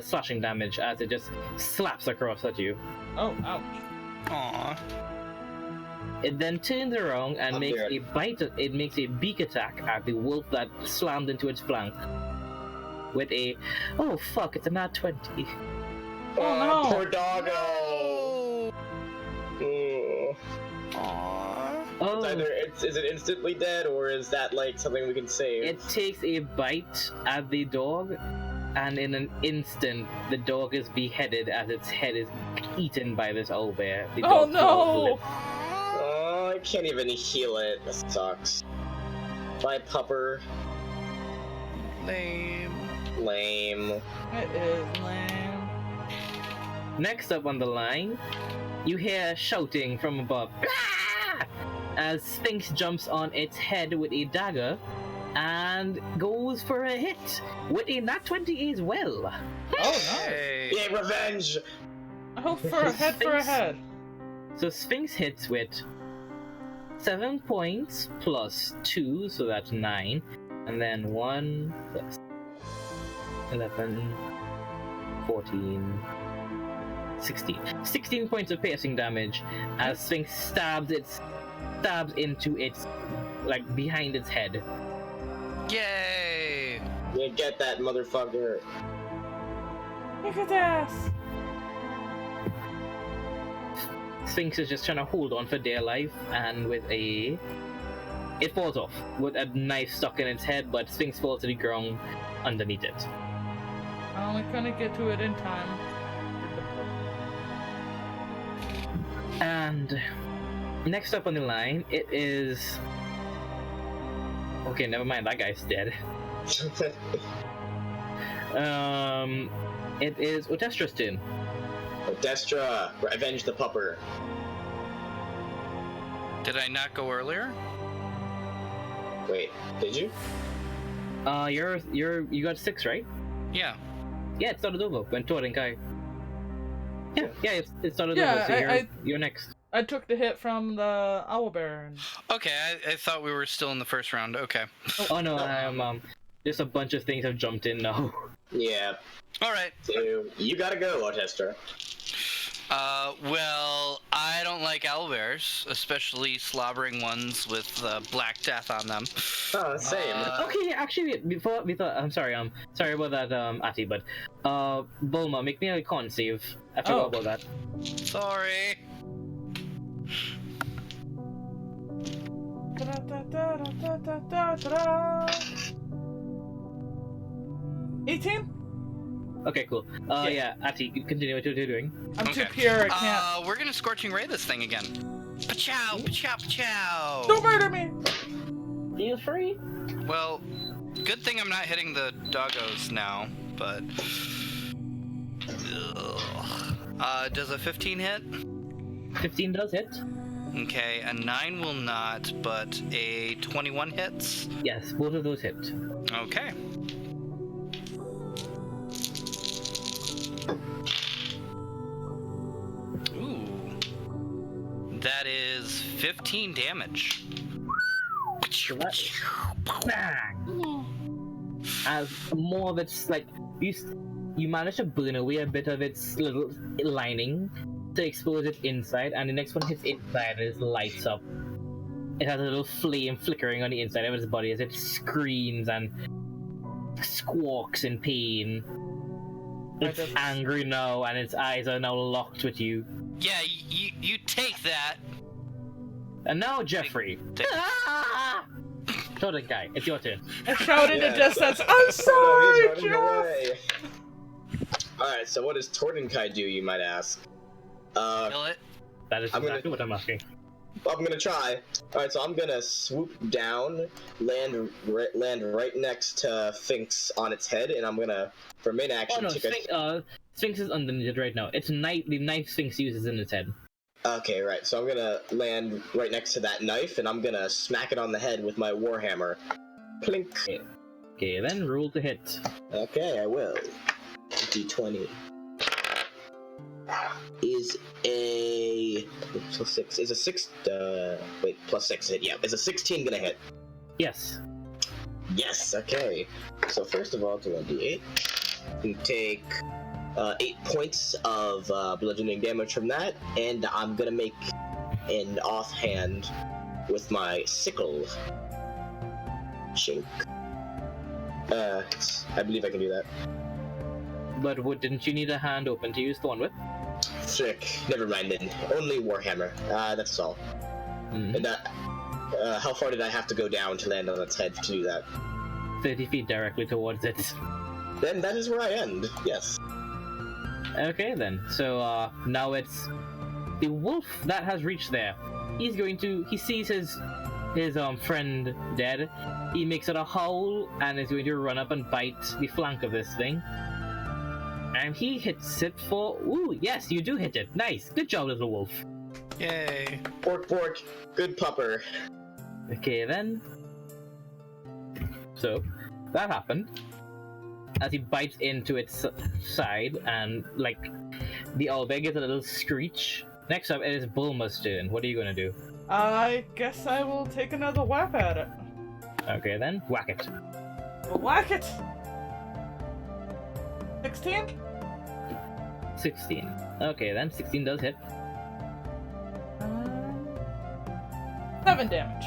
slashing damage as it just slaps across at you. Oh, ouch. Aww. It then turns around and makes a bite. It makes a beak attack at the wolf that slammed into its flank. With a, oh fuck! It's a nat 20. Oh no! Poor doggo. Mm. Aww. Oh, Is it instantly dead, or is that like something we can save? it takes a bite at the dog, and in an instant, the dog is beheaded as its head is eaten by this owlbear. The Oh dog falls no! with Oh, I can't even heal it. That sucks. Bye, pupper. Lame. Lame. It is lame. Next up on the line, you hear shouting from above. "Ah!" As Sphinx jumps on its head with a dagger and goes for a hit with a nat 20 as well. Oh nice. Hey. Yay, revenge! I hope for a head for a head. So Sphinx hits with 7 points plus 2, so that's 9. And then 1 plus 11, 14, 16. 16 points of piercing damage as Sphinx stabs into its, like, behind its head. Yay! Yeah, get that motherfucker. Look at this. Sphinx is just trying to hold on for dear life, and with a... It falls off with a knife stuck in its head, but Sphinx falls to the ground underneath it. I only couldn't get to it in time. And next up on the line, it is... Okay, never mind, that guy's dead. It is Otestra's turn. Destra, avenge the pupper. Did I not go earlier? Wait, did you? You got 6, right? Yeah. Yeah, it started over when Torin Kai. Yeah, it started Yeah, over, so you're next. I took the hit from the owlbear. And... Okay, I thought we were still in the first round. Okay. Oh no, there's a bunch of things have jumped in now. Yeah. Alright. So, you gotta go, Otestra. Well, I don't like owlbears, especially slobbering ones with black death on them. Oh, same. Okay, actually, before I'm sorry about that, Ati, but Bulma, make me a con save. I forgot about that. Sorry. Da-da-da-da-da-da-da-da. 18? Okay, cool. Yeah, Ati, continue what you're doing. I'm too Okay. pure, I can't. We're gonna Scorching Ray this thing again. Pachow, pachow, pachow! Don't murder me! Feel free. Well, good thing I'm not hitting the doggos now, but... Ugh. Does a 15 hit? 15 does hit. Okay, a 9 will not, but a 21 hits? Yes, both of those hit. Okay. Ooh. That is 15 damage. Bang! As more of its, like, you manage to burn away a bit of its little lining to expose it inside, and the next one hits inside and it lights up. It has a little flame flickering on the inside of its body as it screams and squawks in pain. It's angry now, and its eyes are now locked with you. Yeah, you take that. And now, Jeffrey. Ah! Jordan guy, it's your turn. I shouted at distance. I'm Oh, sorry, he's running away. Alright, so what does Tordenkai do, you might ask? Kill it. That is I'm exactly what I'm asking. I'm gonna try. Alright, so I'm gonna swoop down, land right next to Sphinx on its head, and I'm gonna, for main action, Oh no, take a... Sphinx is underneath it right now. It's the knife Sphinx uses in its head. Okay, right, so I'm gonna land right next to that knife, and I'm gonna smack it on the head with my warhammer. Plink. Okay, then roll to hit. Okay, I will. D20. is a plus 6. Is a 6? Wait, plus 6 hit. Yeah, is a 16 gonna hit? Yes. Yes. Okay. So first of all, do 1d8. You take 8 points of bludgeoning damage from that, and I'm gonna make an offhand with my sickle. Shink. I believe I can do that. But didn't you need a hand open to use Thorn Whip? Sick. Never mind then. Only Warhammer. That's all. And how far did I have to go down to land on its head to do that? 30 feet directly towards it. Then that is where I end. Yes. Okay then. So now it's the wolf that has reached there. He sees his friend dead. He makes it a howl and is going to run up and bite the flank of this thing. And he hits it for... Ooh, yes, you do hit it. Nice. Good job, little wolf. Yay. Pork, pork. Good pupper. Okay, then. So, that happened. As he bites into its side, and, like, the owlbear gets a little screech. Next up, it is Bulma's turn. What are you gonna do? I guess I will take another whack at it. Okay, then. Whack it. Whack it! 16? 16. Okay, then. 16 does hit. 7 damage.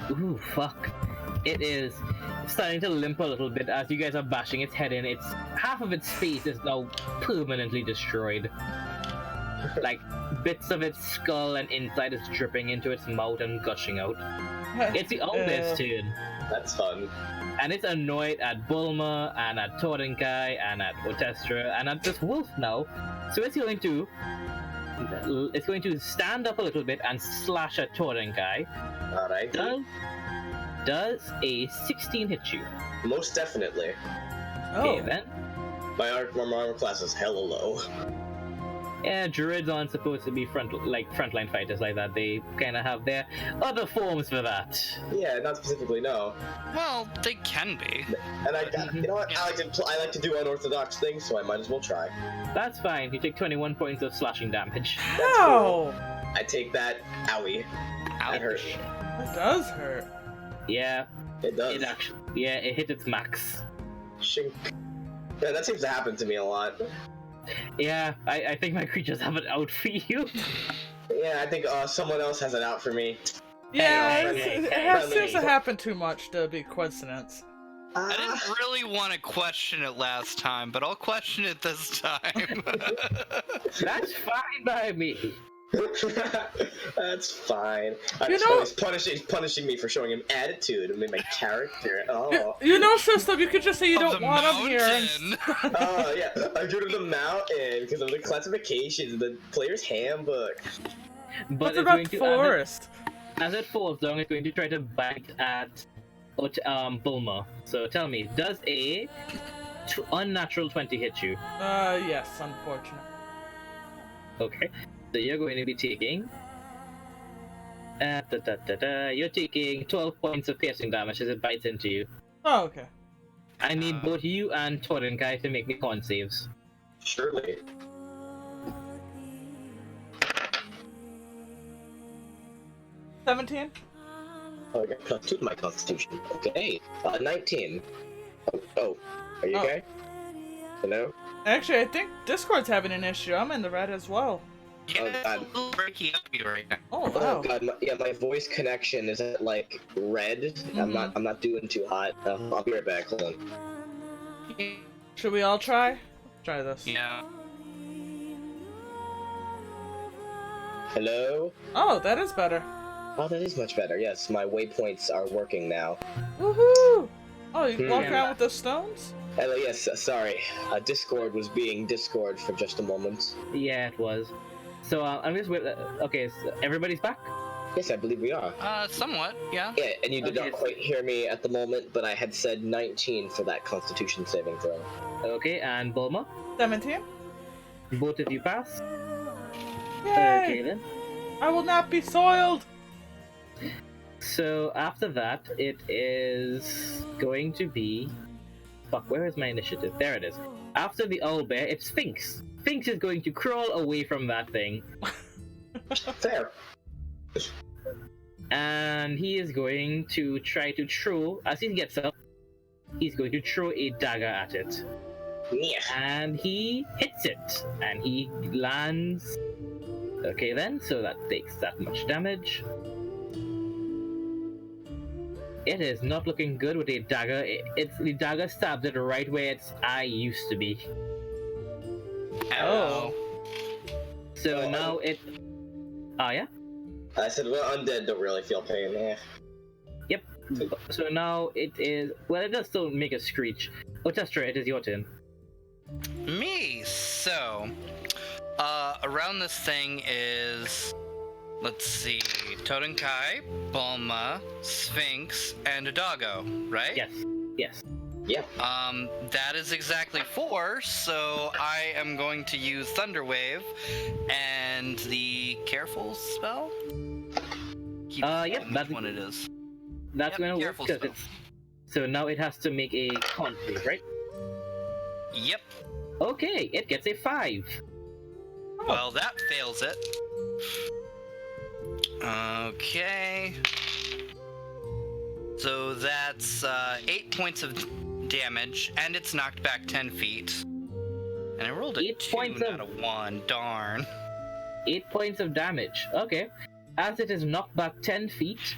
Ooh, fuck. It is starting to limp a little bit as you guys are bashing its head in. Half of its face is now permanently destroyed. Like, bits of its skull and inside is dripping into its mouth and gushing out. It's the owlbear's turn. That's fun. And it's annoyed at Bulma, and at Tordenkai, and at Otestra, and at this wolf now. So it's going to stand up a little bit and slash at Tordenkai. Alright. Does a 16 hit you? Most definitely. Okay, then. My armor class is hella low. Yeah, druids aren't supposed to be frontline fighters like that. They kind of have their other forms for that. Yeah, not specifically, no. Well, they can be. And you know what? I like to do unorthodox things, so I might as well try. That's fine. You take 21 points of slashing damage. Ow! Cool. I take that. Owie. That hurt. That does hurt. Yeah. It does. It hit its max. Shink. Yeah, that seems to happen to me a lot. Yeah, I think my creatures have it out for you. Yeah, I think someone else has it out for me. Yeah, It seems to happen too much to be coincidence. I didn't really want to question it last time, but I'll question it this time. That's fine by me. That's fine. He's punishing me for showing him attitude and my character. Oh. You know, system, you could just say you don't want him here. Oh, yeah. I go to the mountain because of the classifications of the player's handbook. But what about the forest? As it falls down, it's going to try to bite at Bulma. So tell me, does a unnatural 20 hit you? Yes, unfortunate. Okay. So you're going to be taking... You're taking 12 points of piercing damage as it bites into you. Oh, okay. I need both you and Tordenkai to make me con saves. Surely. $17? Oh, I got plus 2 to my constitution. Okay. 19. Oh. Are you okay? Hello? Actually, I think Discord's having an issue. I'm in the red as well. Yeah, it's a little breaky up here right now. Oh, wow. Oh god, my voice connection is at like red. Mm-hmm. I'm not doing too hot. I'll be right back. Hold on. Should we all try? Try this. Yeah. Hello? Oh, that is better. Oh, that is much better. Yes, my waypoints are working now. Woohoo! Oh, you walk around with the stones? Hello, yes, sorry. Discord was being Discord for just a moment. Yeah, it was. So I'm just with. Okay, so everybody's back. Yes, I believe we are. Somewhat, yeah. Yeah, and you did not quite hear me at the moment, but I had said 19 for that Constitution saving throw. Okay, and Bulma, 17? both of you pass. Yay! Okay then. I will not be soiled! So after that, it is going to be Fuck, where is my initiative? There it is. After the owlbear, it's Sphinx. Sphinx is going to crawl away from that thing. Fair. And he is going to try to throw, as he gets up, he's going to throw a dagger at it. Yeah. And he hits it. And he lands. Okay then, so that takes that much damage. It is not looking good with a dagger. The dagger stabs it right where its eye used to be. Oh. So Oh, now it... Oh yeah? I said, well, undead don't really feel pain. Yeah. Yep. So now it is... Well, it does still make a screech. Otestra, it is your turn. Me. So, around this thing is, let's see, Totenkai, Bulma, Sphinx, and a doggo, right? Yes. Yes. Yeah. That is exactly 4, so I am going to use Thunder Wave and the Careful spell? Keep Yep, forgetting that's- which one it is. That's Yep, gonna work careful because spell. it's... So now it has to make a con save, right? Yep. Okay, it gets a 5. Well, that fails it. Okay. So that's 8 points of damage, and it's knocked back 10 feet. And I rolled a 8 2, points not of- a 1. Darn. 8 points of damage. Okay. As it is knocked back 10 feet,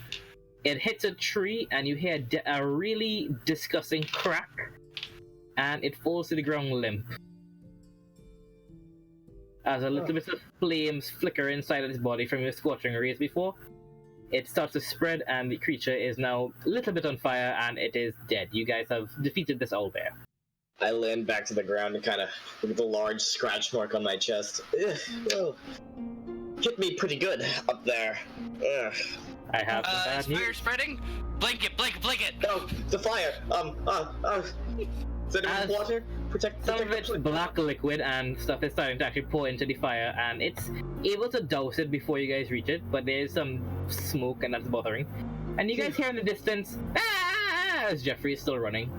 it hits a tree and you hear a really disgusting crack, and it falls to the ground limp. As a little bit of flames flicker inside of its body from your scorching rays before, it starts to spread and the creature is now a little bit on fire and it is dead. You guys have defeated this owlbear. I land back to the ground and kind of look at the large scratch mark on my chest. Ugh, well, hit me pretty good up there. Ugh. I have some Is bad fire news. spreading? Blink it, blink it, blink it! No, the fire. Is it As- in water? Protect Some of the it's black liquid and stuff is starting to actually pour into the fire, and it's able to douse it before you guys reach it, but there's some smoke and that's bothering. And you guys hear in the distance, ah, as Jeffrey is still running.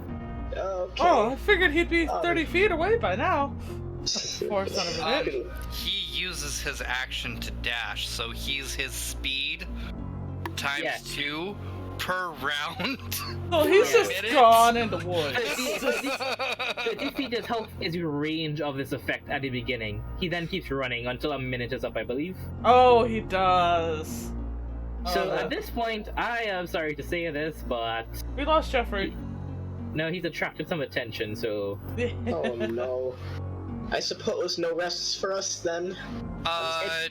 Okay. Oh, I figured he'd be 30 feet away by now. Poor son of a bitch. He uses his action to dash, so he's his speed times Yeah. 2 per round. Oh, he's just Minutes? gone in the woods. 30 feet is how is your range of this effect at the beginning. He then keeps running until a minute is up, I believe. Oh, he does. So Oh, at this point, I am sorry to say this, but we lost Jeffrey. no, he's attracted some attention, so Oh no. I suppose no rests for us then?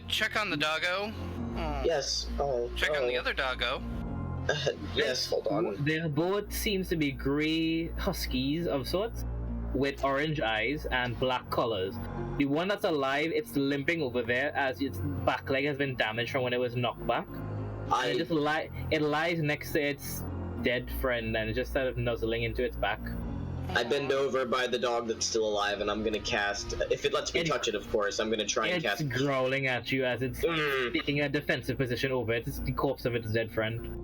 Check on the doggo. Oh. Yes. Oh. Check on the other doggo. Yes, hold on. Their boat seems to be grey huskies of sorts, with orange eyes and black collars. The one that's alive, it's limping over there as its back leg has been damaged from when it was knocked back. And it lies next to its dead friend and it's just sort of nuzzling into its back. I bend over by the dog that's still alive and I'm gonna cast, if it lets me touch it of course, I'm gonna try and It's cast. growling at you as it's Mm. taking a defensive position over it. It's the corpse of its dead friend.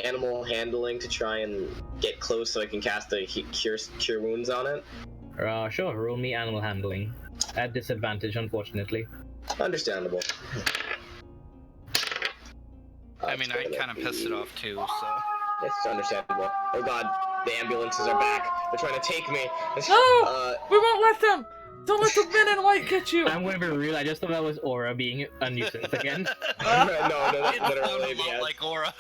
Animal handling to try and get close so I can cast a cure wounds on it. Sure, roll me animal handling. At disadvantage, unfortunately. Understandable. I mean, I kind of pissed it off too, so. It's understandable. Oh god, the ambulances are back. They're trying to take me. No! We won't let them! Don't let the men in white get you! I'm going to be real, I just thought that was Aura being a nuisance again. no, that's It literally sounded a lot like Aura.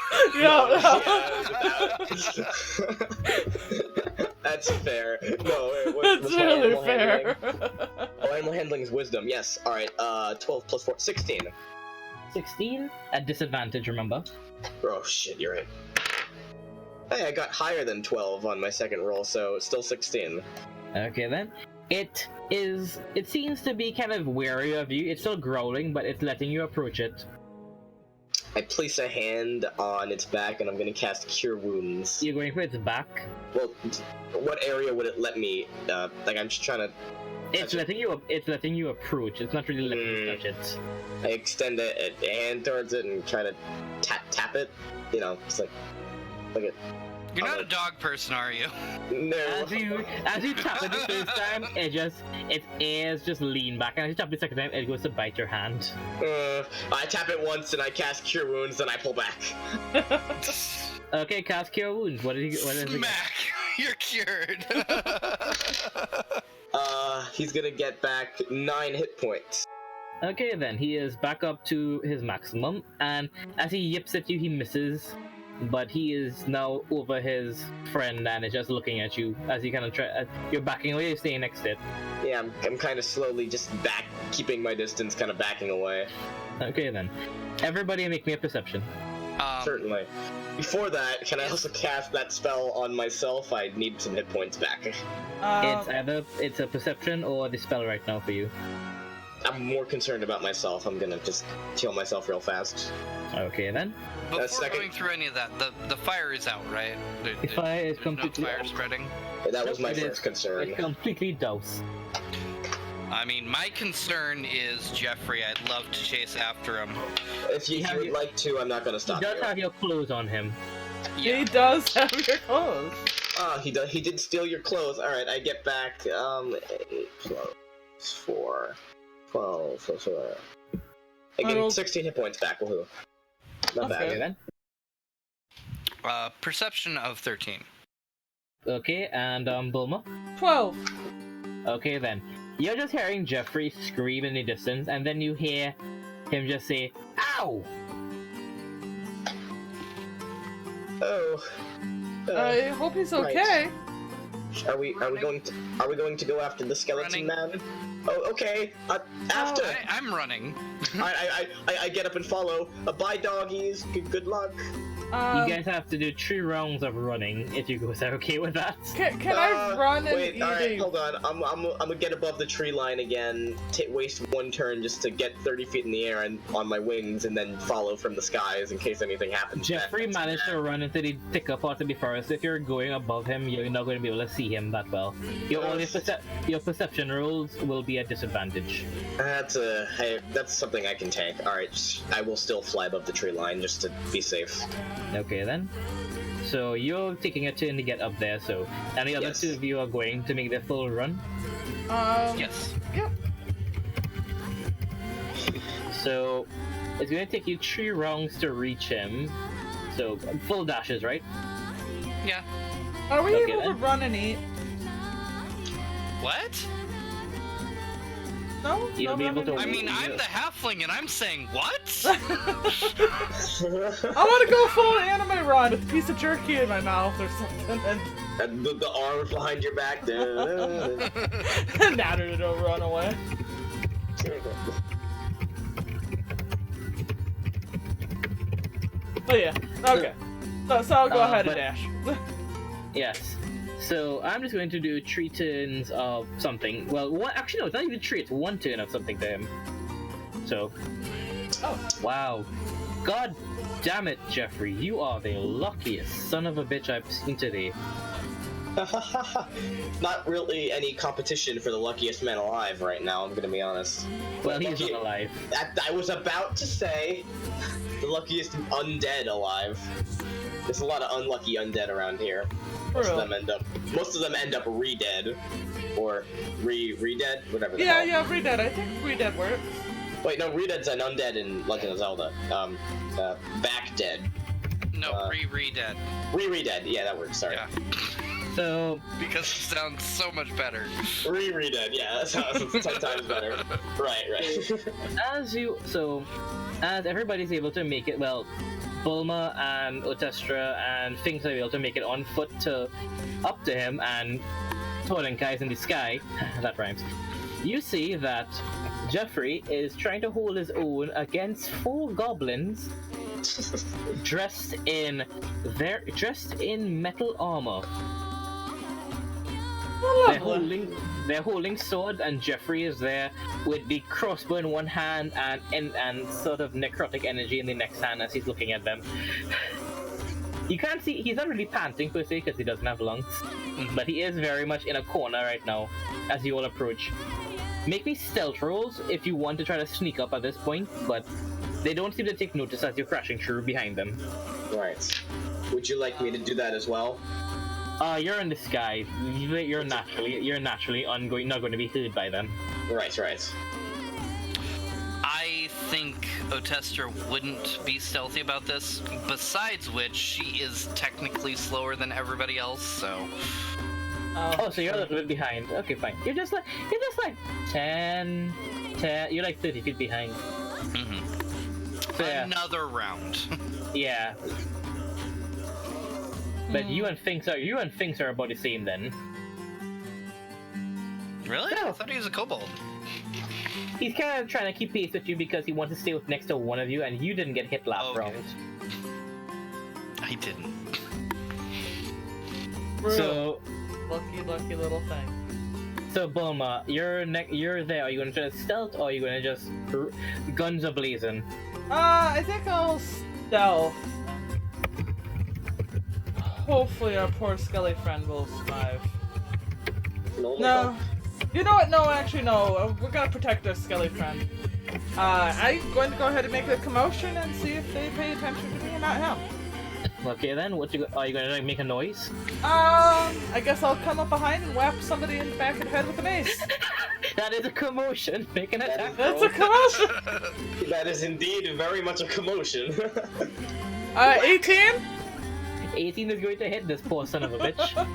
That's fair. No, wait, That's what's my really animal fair. handling? Oh, animal handling is wisdom. Yes. All right. 12 plus 4, 16. 16? At disadvantage, remember. Oh shit, you're right. Hey, I got higher than 12 on my second roll, so it's still 16. Okay then. It seems to be kind of wary of you. It's still growling, but it's letting you approach it. I place a hand on its back, and I'm gonna cast Cure Wounds. You're going for its back. Well, what area would it let me? Like I'm just trying to. It's letting you approach. It's not really letting you touch it. I extend a hand towards it and try to tap it. You know, it's like it. You're not a dog person, are you? No. As you tap it the first time, its ears just lean back, and as you tap it the second time, it goes to bite your hand. I tap it once and I cast Cure Wounds, then I pull back. Okay, cast Cure Wounds. What is it? Smack! You're cured. He's gonna get back 9 hit points. Okay, then he is back up to his maximum, and as he yips at you, he misses. But he is now over his friend and is just looking at you as he kind of try. You're backing away, you're staying next to it. Yeah, I'm kind of slowly just keeping my distance, kind of backing away. Okay, then. Everybody make me a perception. Certainly. Before that, can I also cast that spell on myself? I need some hit points back. It's a perception or the spell right now for you. I'm more concerned about myself. I'm gonna just heal myself real fast. Okay, then. Before going through any of that, the fire is out, right? The fire is no completely fire spreading. That was my first concern. It's completely doused. I mean, my concern is Jeffrey. I'd love to chase after him. If you would like to, I'm not gonna stop you. He does have your clothes on him. Yeah. He does have your clothes. Ah, he did steal your clothes. Alright, I get back, 8 plus 4, 12, so 4. I get 16 hit points back, woohoo. Not bad. Okay, then. Perception of 13. Okay, and Bulma? 12. Okay, then. You're just hearing Jeffrey scream in the distance, and then you hear him just say, "Ow!" Oh. I hope he's okay. Right. Are we going to go after the skeleton man? Oh, okay. After. I'm running. I get up and follow. Bye, doggies. Good luck. You guys have to do 3 rounds of running if you guys are okay with that. Can I run and wait, alright, hold on. I'm gonna get above the tree line again, waste 1 turn just to get 30 feet in the air and on my wings, and then follow from the skies in case anything happens. Jeffrey managed to run into the thicker part of the forest. If you're going above him, you're not going to be able to see him that well. Your perception rolls will be a disadvantage. That's something I can take. Alright, I will still fly above the tree line just to be safe. Okay then. So you're taking a turn to get up there, and the other 2 of you are going to make their full run? Yes. Yep. So it's going to take you 3 rounds to reach him. So full dashes, right? Yeah. Are we Okay, able to then. run and eat? What? No? You'll No be able running to- I and mean, eat? I'm the halfling, and I'm saying what? I want to go full anime run with a piece of jerky in my mouth or something And the arms behind your back. and natter to run away. Oh yeah, okay. So I'll go ahead and dash. Yes. So I'm just going to do 3 turns of something. Well, actually no, it's not even 3. It's 1 turn of something to him. So. Oh. Wow. God damn it, Jeffrey! You are the luckiest son of a bitch I've seen today. Not really any competition for the luckiest man alive right now, I'm gonna be honest. Well, he's not alive. I was about to say the luckiest undead alive. There's a lot of unlucky undead around here. Most of them end up re-dead. Or re-dead? Whatever the hell. Yeah, re-dead. I think re-dead works. Wait, no, re-dead's an undead in Legend of Zelda. Back dead. No, re-dead. Re-dead, yeah, that works, sorry. Yeah. So. Because it sounds so much better. Re-dead, yeah, that sounds 10 times better. Right. As everybody's able to make it, well, Bulma and Otestra and Finks are able to make it on foot up to him, and Totenkai's in the sky. That rhymes. You see that Jeffrey is trying to hold his own against 4 goblins dressed in metal armor. They're holding swords, and Jeffrey is there with the crossbow in one hand and sort of necrotic energy in the next hand as he's looking at them. You can't see, he's not really panting per se because he doesn't have lungs, but he is very much in a corner right now as you all approach. Make me stealth rolls if you want to try to sneak up at this point, but They don't seem to take notice as you're crashing through behind them. Right. Would you like me to do that as well? You're in the sky. You're naturally not going to be hurt by them. Right. I think Otestra wouldn't be stealthy about this. Besides which, she is technically slower than everybody else, so. Oh, so you're a little bit behind. Okay, fine. You're just like 10. You're like 30 feet behind. Mm-hmm. So, yeah. Another round. Yeah. But you and Finks are about the same then. Really? No. I thought he was a kobold. He's kind of trying to keep pace with you because he wants to stay next to one of you, and you didn't get hit last round. I didn't. So, lucky little thing. So Bulma, you're there. Are you gonna try to stealth, or are you gonna just guns a blazing? I think I'll stealth. Hopefully our poor Skelly friend will survive. No. You know what? No, actually, no. We're gonna protect our Skelly friend. I'm going to go ahead and make a commotion and see if they pay attention to me and not him. Okay then, are you gonna like make a noise? I guess I'll come up behind and whap somebody in the back of the head with a mace. That is a commotion. Make an attack. That's a commotion. That is indeed very much a commotion. 18? 18 is going to hit this poor son of a bitch.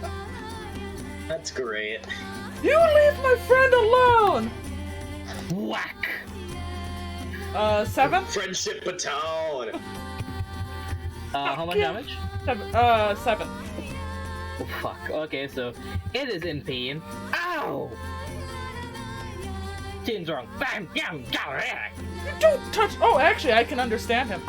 That's great. You leave my friend alone! Whack! 7? Friendship baton. How much damage? 7. Oh, fuck. Okay, so it is in pain. Ow! Chin's wrong. Bam! Yam! You don't touch. Oh, actually, I can understand him.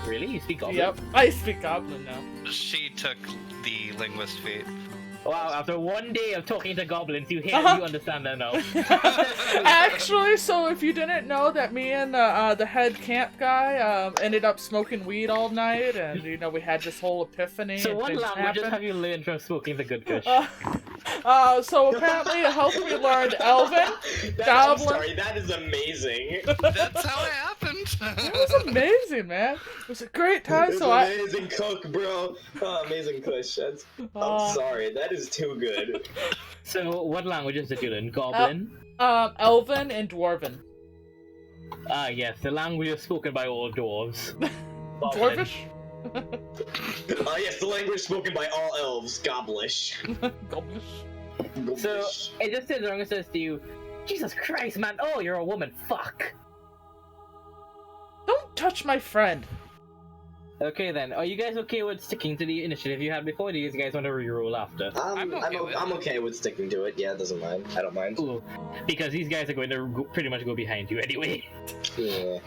Really? You speak Goblin? Yep, I speak Goblin now. She took the linguist feat. Wow, after one day of talking to goblins, you understand that now. Actually, so if you didn't know that me and the head camp guy ended up smoking weed all night, and we had this whole epiphany. So and what things languages happened. have you learned from smoking the good kush? So apparently it helped me learn Elven, I'm Goblin. sorry, that is amazing. That's how it happened. It was amazing, man. It was a great time. It's So amazing cook, bro. Oh, amazing kush. I'm sorry, that is too good. So what languages did you learn? Goblin? Elven and Dwarven. Yes, the language is spoken by all dwarves. Dwarvish? Yes, the language spoken by all elves, Goblish. Goblish. So it just turns around and says to you, Jesus Christ, man! Oh, you're a woman. Fuck. Don't touch my friend. Okay then, are you guys okay with sticking to the initiative you had before? Or do you guys want to reroll after? I'm okay with sticking to it. Yeah, it doesn't mind. I don't mind. Cool. Because these guys are going to pretty much go behind you anyway. Yeah.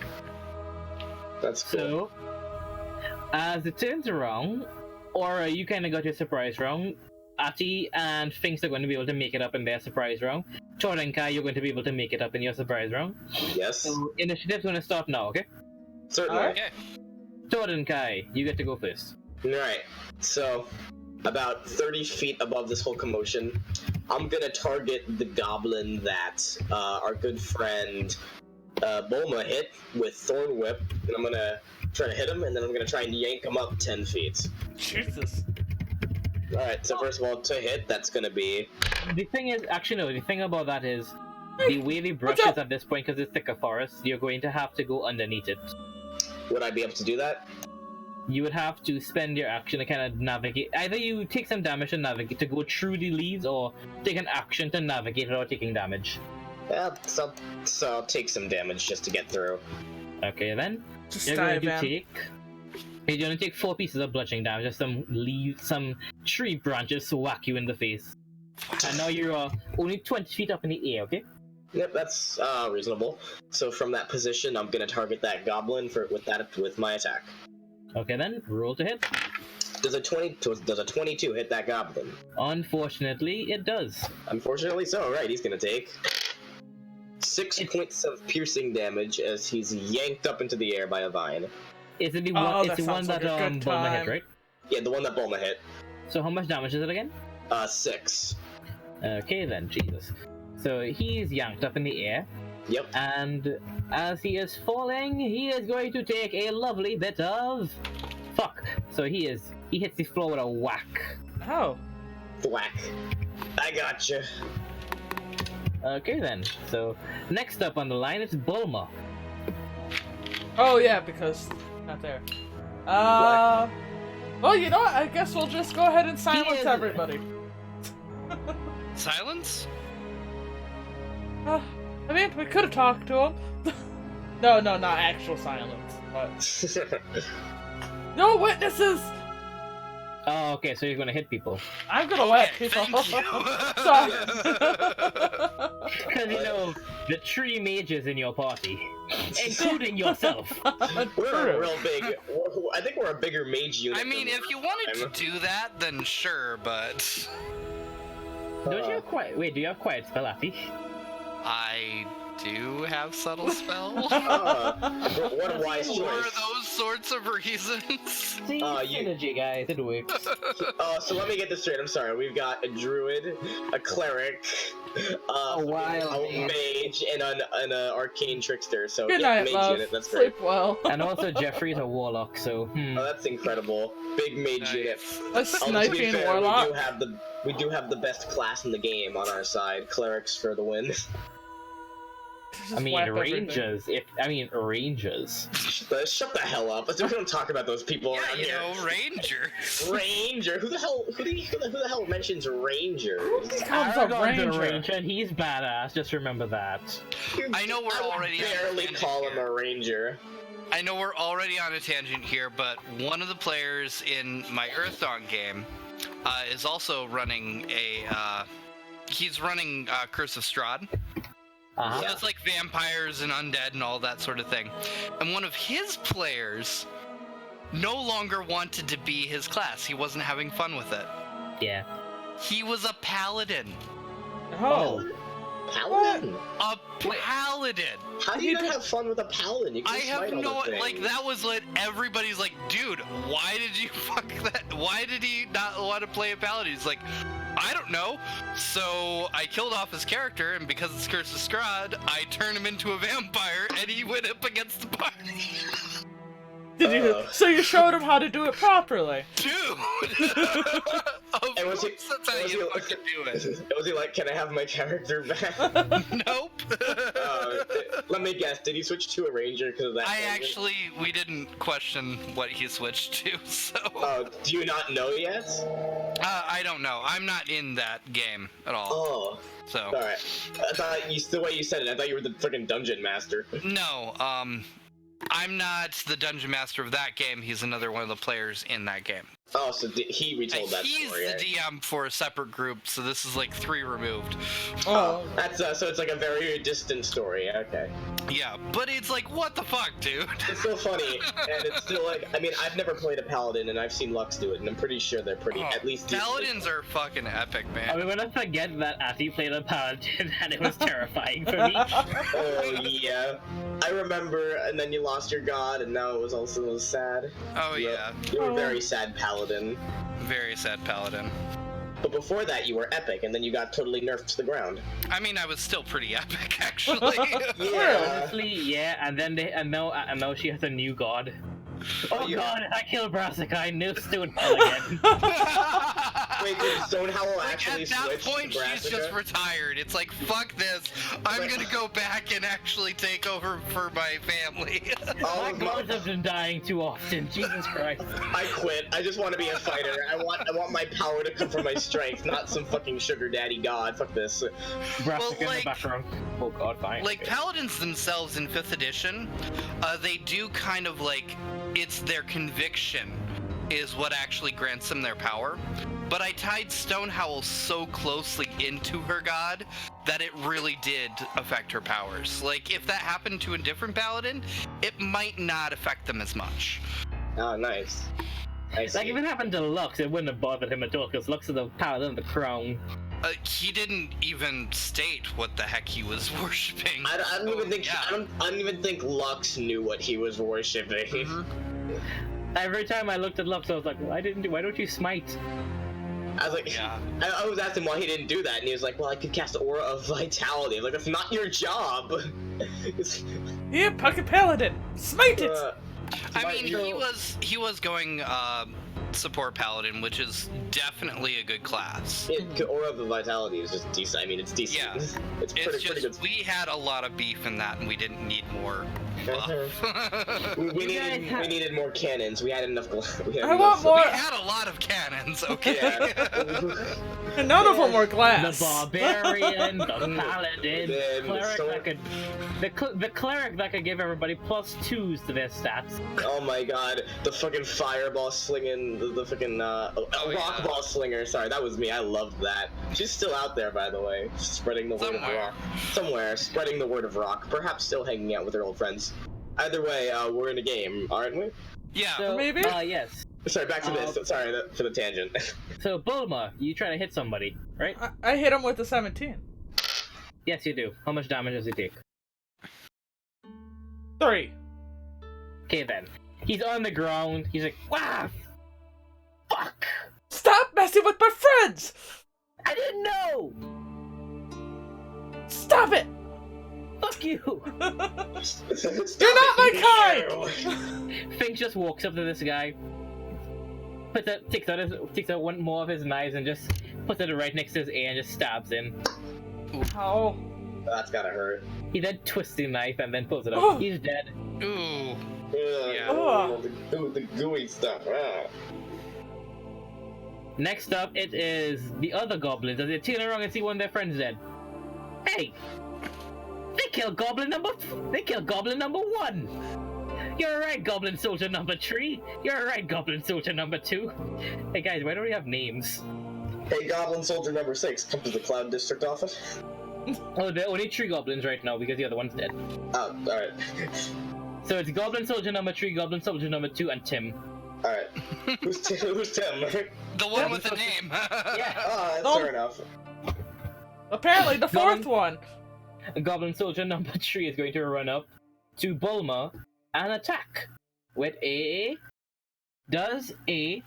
That's cool. So, as it turns around, or you kind of got your surprise round, Ati and Finks are going to be able to make it up in their surprise round. Chor and Kai, you're going to be able to make it up in your surprise round. Yes. So, initiative's going to start now, okay? Certainly. Okay. Chor and Kai, you get to go first. Alright, so about 30 feet above this whole commotion, I'm gonna target the goblin that our good friend Bulma hit with Thorn Whip, and I'm gonna try to hit him, and then I'm gonna try and yank him up 10 feet. Jesus. Alright, so first of all, to hit, that's gonna be... The thing is, actually no, the thing about that is, the way the brush is at this point, because it's thicker forest, you're going to have to go underneath it. Would I be able to do that? You would have to spend your action to kind of navigate. Either you take some damage to navigate to go through the leaves, or take an action to navigate without taking damage. Yeah, so I'll take some damage just to get through. Okay then. Just You're dive going to in. you're going to take 4 pieces of bludgeoning damage, just some tree branches to whack you in the face. And now you're only 20 feet up in the air, okay? Yep, that's reasonable. So from that position, I'm gonna target that goblin with my attack. Okay then, roll to hit. Does a 22 hit that goblin? Unfortunately, it does. Unfortunately so, right, he's gonna take 6 points of piercing damage as he's yanked up into the air by a vine. Is it the one, it's the one that Bulma hit, right? Yeah, the one that Bulma hit. So how much damage is it again? 6. Okay then, Jesus. So he's yanked up in the air, Yep. And as he is falling, he is going to take a lovely bit of fuck. So he hits the floor with a whack. Oh. Whack. I gotcha. Okay then. So next up on the line is Bulma. Oh yeah, because not there. Well, you know what? I guess we'll just go ahead and silence everybody. Silence? I mean, we could have talked to him. No, not actual silence, but no witnesses. Oh, okay. So you're gonna hit people. I'm gonna whack people. Sorry. Because you know the 3 mages in your party, including yourself. We're a real big. I think we're a bigger mage unit. I mean, if you wanted to do that, then sure, but Don't you have quiet? Wait, do you have quiet spell, Ati? I do have subtle spell. What a wise For choice. those sorts of reasons. See, synergy, guys, it works. So let me get this straight. I'm sorry. We've got a druid, a cleric, a mage, and an arcane trickster. So Good yeah, night, mage love. unit. That's great. Sleep well. And also Jeffrey's a warlock, so Oh, that's incredible. Big mage unit. A To be sniping fair, warlock. we do have the best class in the game on our side. Clerics for the win. Just I mean whack everything. rangers. Shut the hell up. We don't talk about those people around You here. know, Rangers. Ranger? Who the hell mentions Rangers? Becomes a Aragorn's ranger. and he's badass, just remember that. I know we're already on a barely tangent call him here. a ranger. I know we're already on a tangent here, but one of the players in my Earthdawn game is also running he's running Curse of Strahd. Uh-huh. So it's like vampires and undead and all that sort of thing. And one of his players no longer wanted to be his class. He wasn't having fun with it. Yeah. He was a paladin. Oh. Paladin? A paladin! How do you not have fun with a paladin? You can I have smite all no, the like, things. that was what everybody's like, dude, why did you fuck that? Why did he not want to play a paladin? He's like, I don't know. So I killed off his character, and because it's Curse of Strahd, I turned him into a vampire, and he went up against the party. Did you? So you showed him how to do it properly. Dude! Of And was he- course that's how was you he- fucking do it. Was he like, can I have my character back? Nope. Let me guess, did he switch to a ranger because of that? We didn't question what he switched to, so... Do you not know yet? I don't know. I'm not in that game at all. Oh. So... Alright. I thought the way you said it, I thought you were the freaking dungeon master. No, I'm not the dungeon master of that game. He's another one of the players in that game. Oh, so he retold that He's story. the DM for a separate group, so this is like 3 removed. Oh. That's so it's like a very distant story. Okay. Yeah, but it's like, what the fuck, dude? It's so funny, and it's still like, I mean, I've never played a paladin, and I've seen Lux do it, and I'm pretty sure they're pretty, at least decent. Paladins are fucking epic, Are man. we gonna forget that Ati played a paladin and it was terrifying for me? Oh yeah, I remember. And then you lost your god, and now it was also sad. Oh yeah, You were a very sad paladin. very sad paladin. But before that, you were epic, and then you got totally nerfed to the ground. I mean, I was still pretty epic, actually. Honestly, yeah, and then now she has a new god. Oh yeah. god, I killed Brassica, I knew Stone Hell again. Wait, did Stonehowl Like, actually at that switch point, to she's just Brassica? retired. It's like, fuck this. I'm gonna go back and actually take over for my family. All My of gods have been dying too often, Jesus Christ. I quit. I just want to be a fighter. I want my power to come from my strength, not some fucking sugar daddy god. Fuck this. Brassica in like- the background. Oh god, fine. Like, paladins themselves in 5th edition, they do kind of like, it's their conviction is what actually grants them their power. But I tied Stonehowl so closely into her god that it really did affect her powers. Like, if that happened to a different paladin, it might not affect them as much. Oh, nice. I see. Like, if it happened to Lux, it wouldn't have bothered him at all, because Lux is the paladin of the crown. He didn't even state what the heck he was worshipping. I don't even think. Yeah. I don't even think Lux knew what he was worshiping. Every time I looked at Lux, I was like, why don't you smite? I was like, Yeah. I was asking why he didn't do that, and he was like, well, I could cast Aura of Vitality. I was like, that's not your job. Here, Pocket Paladin, smite it. I mean, he was going support paladin, which is definitely a good class. Aura of Vitality is just decent. I mean, it's decent. Yeah. It's pretty good. We had a lot of beef in that, and we didn't need more buff. we needed more cannons. We had enough. I want more. We had a lot of cannons, okay? And none of them were glass. The barbarian, the paladin, the cleric that could give everybody +2s to their stats. Oh my god, the fucking fireball slinging, the fucking rock ball slinger. Sorry, that was me. I loved that. She's still out there, by the way, spreading the word of rock. Somewhere, spreading the word of rock. Perhaps still hanging out with her old friends. Either way, we're in a game, aren't we? Yeah. So, maybe? Yes. Sorry, back to this. Sorry for the tangent. So, Bulma, you try to hit somebody, right? I hit him with a 17. Yes, you do. How much damage does he take? 3. Okay, then. He's on the ground. He's like, wow! Fuck! Stop messing with my friends! I didn't know! Stop it! Fuck you! You're not my kind! Fink just walks up to this guy, takes out one more of his knives and just puts it right next to his ear and just stabs him. Oh. That's gotta hurt. He then twists the knife and then pulls it out. He's dead. Ooh. Yeah. Oh. The gooey stuff. Ah. Next up, it is the other goblins as they turn around and see one of their friends dead. Hey! They killed goblin number 1! You're right, goblin soldier number 3! You're right, goblin soldier number 2! Hey guys, why don't we have names? Hey, goblin soldier number 6, come to the Cloud District office. Oh, there are only 3 goblins right now because the other one's dead. Oh, alright. So it's goblin soldier number 3, goblin soldier number 2, and Tim. Alright. Who's Tim? The one with the name. Yeah. That's fair enough. Apparently the fourth one. Goblin soldier number 3 is going to run up to Bulma and attack with a 17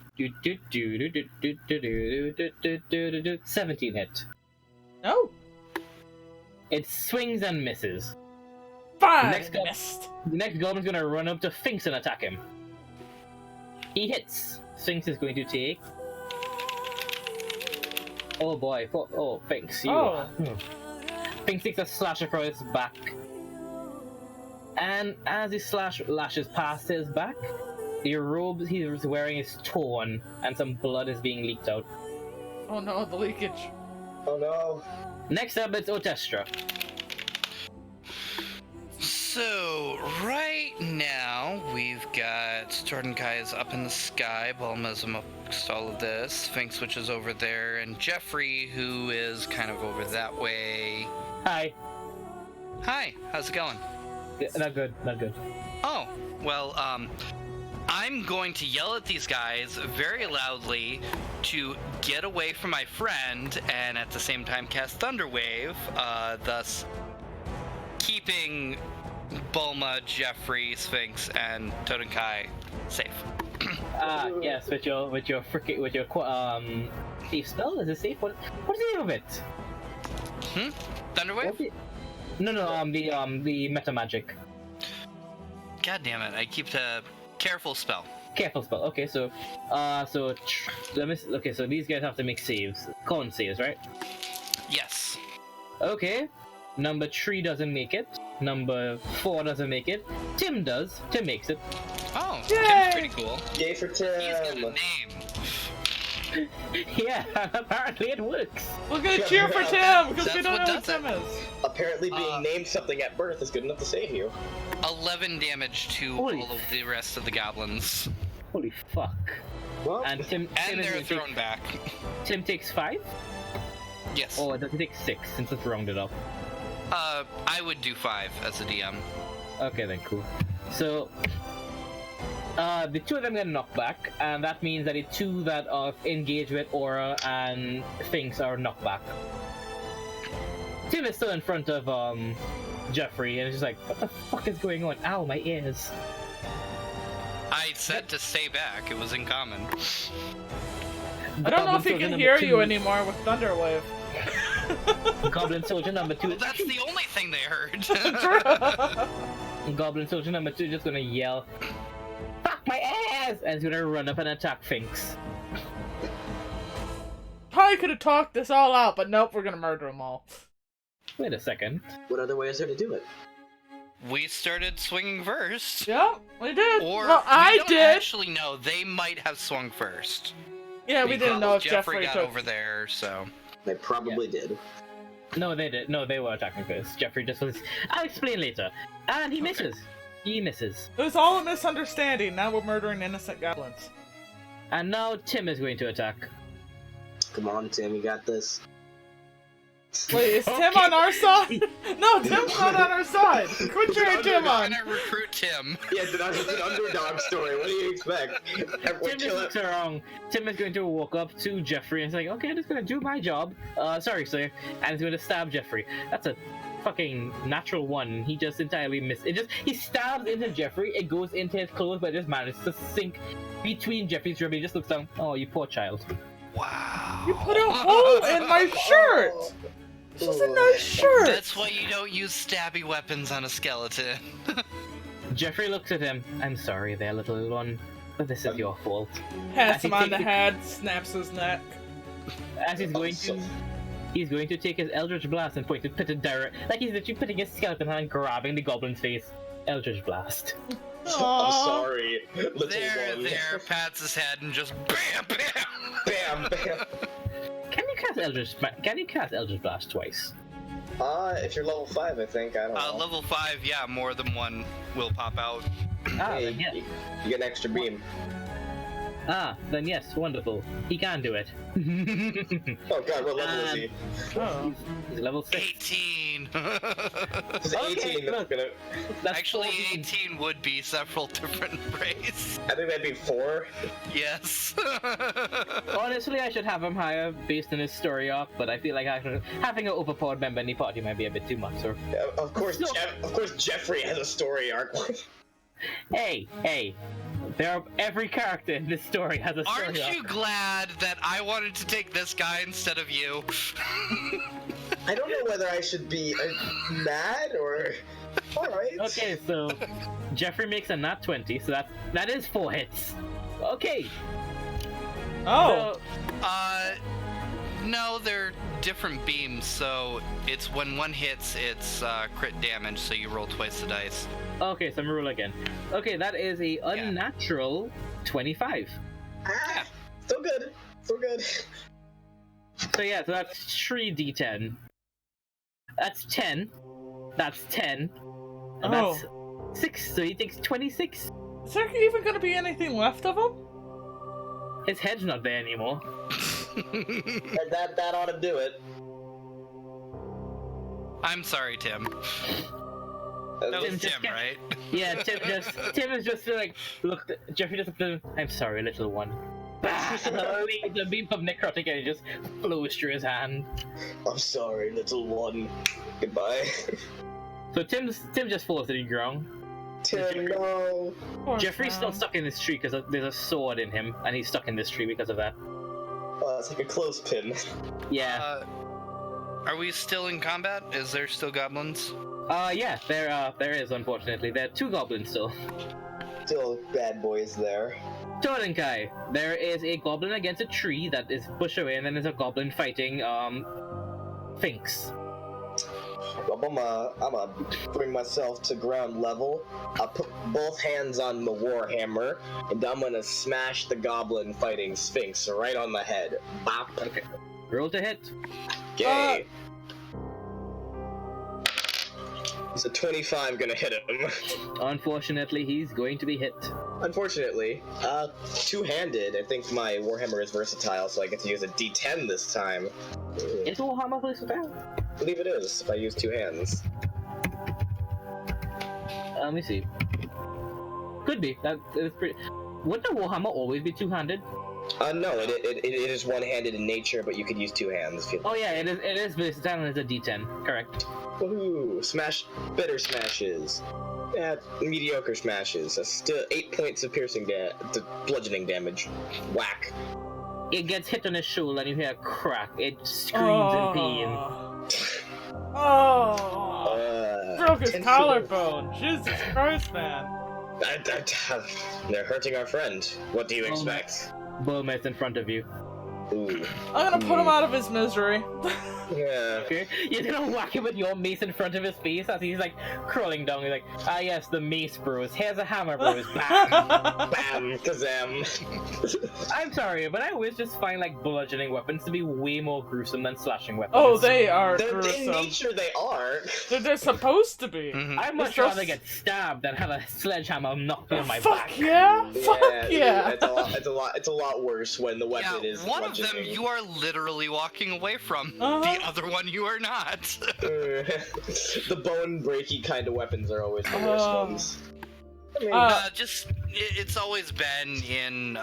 hit. No. It swings and misses. 5 missed. The next goblin's gonna run up to Finks and attack him. He hits. Finks is going to take. Oh boy! Oh, Finks, you. Oh. Finks takes a slash across his back, and as his slash lashes past his back, the robe he's wearing is torn, and some blood is being leaked out. Oh no, the leakage. Oh no. Next up, it's Otestra. So, right now, we've got Tordenkai is up in the sky, Bulma's amongst all of this, Sphinx, which is over there, and Jeffrey, who is kind of over that way. Hi. Hi, how's it going? Yeah, not good, not good. Oh, well, I'm going to yell at these guys very loudly to get away from my friend, and at the same time cast Thunderwave, thus keeping Bulma, Jeffrey, Sphinx, and Totenkai safe. Yes, with your safe spell? Is it safe? What's the name of it? Thunderwave? No, the meta magic. God damn it! I keep the careful spell. Careful spell. Okay, so so these guys have to make saves, con saves, right? Yes. Okay. Number 3 doesn't make it. Number 4 doesn't make it. Tim does. Tim makes it. Oh, Yay! Tim's pretty cool. Yay for Tim! He's got a name. Yeah, apparently it works. We're gonna cheer for Tim because we That's don't what know what does Tim it. is. Apparently being named something at birth is good enough to save you. 11 damage to Holy all of the rest of the goblins. Holy fuck. Well, And Tim And is they're gonna thrown take, back. Tim takes 5? Yes. Oh, it doesn't take 6 since it's rounded up. I would do 5 as a DM. Okay then, cool. So, the 2 of them get knocked back, and that means that the 2 that are engaged with Aura and Sphinx are knocked back. Tim is still in front of Jeffrey, and it's just like, what the fuck is going on? Ow, my ears. I said to stay back. It was in common. I don't know if he can hear you anymore with Thunderwave. Goblin Soldier number 2. Well, that's the only thing they heard. Goblin Soldier number 2 just gonna yell, "Fuck my ass!" and he's gonna run up and attack Finks. Probably could have talked this all out, but nope, we're gonna murder them all. Wait a second. What other way is there to do it? We started swinging first. Yep, we did. Or well, I we don't did. actually know. They might have swung first. Yeah, we didn't know if Jeffrey got took. over there, so. They probably did. No, they did. No, they were attacking first. Jeffrey just was. I'll explain later. And he misses. He misses. It was all a misunderstanding. Now we're murdering innocent goblins. And now Tim is going to attack. Come on, Tim, you got this. Wait, is Tim on our side? No, Tim's not on our side. Quit cheering Tim on. I'm gonna recruit Tim. Yeah, it's an underdog story. What do you expect? Tim just looks around. Tim is going to walk up to Jeffrey and say, "Okay, I'm just gonna do my job. Sorry, sir," and he's going to stab Jeffrey. That's a fucking natural one. He just entirely missed. He stabs into Jeffrey. It goes into his clothes, but it just manages to sink between Jeffrey's rib. He just looks down. Oh, you poor child. Wow. You put a hole in my shirt. This is a nice shirt. That's why you don't use stabby weapons on a skeleton. Jeffrey looks at him. "I'm sorry there, little one, but this is your fault." Pats him on the head, snaps his neck. As he's going to take his Eldritch Blast and point it direct, like he's literally putting his skeleton hand and grabbing the goblin's face. Eldritch Blast. I'm sorry, little There, one. pats his head and just bam, bam, Bam, bam. Can you cast Eldritch Blast twice? If you're level 5, I think. I don't know. Level 5, yeah, more than one will pop out. Then yes. You get an extra beam. Then yes, wonderful. He can do it. Oh god, what level is he? Oh. He's level 6. 18. He's 18. look. That's Actually, 14. 18 would be several different races. I think that'd be 4. Yes. Honestly, I should have him higher based on his story arc, but I feel like having an overpowered member in the party might be a bit too much. So. Yeah, of course, Jeffrey has a story arc. Hey, every character in this story has a story Aren't arc. you glad that I wanted to take this guy instead of you? I don't know whether I should be mad or... Alright. Okay, so Jeffrey makes a nat 20, so that is 4 hits. Okay. Oh. So, No, they're different beams, so it's when one hits, it's crit damage, so you roll twice the dice. okay, so I'm gonna roll again. Okay, that is a unnatural 25. Ah, still good. Still good. So yeah, so that's 3d10. That's 10. That's 10. And that's 6, so he takes 26. Is there even gonna be anything left of him? His head's not there anymore. that ought to do it. I'm sorry, Tim. That was Tim, right? Yeah, Tim is just like, look, Jeffrey just looked at him, "I'm sorry, little one." Bah! And the beam of necrotic energy just flows through his hand. I'm sorry, little one. Goodbye. So Tim just falls to the ground. Tim, no. Poor Jeffrey's still Sam. stuck in this tree because there's a sword in him, and he's stuck in this tree because of that. Oh, it's like a clothespin. Yeah. Are we still in combat? Is there still goblins? Yeah, there is, unfortunately. There are 2 goblins still. Still bad boys there. Totenkai, there is a goblin against a tree that is pushed away, and then there's a goblin fighting, Finks. I'm gonna bring myself to ground level. I'll put both hands on the warhammer, and I'm gonna smash the goblin fighting Sphinx right on the head. Bop. Okay. Roll to hit. Yay. Is a 25 gonna hit him? Unfortunately, he's going to be hit. Unfortunately, two-handed. I think my warhammer is versatile, so I get to use a D10 this time. Is Warhammer versatile? I believe it is, if I use 2 hands. Let me see. Could be. That is pretty. Wouldn't a Warhammer always be two-handed? No, it is one-handed in nature, but you could use 2 hands if you. Oh yeah, it is versatile and it's a D10. Correct. Woohoo! Smash, better smashes. Yeah, mediocre smashes. That's still 8 points of piercing bludgeoning damage. Whack. It gets hit on his shoulder and you hear a crack. It screams in pain. Oh! Broke his collarbone. Jesus Christ, man. They're hurting our friend. What do you expect? Bulma's in front of you. Ooh. I'm gonna put him out of his misery. Yeah. Okay, you're gonna whack him with your mace in front of his face as he's like crawling down. He's like, ah yes, the mace bros. Here's a hammer bros. Bam! Bam! Kazam! I'm sorry, but I always just find like bludgeoning weapons to be way more gruesome than slashing weapons. Oh, they are In gruesome. nature, they are. They're supposed to be. Mhm. I'd much rather get stabbed than have a sledgehammer knocked me on my Fuck back. yeah! Fuck yeah! It's a lot worse when the weapon Yeah, is one of them bludgeoning. you are literally walking away from. Uh-huh. The other one you are not. The bone breaky kind of weapons are always the worst ones. It's always been in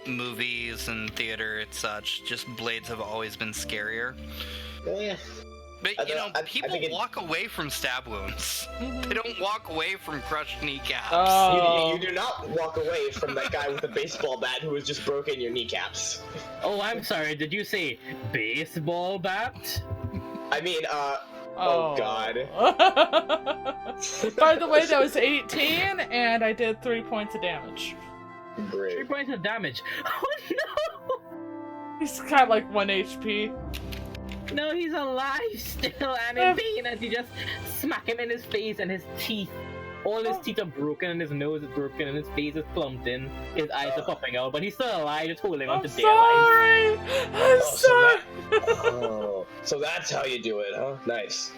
movies and theater and such. Just blades have always been scarier. Yeah. But I people think it- walk away from stab wounds. They don't walk away from crushed kneecaps. Oh. You do not walk away from that guy with the baseball bat who has just broken your kneecaps. Oh, I'm sorry. Did you say baseball bat? I mean, oh god. By the way, that was 18, and I did 3 points of damage. 3 Great. points of damage. Oh no! He's got like 1 HP. No, he's alive still and in pain as you just smack him in his face and his teeth. All his teeth are broken and his nose is broken and his face is plumped in. His eyes are popping out, but he's still alive, just holding on I'm to their life. sorry! I'm sorry! So that's how you do it, huh? Nice.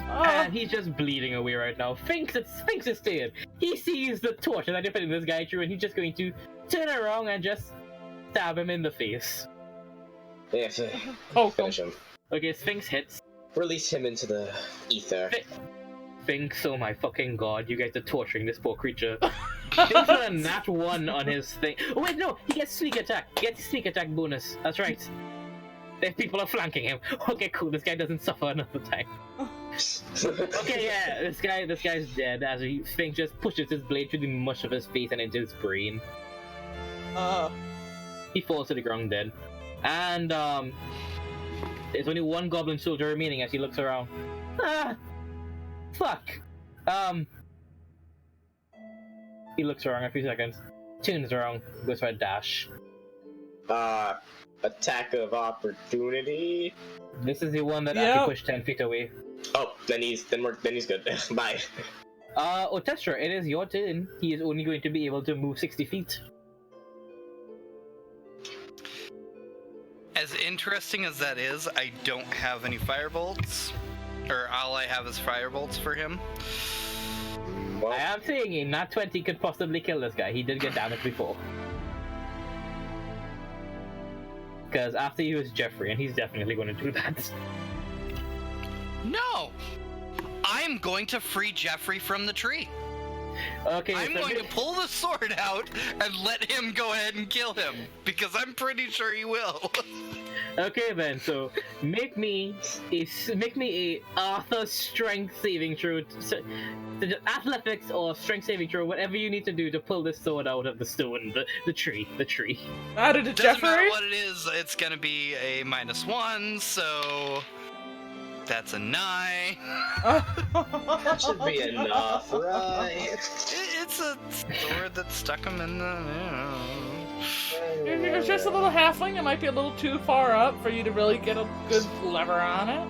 And he's just bleeding away right now. Sphinx is dead. He sees the torch that you're putting this guy through and he's just going to turn around and just stab him in the face. Yeah, finish him. Okay, Sphinx hits. Release him into the ether. Sphinx, oh my fucking god, you guys are torturing this poor creature. Sphinx got a nat 1 on his thing. Oh wait, no, he gets sneak attack. He gets sneak attack bonus. That's right. If people are flanking him. Okay, cool, this guy doesn't suffer another time. Okay, yeah, this guy's dead as Sphinx just pushes his blade through the mush of his face and into his brain. He falls to the ground dead. And there's only one goblin soldier remaining as he looks around. Fuck. He looks around a few seconds, turns around, goes for a dash. Attack of opportunity. This is the one that actually pushed 10 feet away. Oh, then he's good. Bye. Otestra, it is your turn. He is only going to be able to move 60 feet. As interesting as that is, I don't have any firebolts. Or all I have is firebolts for him. I am saying a nat 20 could possibly kill this guy. He did get damaged before. Because after he was Jeffrey, and he's definitely going to do that. No! I'm going to free Jeffrey from the tree. Okay, I'm so going to pull the sword out and let him go ahead and kill him. Because I'm pretty sure he will. Okay then, so make me a Arthur strength saving throw, athletics or strength saving throw, whatever you need to do to pull this sword out of the stone, the tree. Out of the Doesn't matter Jeffrey? what it is, it's gonna be a -1, so that's a 9. That should be enough, right? It's a sword that stuck him in the. You're just a little halfling. It might be a little too far up for you to really get a good lever on it.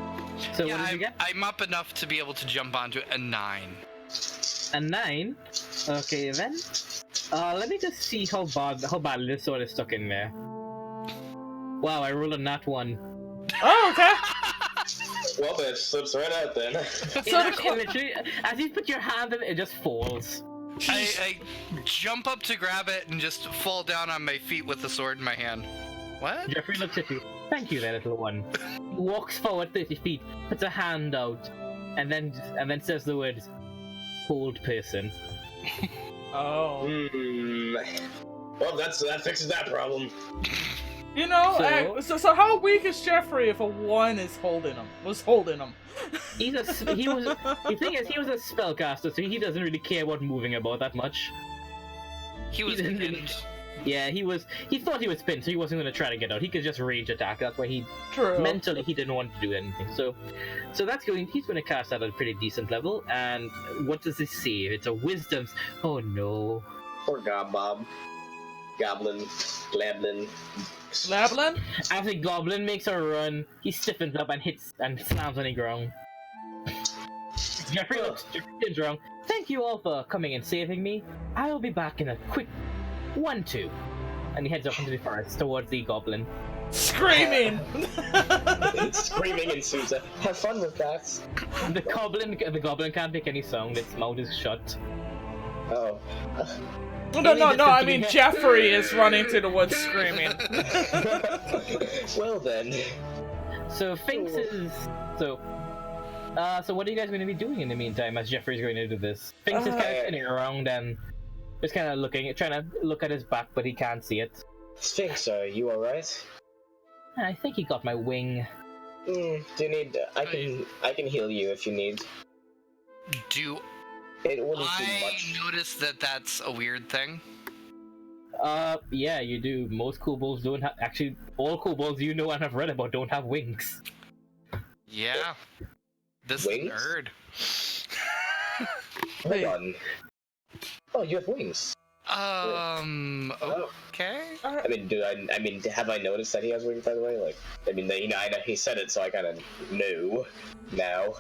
So Yeah, what did you get? I'm up enough to be able to jump onto a 9. A 9? Okay then. Let me just see how badly this sword is stuck in there. Wow, I rolled a nat 1. Oh, okay. Well, then it slips right out then. It literally, as you put your hand in it, it just falls. I jump up to grab it and just fall down on my feet with the sword in my hand. What? Jeffrey looks at you. Thank you, there, little one. Walks forward 30 feet, puts a hand out, and then says the words, "Hold person." Oh. Well, that fixes that problem. You know, so how weak is Jeffrey if a 1 is holding him? Was holding him? The thing is, he was a spellcaster, so he doesn't really care about moving about that much. He was didn't really- pinned. Yeah, he thought he was pinned, so he wasn't going to try to get out. He could just rage attack. That's why True. mentally he didn't want to do anything. So that's he's going to cast that at a pretty decent level. And what does this see? It's a wisdom. Oh no. Poor Bob. Goblin. Glablin. Slablin? As the goblin makes a run, he stiffens up and hits and slams on the ground. Jeffrey looks wrong. Thank you all for coming and saving me. I will be back in a quick 1-2. And he heads up into the forest towards the goblin. Screaming! Screaming in Sousa. Have fun with that. The goblin can't make any sound. Its mouth is shut. Oh. No, I mean Jeffrey is running through the woods screaming. Well then. So Finks is... So what are you guys going to be doing in the meantime as Jeffrey's going to do this? Finks is kind of spinning around and just kind of trying to look at his back, but he can't see it. Sphinx, are you alright? I think he got my wing. Do you need... I can heal you if you need. It wouldn't do much. I noticed that that's a weird thing. Yeah, you do. Most kobolds don't have... Actually, all kobolds you know and have read about don't have wings. Yeah. This Wings? nerd. Hold on. Oh, you have wings. Okay. I mean, have I noticed that he has wings, by the way? Like, I mean, I know he said it, so I kind of know now.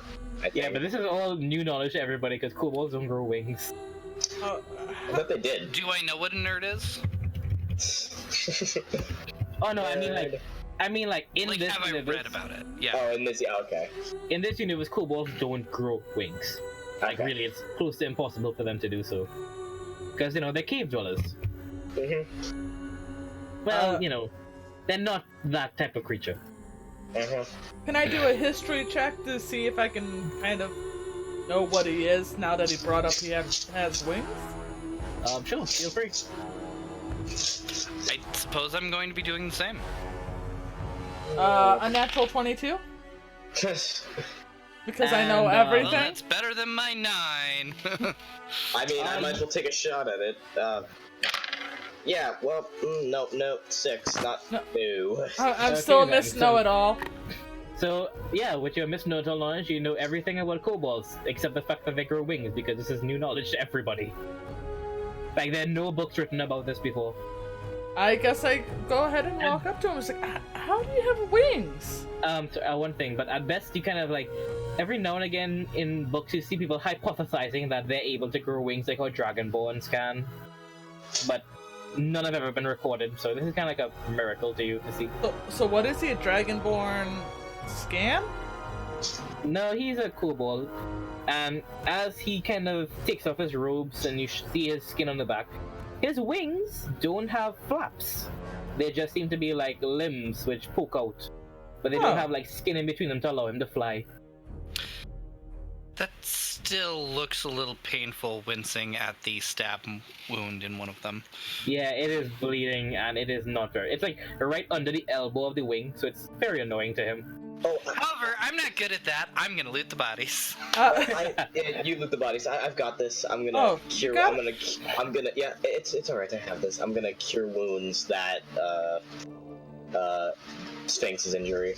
Yeah, but this is all new knowledge to everybody, because kobolds don't grow wings. I thought they did. Do I know what a nerd is? Oh no, I mean like in Like, this have universe. I read about it? Yeah. Oh, in this, yeah, okay. In this universe, kobolds don't grow wings. Like Okay. really, it's close to impossible for them to do so. Because they're cave dwellers. Well, they're not that type of creature. Can I do a history check to see if I can kind of know what he is now that he brought up he has wings? Sure, feel free. I suppose I'm going to be doing the same. A natural 22? Because I know And, everything? Well, that's better than my 9. I mean, I might as well take a shot at it. Yeah, well, no, 6, not No. 2. I'm Okay, still a then, Miss Know-It-All. So, yeah, with your Miss Know-It-All knowledge, you know everything about kobolds, except the fact that they grow wings, because this is new knowledge to everybody. Like, there are no books written about this before. I guess I go ahead and walk up to him and say, how do you have wings? One thing, but at best you kind of like, every now and again in books you see people hypothesizing that they're able to grow wings like how dragonborns can. But none have ever been recorded, so this is kind of like a miracle to you to see. So what is he, a dragonborn scam? No, he's a kobold. And as he kind of takes off his robes and you see his skin on the back, his wings don't have flaps. They just seem to be like limbs which poke out. But they don't have like skin in between them to allow him to fly. That still looks a little painful, wincing at the stab wound in one of them. Yeah, it is bleeding and it is not very... It's like right under the elbow of the wing, so it's very annoying to him. However, I'm not good at that. I'm gonna loot the bodies. Yeah, you loot the bodies. I've got this. I'm gonna cure. got I'm gonna. Yeah, it's alright. I have this. I'm gonna cure wounds that Sphinx's injury.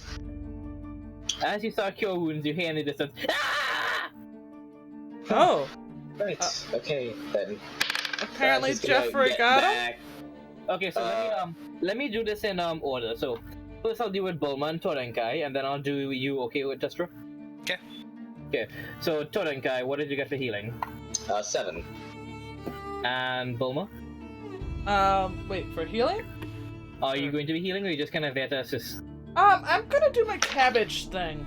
As you start cure wounds, you hear in the distance, "Ah!" Oh. Right. Okay then. Apparently He's gonna Jeffrey get got him? back. Okay, so let me do this in order. So first I'll deal with Bulma and Todenkai, and then I'll do you. Okay with Testra? Okay. Okay. So Todenkai, what did you get for healing? 7. And Bulma? Wait, for healing? Are you going to be healing, or are you just kind of there to assist? I'm gonna do my cabbage thing.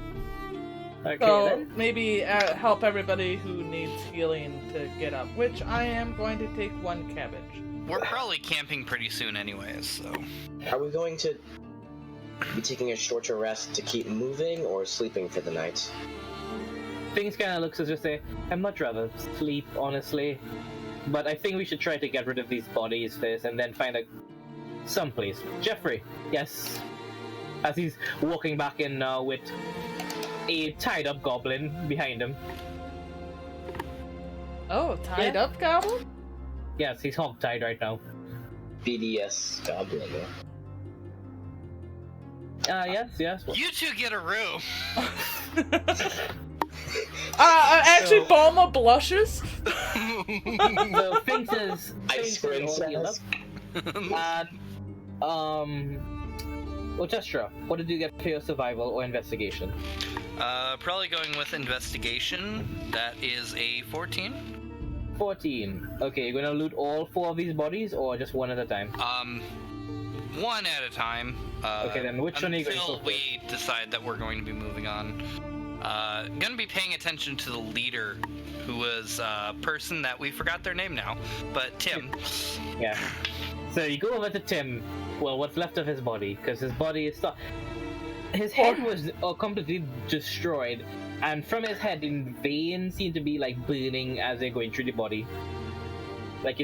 Okay, So then. maybe help everybody who needs healing to get up, which I am going to take 1 cabbage. We're probably camping pretty soon anyways, so... Are we going to be taking a shorter rest to keep moving, or sleeping for the night? Things kind of looks as if say, I'd much rather sleep, honestly. But I think we should try to get rid of these bodies first, and then find someplace. Jeffrey, yes. As he's walking back in now with a tied-up goblin behind him. Oh, tied up goblin? Yes, he's hog-tied right now. BDS goblin. Yes. You two get a room. Actually, Balma blushes. So Finks is all healed up. And Orchestra, what did you get for your survival or investigation? Probably going with investigation. That is a 14. 14. Okay, you're gonna loot all 4 of these bodies or just one at a time? One at a time. Okay, then which one are you going to Until go we decide that we're going to be moving on. Gonna be paying attention to the leader, who was a person that we forgot their name now, but Tim. Yeah. So you go over to Tim, well, what's left of his body, because his body is stuck. His head was completely destroyed, and from his head, the veins seem to be like burning as they're going through the body. Like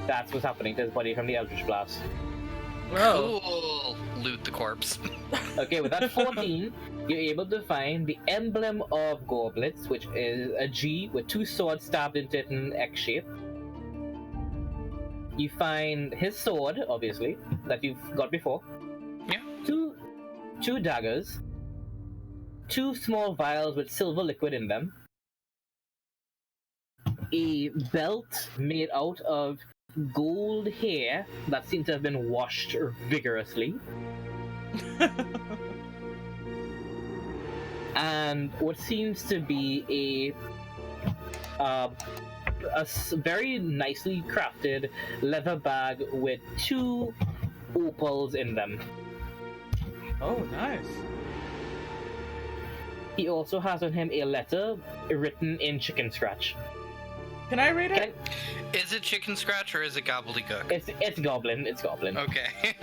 that's what's happening to his body from the Eldritch Blast. Whoa. Cool. Loot the corpse. Okay, with that 14, you're able to find the emblem of Goblets, which is a G with 2 swords stabbed into it in an X shape. You find his sword, obviously, that you've got before. Yeah. Two daggers. 2 small vials with silver liquid in them. A belt made out of gold hair that seems to have been washed vigorously. And what seems to be a very nicely crafted leather bag with 2 opals in them. Oh, nice. He also has on him a letter written in chicken scratch. Can I read it? Is it chicken scratch or is it gobbledygook? It's goblin. It's goblin. Okay.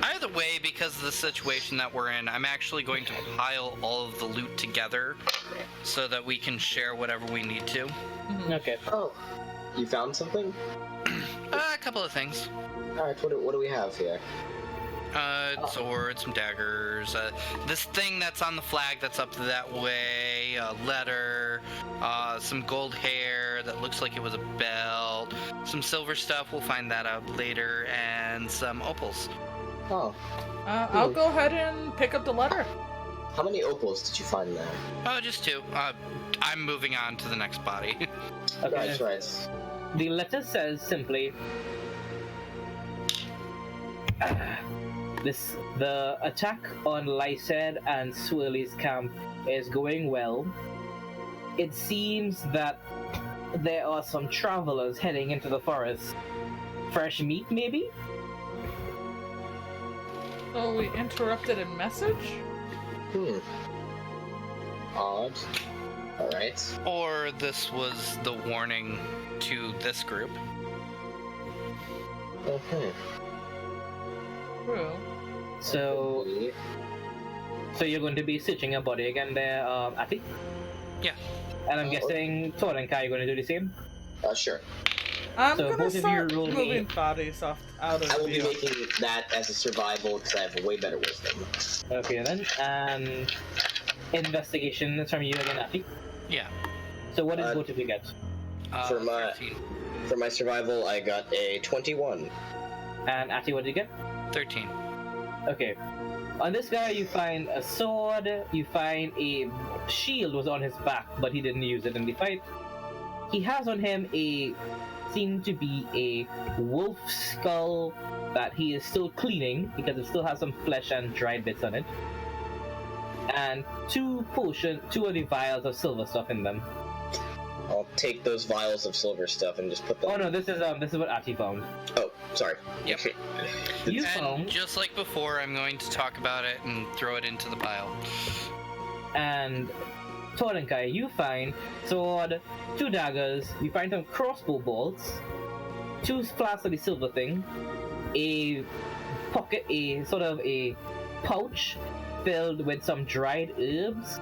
Either way, because of the situation that we're in, I'm actually going to pile all of the loot together so that we can share whatever we need to. Okay. Oh, you found something? A couple of things. Alright, what do we have here? Swords, some daggers, this thing that's on the flag that's up that way, a letter, some gold hair that looks like it was a belt, some silver stuff, we'll find that out later, and some opals. Oh. I'll go ahead and pick up the letter. How many opals did you find there? Oh, just 2. I'm moving on to the next body. Okay. Right. The letter says simply, the attack on Lysed and Swirly's camp is going well. It seems that there are some travelers heading into the forest. Fresh meat, maybe? So we interrupted a message? Odd. Alright. Or this was the warning to this group. Okay. True. So you're going to be stitching a body again there, Ati? Yeah. And I'm guessing Thor and Kai are going to do the same? Sure. I'm So gonna both of you start roll me- moving bodies out of I will be view. making that as a survival because I have way better wisdom. Okay then, and investigation is from you again, Ati. Yeah. So what did both of you get? For my 13. for my survival, I got a 21. And Ati, what did you get? 13. Okay. On this guy, you find a sword, you find a shield was on his back, but he didn't use it in the fight. He has on him seemed to be a wolf skull that he is still cleaning because it still has some flesh and dried bits on it. And 2 of the vials of silver stuff in them. I'll take those vials of silver stuff and just put them. Oh no, this is what Ati found. Oh, sorry. Yep. You And found, just like before, I'm going to talk about it and throw it into the pile. and Torenkai, you find sword, 2 daggers, you find some crossbow bolts, 2 flasks of the silver thing, a pocket, a sort of a pouch filled with some dried herbs,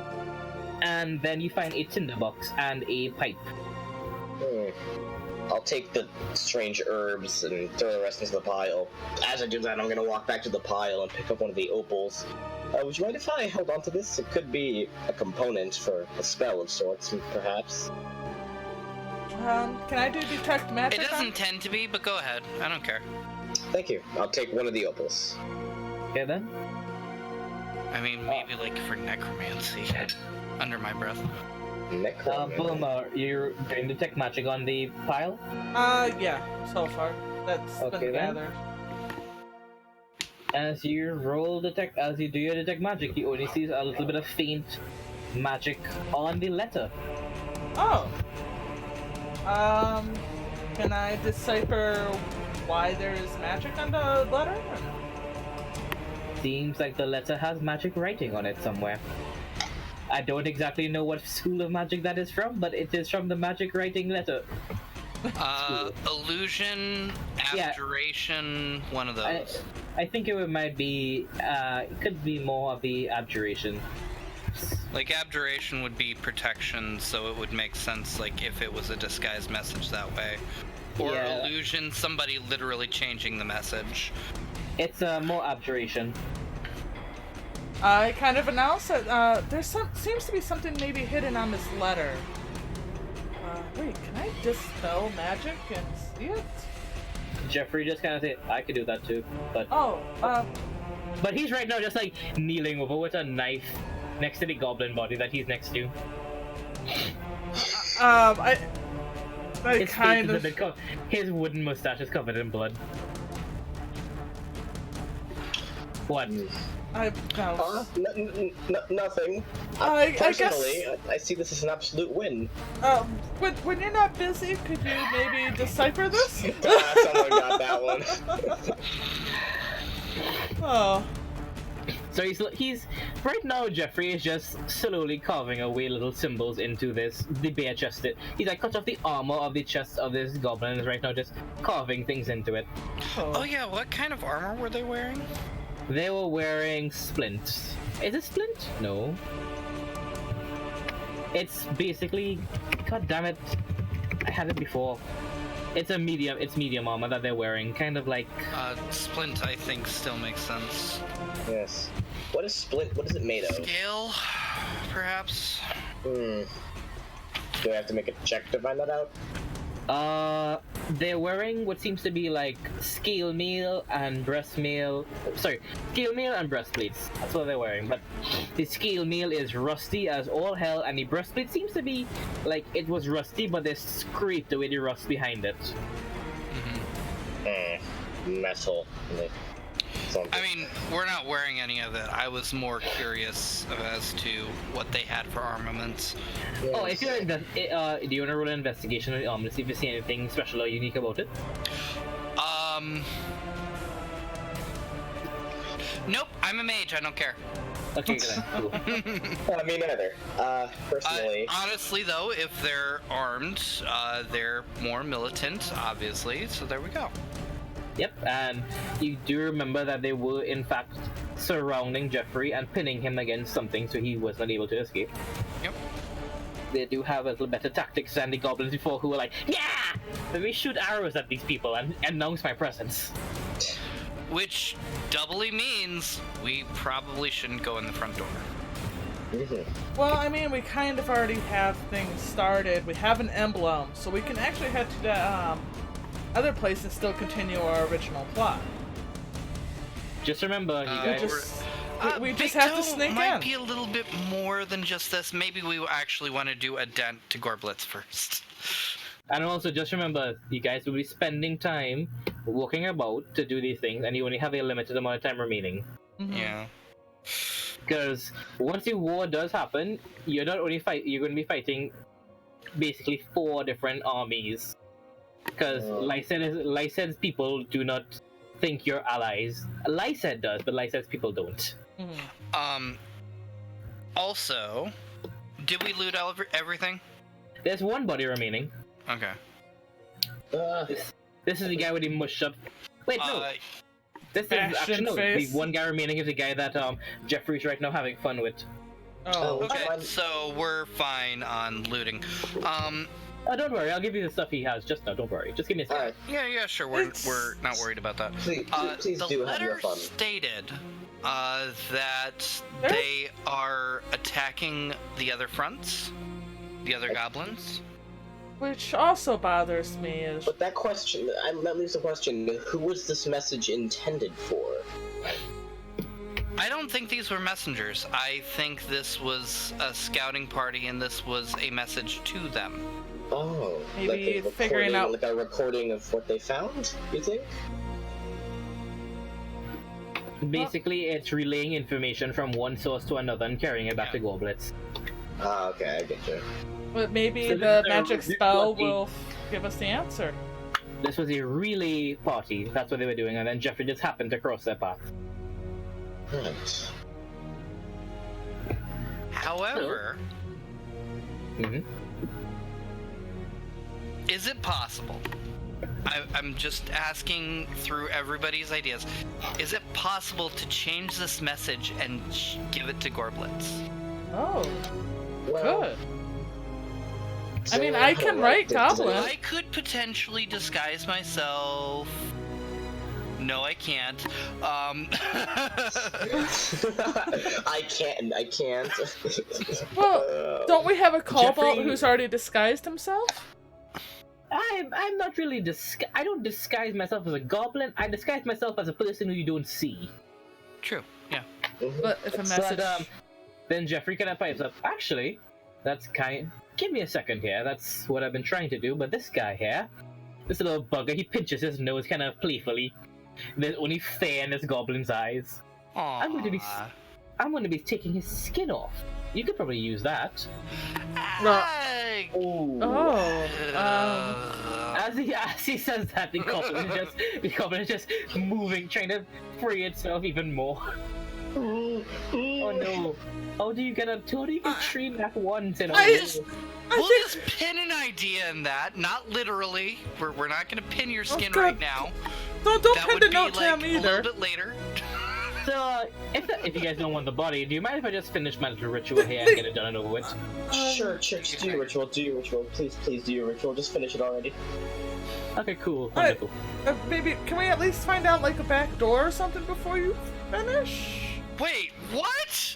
and then you find a tinderbox and a pipe. I'll take the strange herbs and throw the rest into the pile. As I do that, I'm gonna walk back to the pile and pick up one of the opals. Would you mind if I held on to this? It could be a component for a spell of sorts, perhaps. Can I do detect magic? It doesn't on- tend to be, but go ahead. I don't care. Thank you. I'll take one of the opals. Okay then. I mean, maybe like for necromancy. Under my breath. Necromancy. Bulma, you're doing detect magic on the pile? Yeah, so far. That's Okay, been then. gathered. As you do your detect magic, you only see a little bit of faint magic on the letter. Oh. Can I decipher why there is magic on the letter? Seems like the letter has magic writing on it somewhere. I don't exactly know what school of magic that is from, but it is from the magic writing letter. Illusion, Yeah. abjuration, one of those. I think it could be more of the abjuration. Like abjuration would be protection, so it would make sense like if it was a disguised message that way. Or Yeah. illusion, somebody literally changing the message. It's more abjuration. I kind of announced that seems to be something maybe hidden on this letter. Wait, can I dispel magic and see it? Jeffrey just kind of said, I could do that too, but but he's right now just like kneeling over with a knife next to the goblin body that he's next to. I His kind face of. is a bit his wooden mustache is covered in blood. What? No. Nothing. I guess. Personally, I see this as an absolute win. When you're not busy, could you maybe decipher this? Someone got that one. Oh. So he's right now. Jeffrey is just slowly carving away little symbols into the bare chest. He's like cut off the armor of the chest of this goblin and is right now just carving things into it. Oh yeah, what kind of armor were they wearing? They were wearing splint. Is it splint? No. It's basically, god damn it, I had it before. It's medium armor that they're wearing, kind of like. Splint, I think, still makes sense. Yes. What is splint? What is it made of? Scale, perhaps. Do I have to make a check to find that out? They're wearing what seems to be like scale mail and breast mail. Sorry, scale mail and breastplates. That's what they're wearing. But the scale mail is rusty as all hell, and the breastplate seems to be like it was rusty, but they scraped away the rust behind it. Metal. Something. I mean, we're not wearing any of it. I was more curious as to what they had for armaments. Yes. Oh, if you're do you want to roll an investigation to see if you see anything special or unique about it? Nope, I'm a mage, I don't care. Okay, good. Cool. Me neither. Personally. Honestly, though, if they're armed, they're more militant, obviously, so there we go. Yep, and you do remember that they were in fact surrounding Jeffrey and pinning him against something so he was not able to escape. Yep. They do have a little better tactics than the goblins before who were like, yeah! Let me shoot arrows at these people and announce my presence. Which doubly means we probably shouldn't go in the front door. Well, I mean, we kind of already have things started. We have an emblem, so we can actually head to the other place and still continue our original plot. Just remember, you guys... We just Big have to Toe sneak might in. be a little bit more than just this. Maybe we actually want to do a dent to Gorblitz first. And also, just remember, you guys will be spending time walking about to do these things, and you only have a limited amount of time remaining. Yeah. Because once the war does happen, you're not only you're going to be fighting basically 4 different armies. Because licensed people do not think you're allies. Lysed does, but licensed people don't. Also, did we loot everything? There's one body remaining. Okay. This is the guy with the mushed up. Wait, no. This is actually no. The one guy remaining is the guy that Jeffrey's right now having fun with. Oh, okay. So we're fine on looting. Oh, don't worry. I'll give you the stuff he has just now. Don't worry. Just give me a second. Yeah, sure. We're not worried about that. Please the do have your letter fun. stated that they are attacking the other fronts, the other goblins. Which also bothers me is... But that question, that leaves the question, who was this message intended for? I don't think these were messengers. I think this was a scouting party and this was a message to them. Oh, Maybe like a figuring out... like a recording of what they found, you think? Basically, it's relaying information from one source to another and carrying it back to goblets. Ah, okay, I get you. But maybe So the this is a magic really spell lucky- will give us the answer. This was a relay party. That's what they were doing, and then Jeffrey just happened to cross their path. Right. However, Mm-hmm. is it possible? I'm just asking through everybody's ideas. Is it possible to change this message and give it to Gorblets? Oh, Well, good. I mean, I can write goblin. I could potentially disguise myself. No, I can't. I can't. Well, don't we have a kobold Jeffrey- who's already disguised himself? I'm not really I don't disguise myself as a goblin. I disguise myself as a person who you don't see. True. Yeah. But if a message... But, then Jeffrey kind of pipes up. Actually, that's kind. Give me a second here. That's what I've been trying to do. But this guy here, this little bugger, he pinches his nose kind of playfully. There's only fear in this goblin's eyes. Aww. I'm going to be taking his skin off. You could probably use that. Oh, As he says that, the goblin is just moving, trying to free itself even more. Oh no! How do you get tree nat once in a row? We'll just pin an idea in that, not literally. We're not gonna pin your skin God. right now. Don't That pin would the be note to like him a either. little bit later. So, if you guys don't want the body, do you mind if I just finish my little ritual here and get it done and over with? Sure, just do your ritual, Please do your ritual, just finish it already. Okay, cool, Alright. wonderful. Maybe, can we at least find out, like, a back door or something before you finish? Wait, what?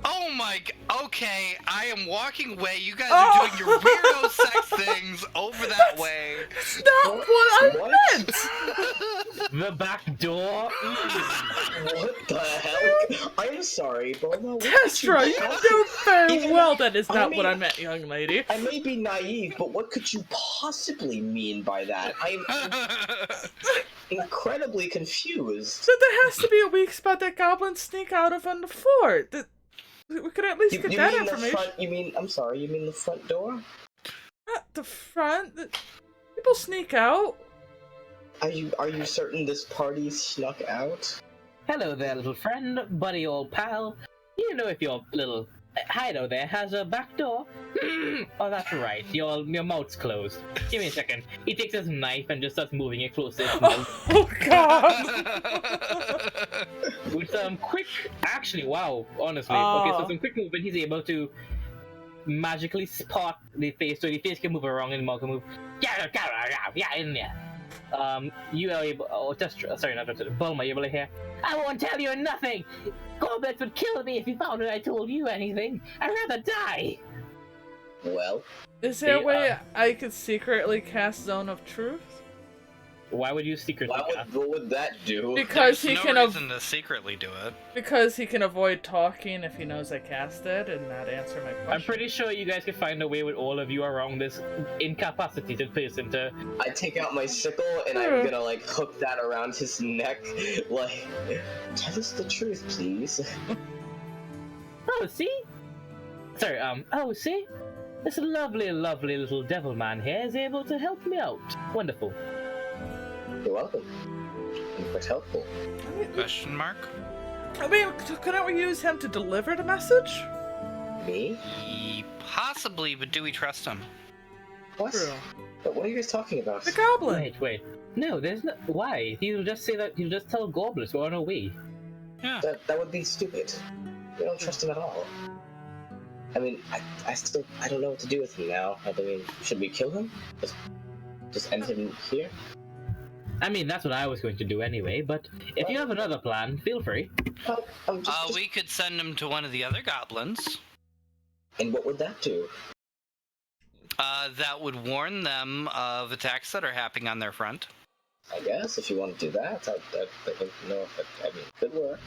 Oh my okay, I am walking away. You guys are doing your weirdo sex things over that way. That's not what I meant! The back door? What the hell? I'm sorry, but no. Testra, you know very Even- well that is not I what I mean- meant, young lady. I may be naive, but what could you possibly mean by that? I'm incredibly confused. So there has to be a weak spot that goblins sneak out of on the fort. We could at least You get that mean the information. front? You mean the front door? Not the front. People sneak out. Are you certain this party snuck out? Hello there, little friend, buddy, old pal. You know if your little hideout there has a back door? Oh, that's right. Your mouth's closed. Give me a second. He takes his knife and just starts moving it closer to his mouth. Oh god! With some quick, actually, wow, honestly. Okay, so some quick movement, he's able to magically spot the face, so the face can move around and the mouth can move. Yeah, in there. You are able. Oh, sorry, not Bulma, you able to hear? I won't tell you nothing. Goblets would kill me if you found out I told you anything. I'd rather die. Well, Is there a way I could secretly cast Zone of Truth? Why would you secretly? what would that do? Because There's he no can reason to secretly do it. because he can avoid talking if he knows I cast it and not answer my question. I'm pretty sure you guys could find a way with all of you around this incapacitated person to. I take out my sickle and I'm gonna like hook that around his neck. Like, tell us the truth, please. Oh, see? Sorry, oh, see? This lovely, lovely little devil man here is able to help me out. Wonderful. You're welcome. You're quite helpful. Question mark? I mean, couldn't we use him to deliver the message? Me? Possibly, but do we trust him? What? True. But what are you guys talking about? The goblin. Wait. No, there's no. Why? He'll just say that. He'll just tell goblins we're on our way. Yeah. That would be stupid. We don't trust him at all. I mean, I don't know what to do with him now. I mean, should we kill him? Just end him here? I mean, that's what I was going to do anyway, but if you have another plan, feel free. Well, I'm just... We could send him to one of the other goblins. And what would that do? That would warn them of attacks that are happening on their front. I guess if you want to do that, I don't know if it, I mean, it could work.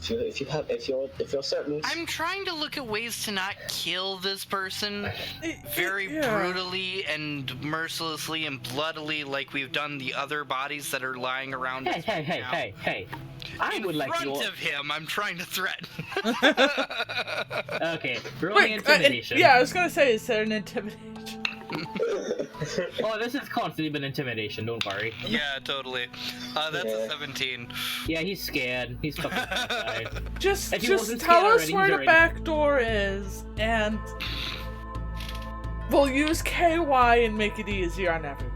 If you're certain. I'm trying to look at ways to not kill this person very Yeah. brutally and mercilessly and bloodily, like we've done the other bodies that are lying around. Hey. I would like In your... front of him, I'm trying to threaten. Okay, rolling intimidation. Yeah, I was gonna say, is there an intimidation? Oh, this has constantly been intimidation, don't worry. Yeah, totally. That's a 17. Yeah, he's scared. He's fucking terrified. Just If he wasn't tell scared us already, where he's the already- back door is, and we'll use KY and make it easier on everyone.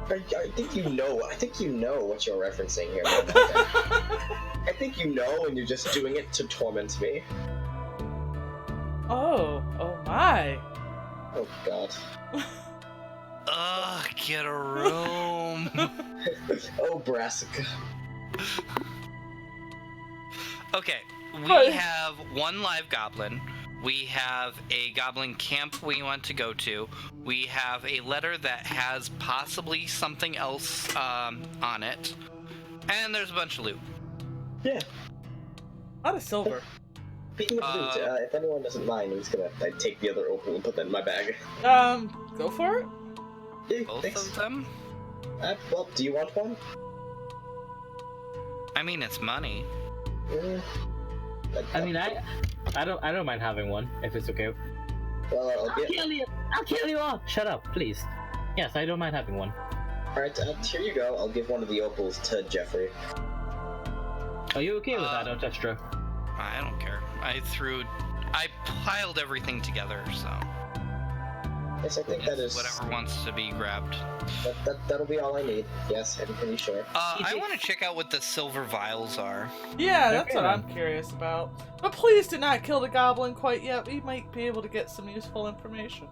I think you know. I think you know what you're referencing here. I think you know, and you're just doing it to torment me. Oh my. Oh God. Ugh, get a room. Oh, Brassica. Okay, we have one live goblin. We have a goblin camp we want to go to. We have a letter that has possibly something else on it. And there's a bunch of loot. Yeah. A lot of silver. Speaking of loot, if anyone doesn't mind, I'm just gonna take the other opal and put that in my bag. Go for it. Yeah, Both thanks. of them? Well, do you want one? I mean, it's money. I mean, I don't mind having one if it's okay. Well, I'll kill you all. Shut up, please. Yes, I don't mind having one. Alright, here you go. I'll give one of the opals to Jeffrey. Are you okay with that, Orchestra? I don't care. I piled everything together, so Yes, I think that is whatever wants to be grabbed. That'll be all I need. Yes, I'm pretty sure. I want to check out what the silver vials are. Yeah, that's Okay, what then. I'm curious about. But please do not kill the goblin quite yet. We might be able to get some useful information.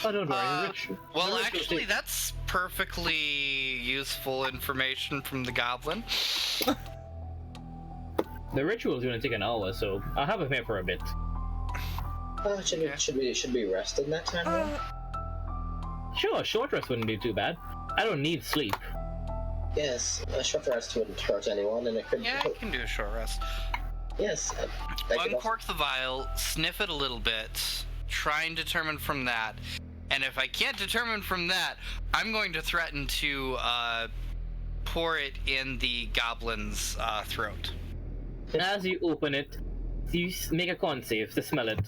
Oh, don't worry. Well, actually, that's perfectly useful information from the goblin. The ritual's gonna take an hour, so I'll have him here for a bit. Should we rest in that time? Then? Sure, short rest wouldn't be too bad. I don't need sleep. Yes, a short rest wouldn't hurt anyone, and it could. Yeah, I can do a short rest. Yes, I could also... Uncork the vial, sniff it a little bit, try and determine from that. And if I can't determine from that, I'm going to threaten to pour it in the goblin's throat. As you open it, you make a con save to smell it.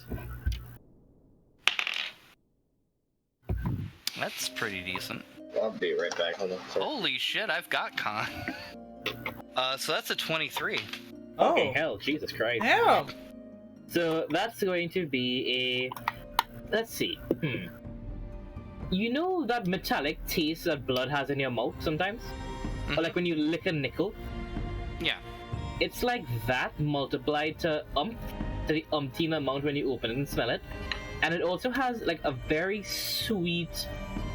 That's pretty decent. I'll be right back. Hold on. Sorry. Holy shit, I've got con. So that's a 23. Okay, hell, Jesus Christ. Damn. So that's going to be a... Let's see. You know that metallic taste that blood has in your mouth sometimes? Or like when you lick a nickel? Yeah. It's like that multiplied to the umpteen amount when you open it and smell it. And it also has like a very sweet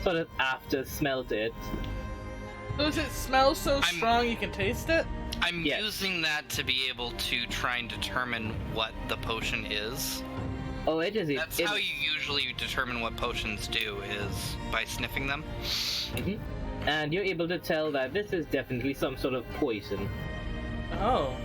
sort of after smell to it. Does it smell so strong you can taste it? I'm using that to be able to try and determine what the potion is. Oh, it is. That's how you usually determine what potions do, is by sniffing them. And you're able to tell that this is definitely some sort of poison. Oh.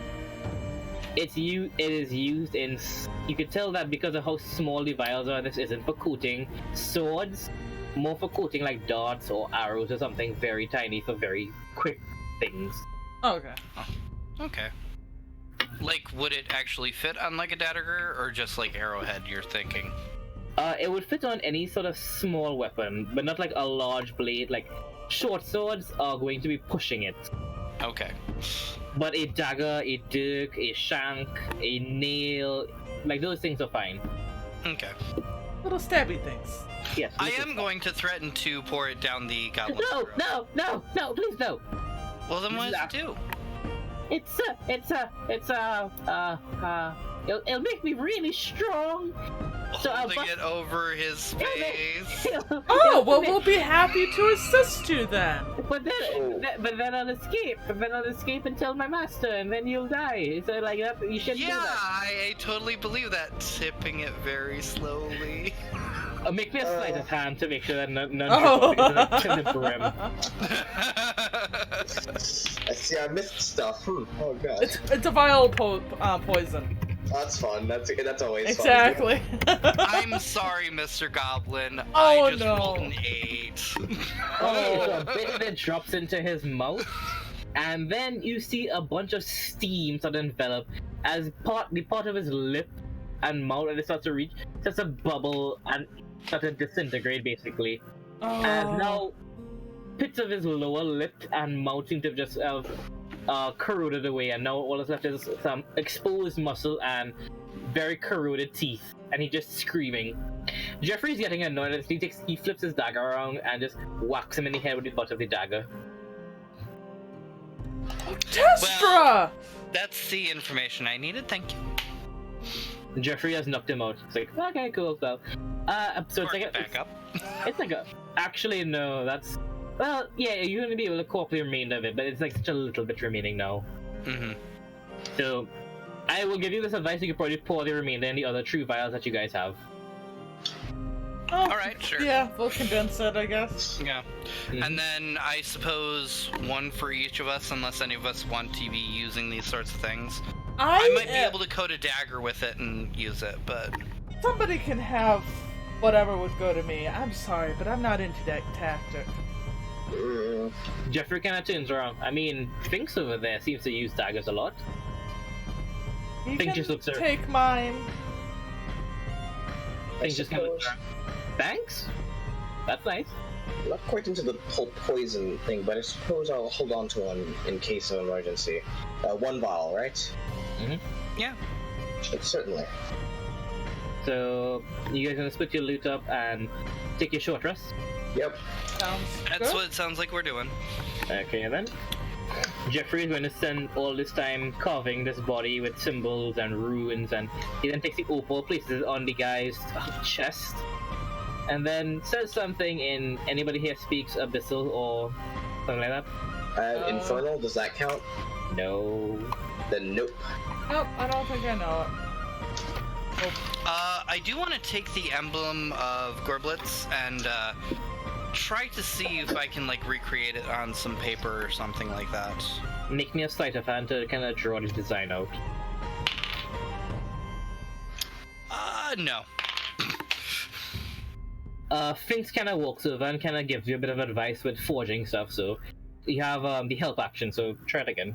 It is used in... You could tell that because of how small the vials are, this isn't for coating swords, more for coating like darts or arrows or something very tiny for very quick things. Okay. Okay. Like, would it actually fit on like a dagger or just like arrowhead, you're thinking? It would fit on any sort of small weapon, but not like a large blade. Like, short swords are going to be pushing it. Okay. But a dagger, a dirk, a shank, a nail, like those things are fine. Okay. Little stabby things. Yes. I am going to threaten to pour it down the goblin's throat. No, please no. Well, then what does it do? It'll make me really strong. holding it over his face. Oh, well, we'll be happy to assist you then. But then I'll escape. But then I'll escape and tell my master, and then you'll die. So like that, you shouldn't do Yeah, that. I totally believe that. Tipping it very slowly. Make me a sleight of hand to make sure that none Oh. to the brim. I see, I missed stuff. Oh gosh. It's a vile poison. That's fun. That's always Exactly. I'm sorry, Mr. Goblin. Oh, I just no. rolled an 8. Okay, so a bit of it drops into his mouth, and then you see a bunch of steam start to envelop as the part of his lip and mouth, and it starts to reach, starts to bubble and start to disintegrate basically. Oh. And now bits of his lower lip and mouth seem to have just corroded away, and now all that's left is some exposed muscle and very corroded teeth, and he's just screaming. Jeffrey's getting annoyed as he flips his dagger around and just whacks him in the head with the butt of the dagger. Testra! Well, that's the information I needed, thank you. Jeffrey has knocked him out. It's like, okay, cool, so so it's like a, back up. it's like a, actually no, that's, well, yeah, you're gonna be able to co-op the remainder of it, but it's like such a little bit remaining now. Mm-hmm. So, I will give you this advice, you can probably pour the remainder in the other true vials that you guys have. Oh, Alright, sure. yeah, we'll condense it, I guess. Yeah. Mhm. And then I suppose one for each of us, unless any of us want to be using these sorts of things. I might be able to coat a dagger with it and use it, but... Somebody can have whatever would go to me. I'm sorry, but I'm not into that tactic. Jeffrey kind of turns around. I mean, Finks over there seems to use daggers a lot. You Think can just looks at- take mine. Finks just kind of looks around. Thanks? That's nice. I'm not quite into the whole poison thing, but I suppose I'll hold on to one in case of emergency. One vial, right? Yeah. Certainly. So, you guys gonna split your loot up and take your short rest? Yep. Sounds That's good. what it sounds like we're doing. Okay then. Jeffrey is going to spend all this time carving this body with symbols and runes, and he then takes the opal, places it on the guy's chest, and then says something in, anybody here speaks Abyssal or something like that? Infernal, does that count? No. Then nope. Nope, I don't think I know it. I do want to take the emblem of Gorblitz and try to see if I can like recreate it on some paper or something like that. Make me a sleight of hand to kind of draw the design out. No. Finks kind of walks over and kind of gives you a bit of advice with forging stuff, so you have the help action, so try it again.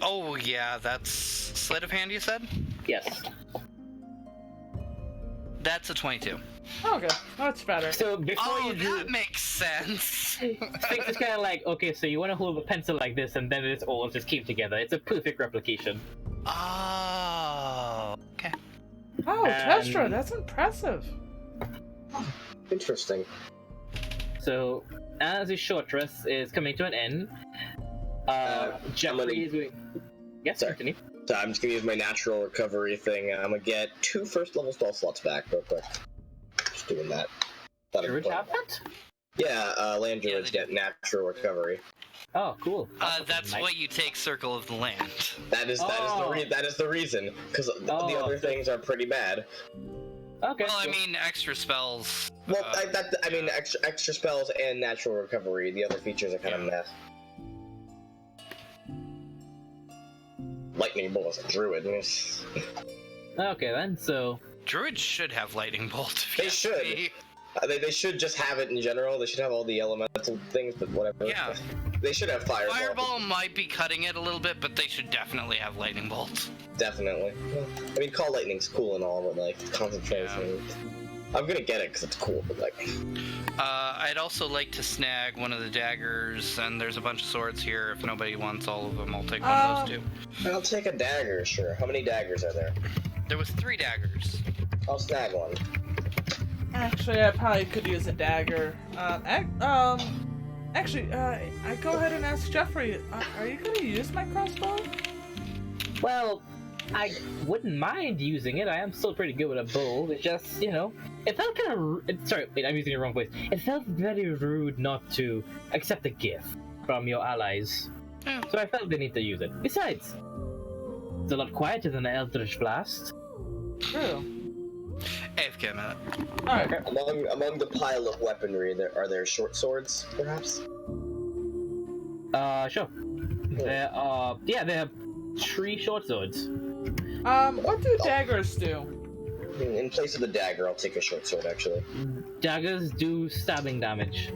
Oh yeah, that's sleight of hand you said? Yes. That's a 22. Okay, that's better. So before you do, that makes sense. Finks is kind of like, okay, so you want to hold a pencil like this, and then it's all just came together. It's a perfect replication. Oh, okay. Oh, And- Testra, that's impressive. Interesting. So, as his short rest is coming to an end, Jeffrey is going. Yes, Sorry. continue. So I'm just gonna use my natural recovery thing. I'm gonna get 2 first level spell slots back real quick. Just doing that. Thought Druid I'd- have that? Yeah, land Yeah, druids they get natural recovery. Oh, cool. That's nice. what you take Circle of the Land. That is Oh. that is the reason, because the Oh. other things are pretty bad. Okay. Well, I cool. mean, extra spells. Well, I mean extra spells and natural recovery. The other features are kind of meh. Lightning bolt is a druid. Okay then, so Druids should have Lightning Bolt. if They you ask should. me. They should just have it in general. They should have all the elemental things, but whatever. Yeah. They should have fireball. Fireball might be cutting it a little bit, but they should definitely have Lightning Bolt. Definitely. I mean, Call Lightning's cool and all, but like concentration. I'm gonna get it because it's cool, but like. I'd also like to snag one of the daggers, and there's a bunch of swords here. If nobody wants all of them, I'll take one of those too. I'll take a dagger, sure. How many daggers are there? There was 3 daggers. I'll snag one. Actually, I probably could use a dagger. Actually, I go ahead and ask Jeffrey, are you gonna use my crossbow? well, I wouldn't mind using it. I am still pretty good with a bow. It's just, you know, it felt kind of. Sorry, wait, I'm using the wrong voice. It felt very rude not to accept a gift from your allies. Yeah. So I felt the need to use it. Besides, it's a lot quieter than an Eldritch Blast. True. AFK a minute. Alright. Among the pile of weaponry, are there short swords, perhaps? Sure. There are, there are 3 short swords. What do daggers do? In place of the dagger, I'll take a short sword, actually. Daggers do stabbing damage.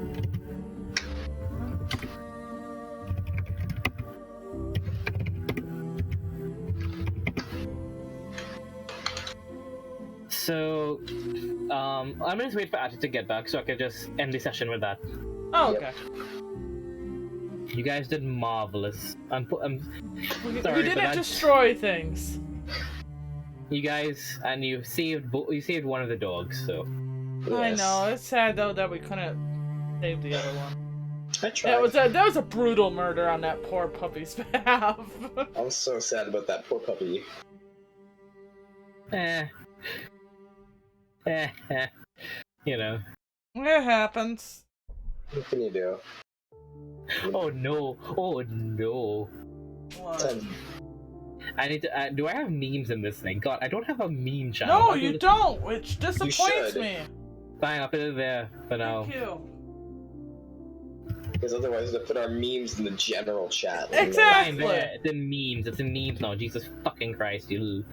So, I'm gonna just wait for Ati to get back so I can just end the session with that. Oh, okay. You guys did marvelous. I'm sorry, We but didn't destroy things. You guys, and you saved one of the dogs, so. I know, it's sad though that we couldn't save the other one. I tried. That was a brutal murder on that poor puppy's behalf. I'm so sad about that poor puppy. You know. It happens. What can you do? Oh no! Oh no! What? I need to. Do I have memes in this thing? God, I don't have a meme channel. No, you don't, which disappoints should. me. Fine, I'll put it there for now. Thank you. Because otherwise, they put our memes in the general chat. Exactly. Fine, there. It's in memes. It's in memes now. Jesus fucking Christ, you.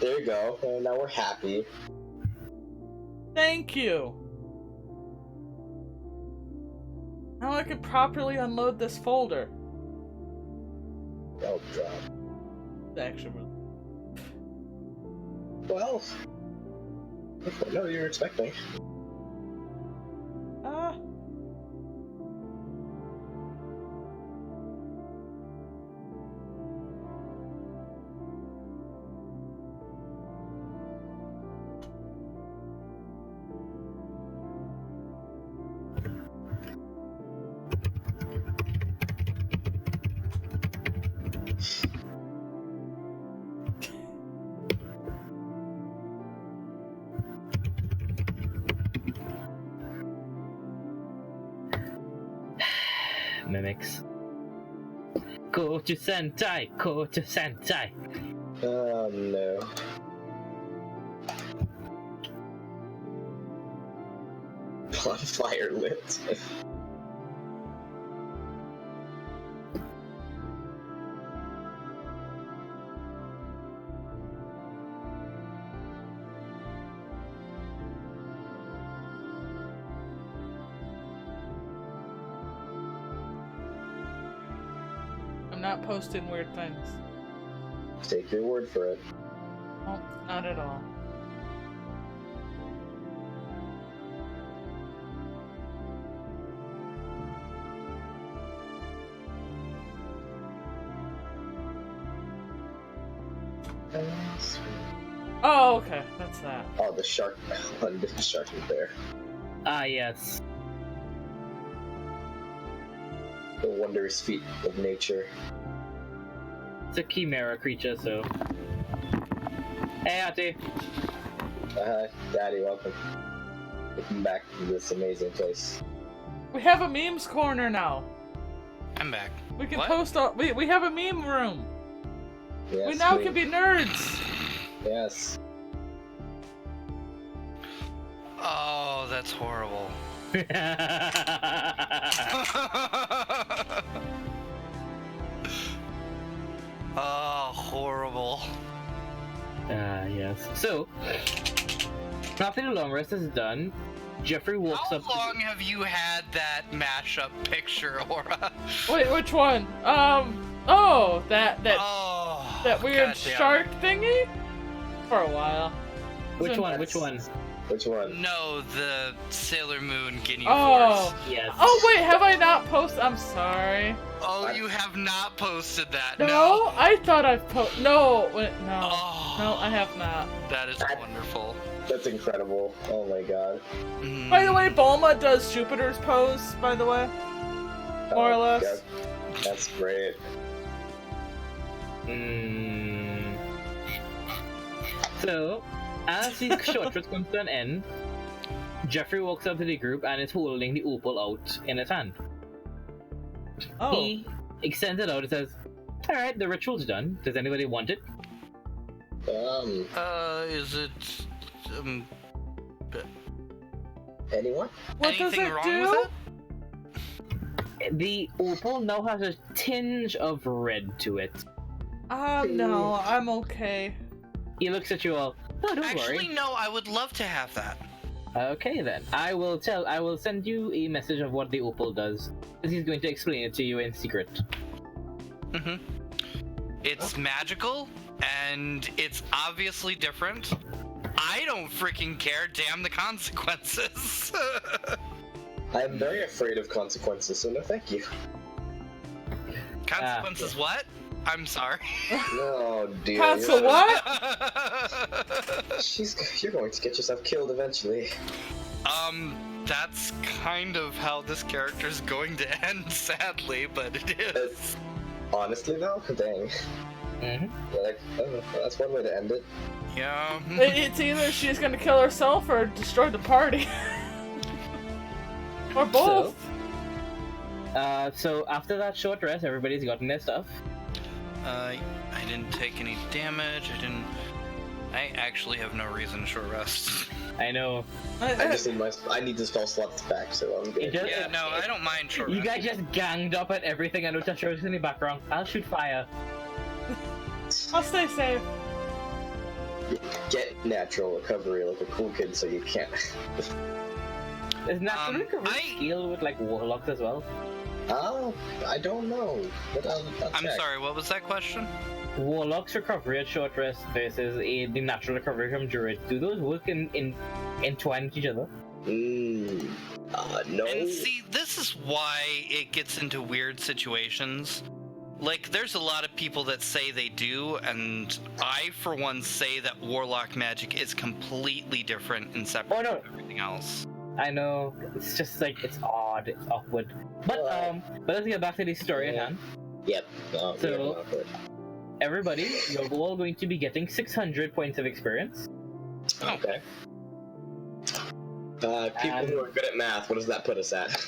There you go. And now we're happy. Thank you. Now I can properly unload this folder. Oh god. Actually, Well, I know what you were expecting. Mimics. Go to Sentai! Go to Sentai! Oh no. Bonfire lit. I'm not posting weird things. Take your word for it. Oh, not at all. Oh, okay, that's that. Oh, the shark. The shark is there. Ah, yes. The wondrous feat of nature. It's a chimera creature, so. Hey, Ati! Daddy, welcome. Welcome back to this amazing place. We have a memes corner now. I'm back. We can What? post all. We have a meme room. Yes, We now can be nerds. Yes. Oh, that's horrible. Oh, horrible. Ah, yes. So, after the long rest is done, Jeffrey walks How up. long have you had that mashup picture, Aura? Wait, which one? Oh, that Oh, that weird goddamn. shark thingy. For a while. Which So- one? Which one? Which one? No, the Sailor Moon Guinea Oh. Force. Yes. Oh wait, have I not posted? I'm sorry. Oh, you have not posted that. No, I thought I've No, wait, no, Oh, no, I have not. That is wonderful. That's incredible. Oh my god. Mm. By the way, Bulma does Jupiter's pose. By the way, more or Oh, less. God. That's great. So, as the short trip comes to an end, Jeffrey walks up to the group and is holding the opal out in his hand. Oh. He extends it out and says, "Alright, the ritual's done. Does anybody want it?" Is it, Anyone? What does anything it wrong do? with it? The opal now has a tinge of red to it. No, I'm okay. He looks at you all. "Oh, don't Actually, worry." no, I would love to have that. Okay then. I will send you a message of what the opal does. He's going to explain it to you in secret. It's magical, and it's obviously different. I don't freaking care, damn the consequences. I'm very afraid of consequences, so no thank you. Consequences what? I'm sorry. No, dear. Console what? You're going to get yourself killed eventually. That's kind of how this character's going to end, sadly, but it is. Honestly, though, dang. Like, that's one way to end it. Yeah. It's either she's gonna kill herself or destroy the party. Or both. So after that short rest, everybody's gotten their stuff. I didn't take any damage. I actually have no reason to short rest. I know. I need the spell slots back, so I'm good. Yeah, no, I don't mind short You rest. guys just ganged up at everything. I know Tasha's in the background. I'll shoot fire. I'll stay safe. Get natural recovery like a cool kid, so you can't. Is natural recovery skill with like warlocks as well? Oh, I don't know. But I'll I'm check. sorry, what was that question? Warlock's recovery at short rest versus the natural recovery from druids. Do those work entwine with each other? No. And see, this is why it gets into weird situations. Like, there's a lot of people that say they do, and I, for one, say that warlock magic is completely different and separate from everything else. I know. It's just like, it's odd. It's awkward. But let's get back to the story at hand. Yep. So, everybody, you're all going to be getting 600 points of experience. Okay. People who are good at math, what does that put us at?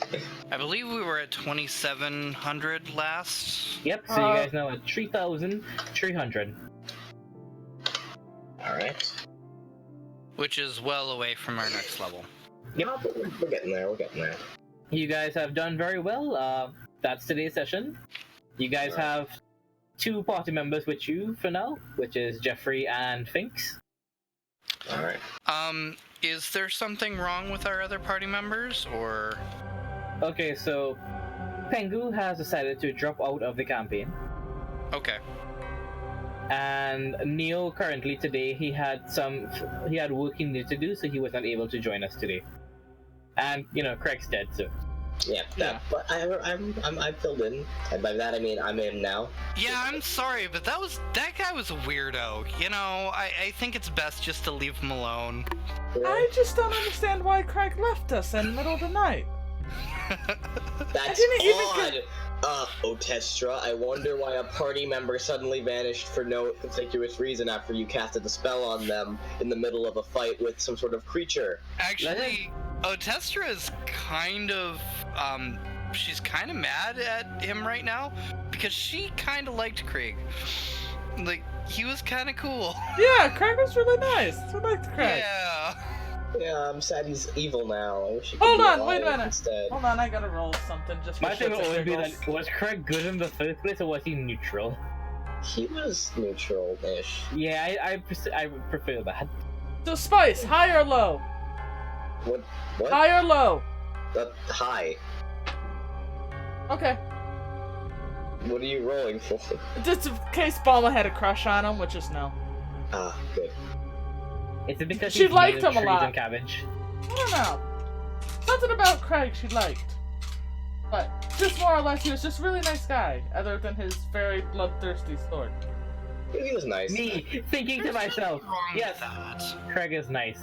I believe we were at 2,700 last. Yep, so you guys know at 3,300. Alright. Which is well away from our next level. Yep. No, but we're getting there, You guys have done very well. That's today's session. You guys have 2 party members with you for now, which is Jeffrey and Finks. Alright. Is there something wrong with our other party members, or...? Okay, so Pengu has decided to drop out of the campaign. Okay. And Neo currently today, he had work he needed to do, so he was not able to join us today. And, Craig's dead, so... Yeah. But I'm filled in. And by that I mean I'm in now. Yeah, I'm sorry, but that guy was a weirdo. I think it's best just to leave him alone. I just don't understand why Craig left us in the middle of the night. That's odd. Otestra, I wonder why a party member suddenly vanished for no conspicuous reason after you casted a spell on them in the middle of a fight with some sort of creature. Actually, Otestra is kind of, she's kind of mad at him right now, because she kind of liked Craig. Like, he was kind of cool. Yeah, Craig was really nice. We liked Craig. Yeah, I'm sad he's evil now. I wish he could Hold be on, alive wait a minute. instead. Hold on, I gotta roll something just for My thing shits will and always be giggles. that, was Craig good in the first place, or was he neutral? He was neutral-ish. Yeah, I would prefer that. So, Spice, high or low? What? High or low? High. Okay. What are you rolling for? Just in case Balma had a crush on him, which is no. Ah, good. It's because She he's liked made of him a trees lot. and cabbage. I don't know. Something about Craig she liked. But just more or less, he was just a really nice guy, other than his very bloodthirsty sword. He was nice. Me thinking to myself, yes, Craig is nice.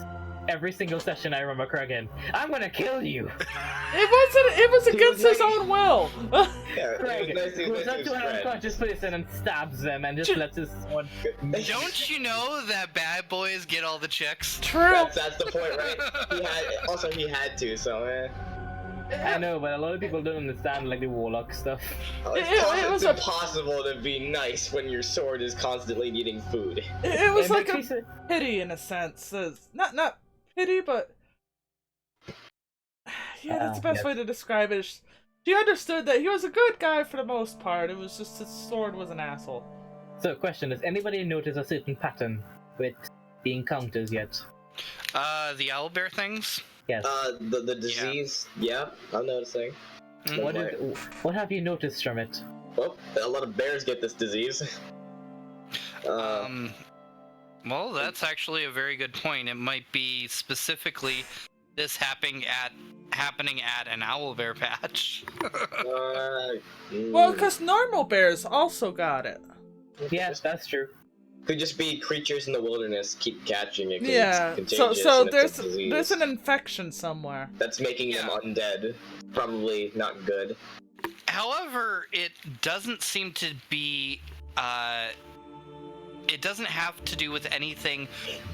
every single session I remember Kragan, I'm gonna kill you! It was against his own will! Yeah, Craig it was nice to goes up to an friend. unconscious person and stabs them and just lets his sword... Don't you know that bad boys get all the chicks? True! That's the point, right? He had to, so I know, but a lot of people don't understand like the warlock stuff. It's impossible to be nice when your sword is constantly needing food. It was It like makes a pity in a sense. Not pity, but yeah, that's the best yes. way to describe it. She understood that he was a good guy for the most part. It was just his sword was an asshole. So, question: does anybody notice a certain pattern with the encounters yet? The owlbear things? Yes. The disease, yeah, I'm noticing. What have you noticed from it? Well, a lot of bears get this disease. Well, that's actually a very good point. It might be specifically this happening at an owlbear patch. Well, because normal bears also got it. Yes, that's true. Could just be creatures in the wilderness keep catching it. 'Cause Yeah. it's contagious So and it's a disease. there's an infection somewhere. That's making them undead. Probably not good. However, it doesn't seem to be, it doesn't have to do with anything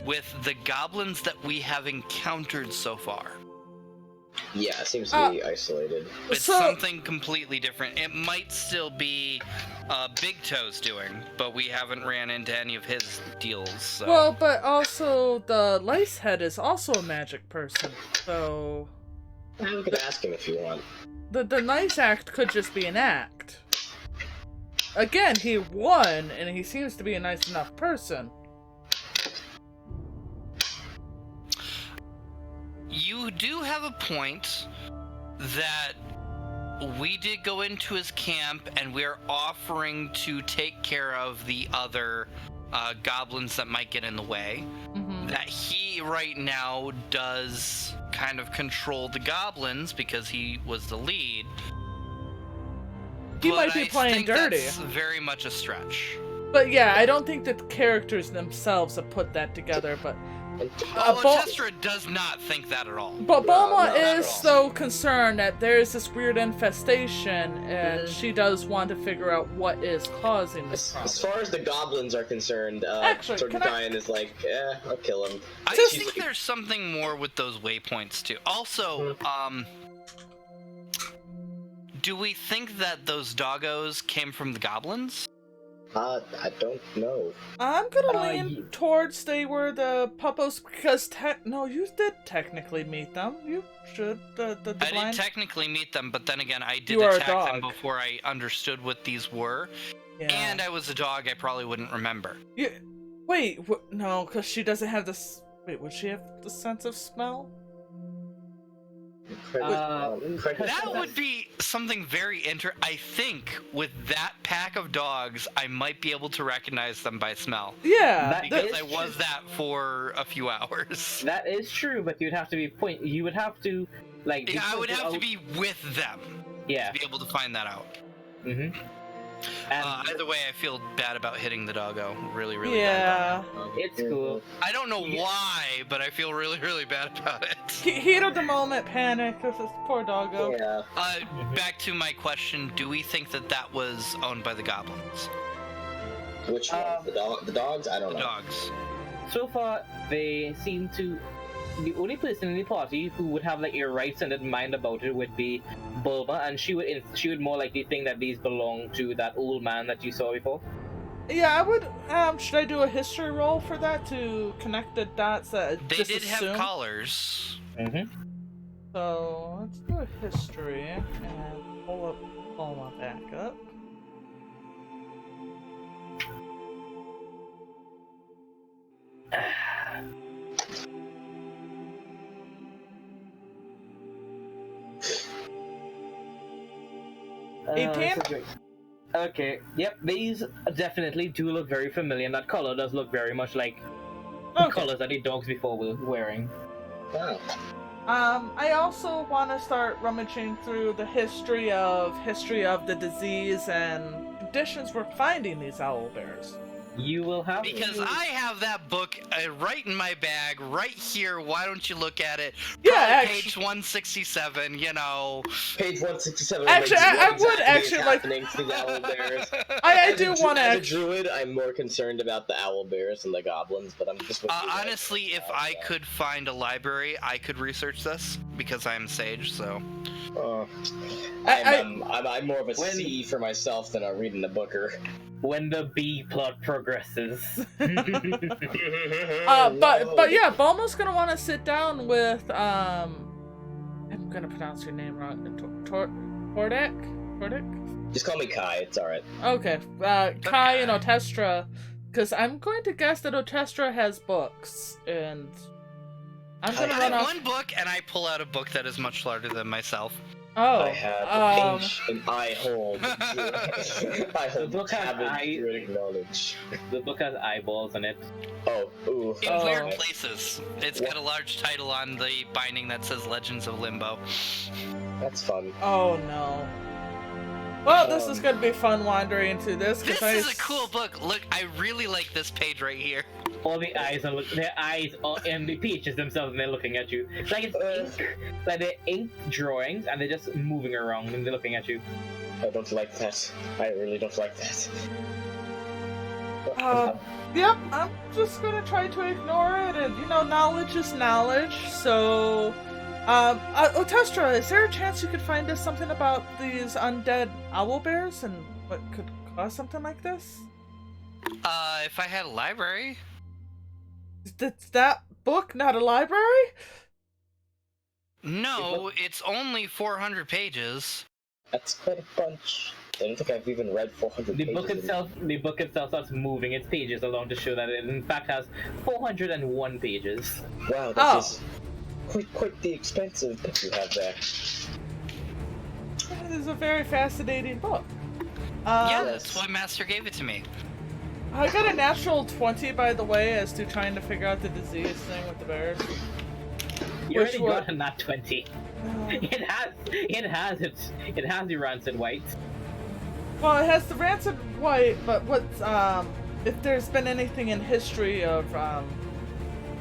with the goblins that we have encountered so far. Yeah, it seems to be isolated. It's something completely different. It might still be Big Toe's doing, but we haven't ran into any of his deals. So. Well, but also the lice head is also a magic person, so You could ask him if you want. the nice act could just be an act. Again, he won, and he seems to be a nice enough person. You do have a point that we did go into his camp and we're offering to take care of the other goblins that might get in the way. Mm-hmm. That he right now does kind of control the goblins because he was the lead. He But might be I playing think dirty. That's very much a stretch. But yeah, I don't think the characters themselves have put that together, but Otestra does not think that at all. But Bulma not at is all. so concerned that there is this weird infestation, and she does want to figure out what is causing this problem. As far as the goblins are concerned, Actually, can I- Torgadian is like, I'll kill him. I Just- think there's something more with those waypoints too. Also, do we think that those doggos came from the goblins? I don't know. I'm gonna lean towards they were the puppos because no, you did technically meet them. You should the I blind. did technically meet them, but then again, I did You are a attack them dog. before I understood what these were. Yeah. And I was a dog, I probably wouldn't remember. Wait, no, because she doesn't have this. Wait, would she have the sense of smell? That would be something very I think with that pack of dogs, I might be able to recognize them by smell. Yeah, Because I was that for a few hours. That is true, but you'd have to be you would have to like. be Yeah, I would pointed have to out- be with them Yeah. to be able to find that out. Mm-hmm. Either way, I feel bad about hitting the doggo. Really, really bad. yeah. It's cool. I don't know why, but I feel really, really bad about it. Heat of the moment, panic. This is poor doggo. Yeah. Back to my question, do we think that that was owned by the goblins? Which one? The dogs? I don't The know. dogs. So far, they seem to. The only person in the party who would have like a right-centered mind about it would be Bulma, and she would more likely think that these belong to that old man that you saw before. Yeah, I would. Should I do a history roll for that to connect the dots? That They just did assume? have collars. Mm-hmm. So let's do a history and pull up Bulma back up. Okay, yep, these definitely do look very familiar, and that color does look very much like Okay. the colors that the dogs before were wearing. Wow. I also want to start rummaging through the history of the disease and conditions we're finding these owl bears. You will have Because I have that book right in my bag, right here. Why don't you look at it? Yeah, Probably page 167. You know. Page 167. Actually, makes I what would exactly actually is like- happening to the owlbears. I As a do dru- want to As a actually. druid, I'm more concerned about the owlbears and the goblins, but I'm just. With you guys Honestly, right if now, I so. could find a library, I could research this because I'm sage. So. I'm more of a When- C for myself than a reading the booker. when the B plot progresses. But yeah, Bulma's gonna want to sit down with I'm gonna pronounce your name wrong. Tordek? Just call me Kai. It's all right. Okay. Kai and Otestra, because I'm going to guess that Otestra has books, and I'm gonna I run have off. one book, and I pull out a book that is much larger than myself. Oh, I have and I hold. I hold The book has avid druidic knowledge. The book has eyeballs in it. Oh, ooh. In Oh. weird places. It's got a large title on the binding that says Legends of Limbo. That's fun. Oh no. Well, this is gonna be fun wandering into this This because is a cool book. Look, I really like this page right here. All the eyes are their eyes are in the peaches themselves, and they're looking at you. It's like it's ink, like they're ink drawings, and they're just moving around and they're looking at you. I don't like that. I really don't like that. Yep, I'm just gonna try to ignore it, and knowledge is knowledge. So, Otestra, is there a chance you could find us something about these undead owlbears and what could cause something like this? If I had a library. Is that book not a library? No, it's only 400 pages. That's quite a bunch. I don't think I've even read 400 The pages. book itself starts moving its pages along to show that it in fact has 401 pages. Wow, that is quite the expensive book you have there. It is a very fascinating book. Yeah, that's why Master gave it to me. I got a natural 20, by the way, as to trying to figure out the disease thing with the bears. You Which already one? got a nat 20. It has the rancid white. Well, it has the rancid white, but what's if there's been anything in history of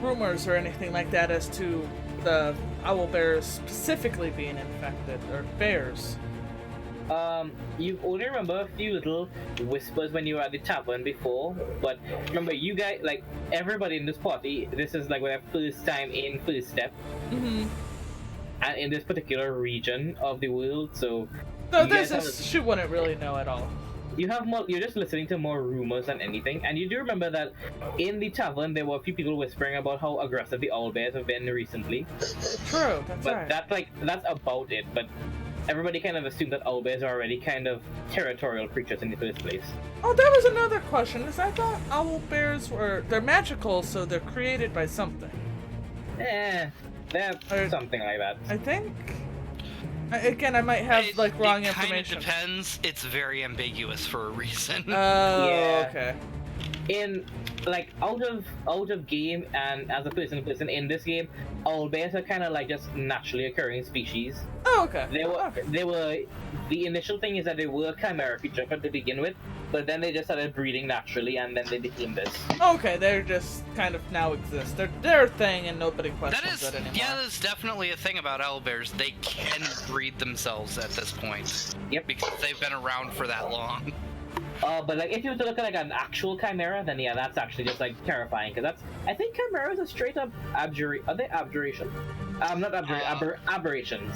rumors or anything like that as to the owl bears specifically being infected, or bears? You only remember a few little whispers when you were at the tavern before, but remember, you guys, like, everybody in this party, this is like their first time in First Step, Mm-hmm. and in this particular region of the world, so So you this guys is, she wouldn't really know at all. you have more, you're just listening to more rumors than anything, and you do remember that in the tavern there were a few people whispering about how aggressive the owlbears have been recently, True, that's but right. that's about it, but everybody kind of assumed that owlbears are already kind of territorial creatures in the first place. Oh, that was another question, is I thought owl bears they're magical, so they're created by something. They're something like that. I think. Again, I might have, like, wrong it information. It kind of depends. It's very ambiguous for a reason. Oh, Yeah. okay. In like out of game and as a person in this game, owlbears are kind of like just naturally occurring species. Oh, okay. They were the initial thing is that they were a chimera creature to begin with, but then they just started breeding naturally and then they became this. Okay, they're just kind of now exist. They're their thing and nobody That questions is, it anymore. yeah, that's definitely a thing about owlbears. They can breed themselves at this point. Yep. Because they've been around for that long. But like if you were to look at like an actual chimera, then yeah, that's actually just like terrifying because I think chimeras are straight up are they abjuration? Not aberrations.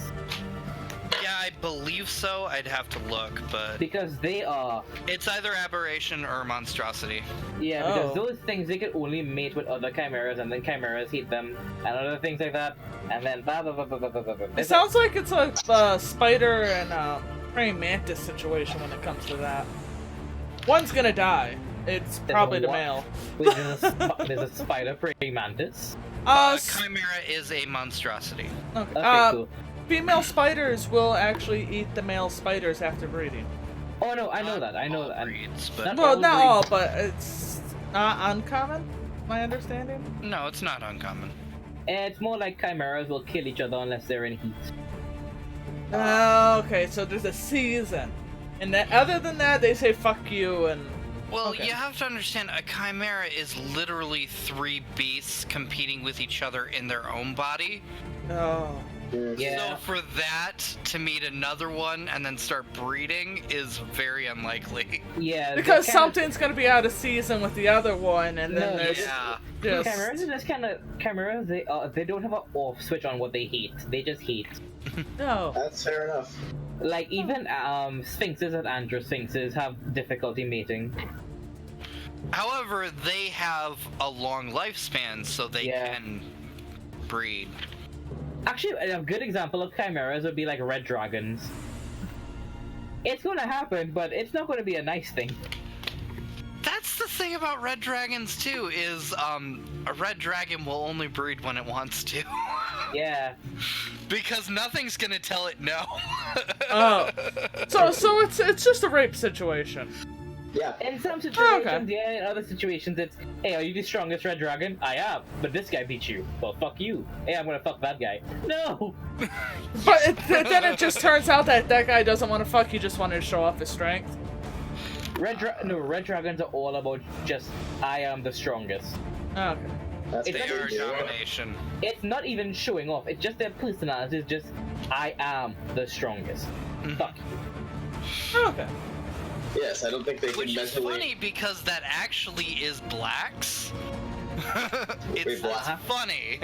Yeah, I believe so. I'd have to look, but Because they are. it's either aberration or monstrosity. Yeah, because Oh. those things, they can only mate with other chimeras, and then chimeras hate them, and other things like that, and then blah blah blah blah blah blah blah. It sounds like it's a spider and praying mantis situation when it comes to that. One's gonna die. It's probably the what? male. Wait, there's a spider praying mantis. Chimera is a monstrosity. Okay. Okay, cool. Female spiders will actually eat the male spiders after breeding. Oh no, I know that. I know All that. breeds, but Not Well, all not breeds. all, but it's not uncommon. My understanding. no, it's not uncommon. It's more like chimeras will kill each other unless they're in heat. Okay, so there's a season, and then other than that, they say fuck you and Well, Okay. you have to understand, a chimera is literally 3 beasts competing with each other in their own body. Oh. Yeah. So for that to meet another one and then start breeding is very unlikely. Yeah. Because they're kinda- something's gonna be out of season with the other one, and then No, there's Yeah. just... Chimeras are just kind of chimeras. They don't have an off switch on what they hate. They just hate. No. That's fair enough. Like even sphinxes and androsphinxes have difficulty mating. However, they have a long lifespan, so they Yeah. can breed. Actually, a good example of chimeras would be like red dragons. It's gonna happen, but it's not gonna be a nice thing. That's the thing about red dragons too, is a red dragon will only breed when it wants to. Yeah. Because nothing's gonna tell it no. Oh. So it's just a rape situation. Yeah. In some situations, Okay. yeah. In other situations, it's, hey, are you the strongest red dragon? I am, but this guy beat you. Well, fuck you. Hey, I'm gonna fuck that guy. No. But then it just turns out that that guy doesn't want to fuck, he just wanted to show off his strength. Red dragons are all about just, I am the strongest. Okay. That's It's They what are they do. domination. It's not even showing off. It's just their personality is just, I am the strongest. Fuck you. Okay. Yes, I don't think they Which can is mentally. funny because that actually is blacks. It's black? funny.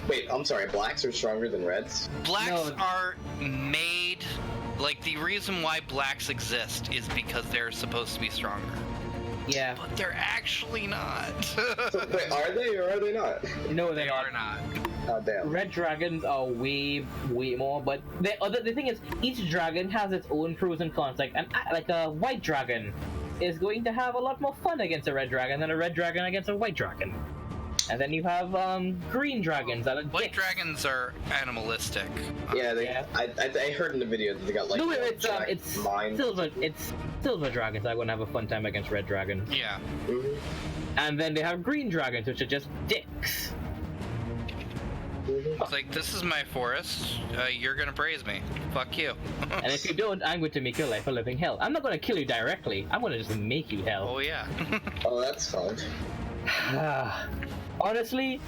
Wait, I'm sorry. Blacks are stronger than reds. Blacks No. are made, like, the reason why blacks exist is because they're supposed to be stronger. Yeah. But they're actually not. Wait, are they or are they not? No, They they are are. not. Oh damn. Red dragons are way more, but the thing is, each dragon has its own pros and cons. Like a white dragon is going to have a lot more fun against a red dragon than a red dragon against a white dragon. And then you have green dragons that are White dicks. dragons are animalistic. Yeah, they. Yeah. I heard in the video that they got like. No, wait, it's mine. silver dragons that are gonna have a fun time against red dragons. Yeah. Mhm. And then they have green dragons, which are just dicks. It's like, this is my forest. You're gonna praise me. Fuck you. And if you don't, I'm going to make your life a living hell. I'm not gonna kill you directly. I'm gonna just make you hell. Oh yeah. Oh, that's fun. Honestly,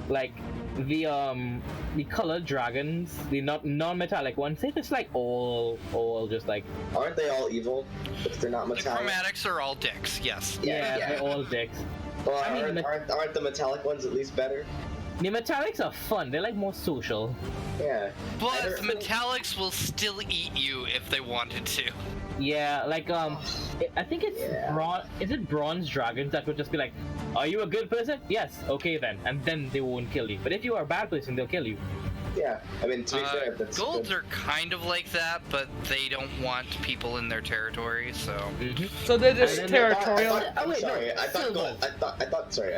like the colored dragons, the non-metallic ones, they just like all just like Aren't they all evil if they're not The metallic? chromatics are all dicks, yes. yeah, they're all dicks. Well, I mean, aren't the metallic ones at least better? The metallics are fun. They're like more social. Yeah. But I the metallics will still eat you if they wanted to. Yeah, like I think it's Yeah. Is it bronze dragons that would just be like, are you a good person? Yes. Okay then, and then they won't kill you. But if you are a bad person, they'll kill you. Yeah. I mean, to be fair, that's Golds good. are kind of like that, but they don't want people in their territory, so. So they're just And then- territorial. I'm wait, no, sorry. I thought silvers. I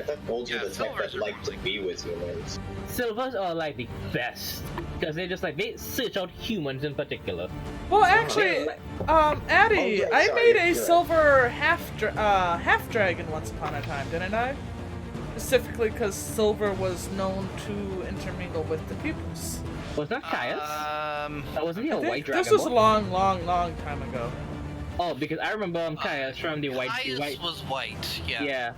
thought golds Yeah, were the type silvers that are like to probably- be with humans. Silvers are like the best because they just like they search out humans in particular. Well, actually, Addie, Oh, right, I sorry, made a you're right. silver half dragon once upon a time, didn't I? Specifically because silver was known to intermingle with the peoples. Was that Caius? That wasn't he a I think white dragon? this was a boy? long time ago. Oh, because I remember Caius from the white. Caius was white, yeah. Yeah,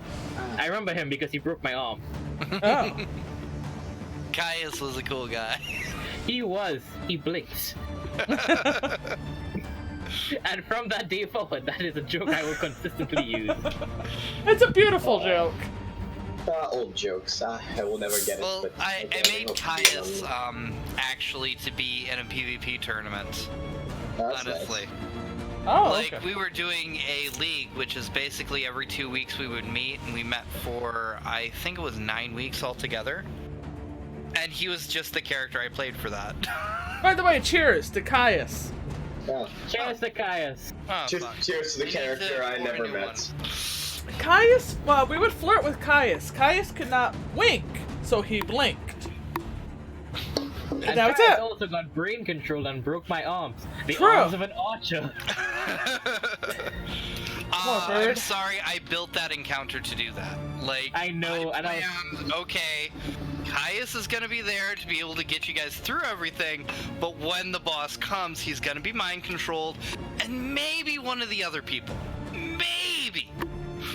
I remember him because he broke my arm. Oh. Caius was a cool guy. He was. He blinked. And from that day forward, that is a joke I will consistently use. It's a beautiful joke. Old jokes. I will never get it. Well, but I okay, made hope you Caius, know. actually to be in a PvP tournament. That's Honestly. Oh, Like, okay. we were doing a league, which is basically every 2 weeks we would meet, and we met for, I think it was 9 weeks altogether. And he was just the character I played for that. By the way, cheers to Caius. Yeah. Cheers to Caius. Oh, Cheers, fuck. cheers to the We need character I form a never new met. one. Caius, well, we would flirt with Caius. Caius could not wink, so he blinked. And that was Caius it. also got brain control and broke my arms. The True. arms of an archer. on, I'm bird. sorry, I built that encounter to do that. Like, I know, and I- planned, okay, Caius is gonna be there to be able to get you guys through everything, but when the boss comes, he's gonna be mind controlled, and maybe one of the other people. Maybe!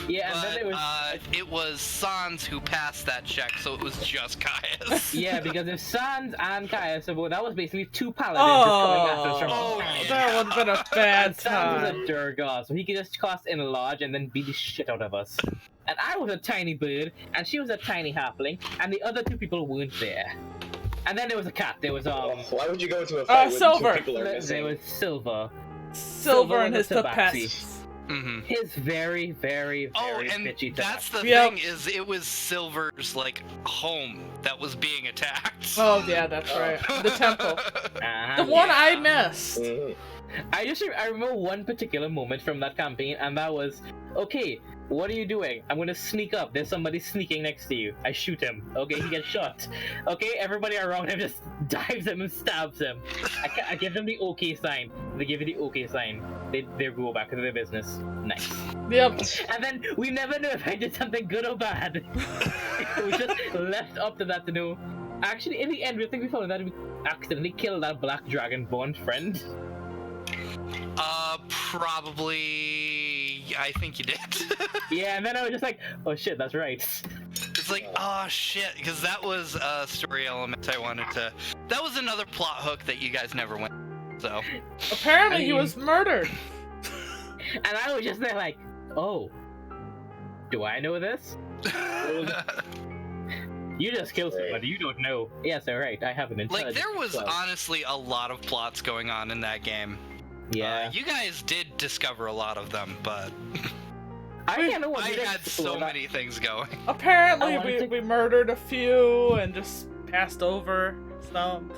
Yeah, and But then it was it was Sans who passed that check, so it was just Caius. yeah, because if Sans and Caius, well, that was basically two paladins just coming after us from Oh, That would have been a bad And Sans was time. a Durgar, so he could just cast Enlarge and then beat the shit out of us. And I was a tiny bird, and she was a tiny halfling, and the other two people weren't there. And then there was a cat. There was Why would you go into a fight when Silver. two people are there missing? was Silver. Silver and his was a tabaxi. tabaxi. Mm-hmm. His very, very, Oh, very and bitchy that's the Yep. thing is, it was Silver's like home that was being attacked. Oh yeah, that's right. The temple. Uh-huh. The one Yeah. I missed. Mhm. I remember one particular moment from that campaign, and that was, okay, what are you doing? I'm gonna sneak up. There's somebody sneaking next to you. I shoot him. Okay, he gets shot. Okay, everybody around him just dives him and stabs him. I give them the okay sign. They give you the okay sign. They go back to their business. Nice. Yep. And then we never knew if I did something good or bad. We just left up to that to know. Actually, in the end, we think we found that we accidentally killed that black dragonborn friend. Probably. I think you did. Yeah, and then I was just like, oh shit, that's right. It's like, oh shit, because that was a story element I wanted to. That was another plot hook that you guys never went. So. Apparently he I mean- was murdered. And I was just there like, oh, do I know this? You just killed somebody, you don't know. Yes, alright, I have an Like, intelligence. there was well. honestly a lot of plots going on in that game. Yeah. You guys did discover a lot of them, but I kind of I wanted to had so explore that. many things going. Apparently I wanted we to- murdered a few and just passed over some.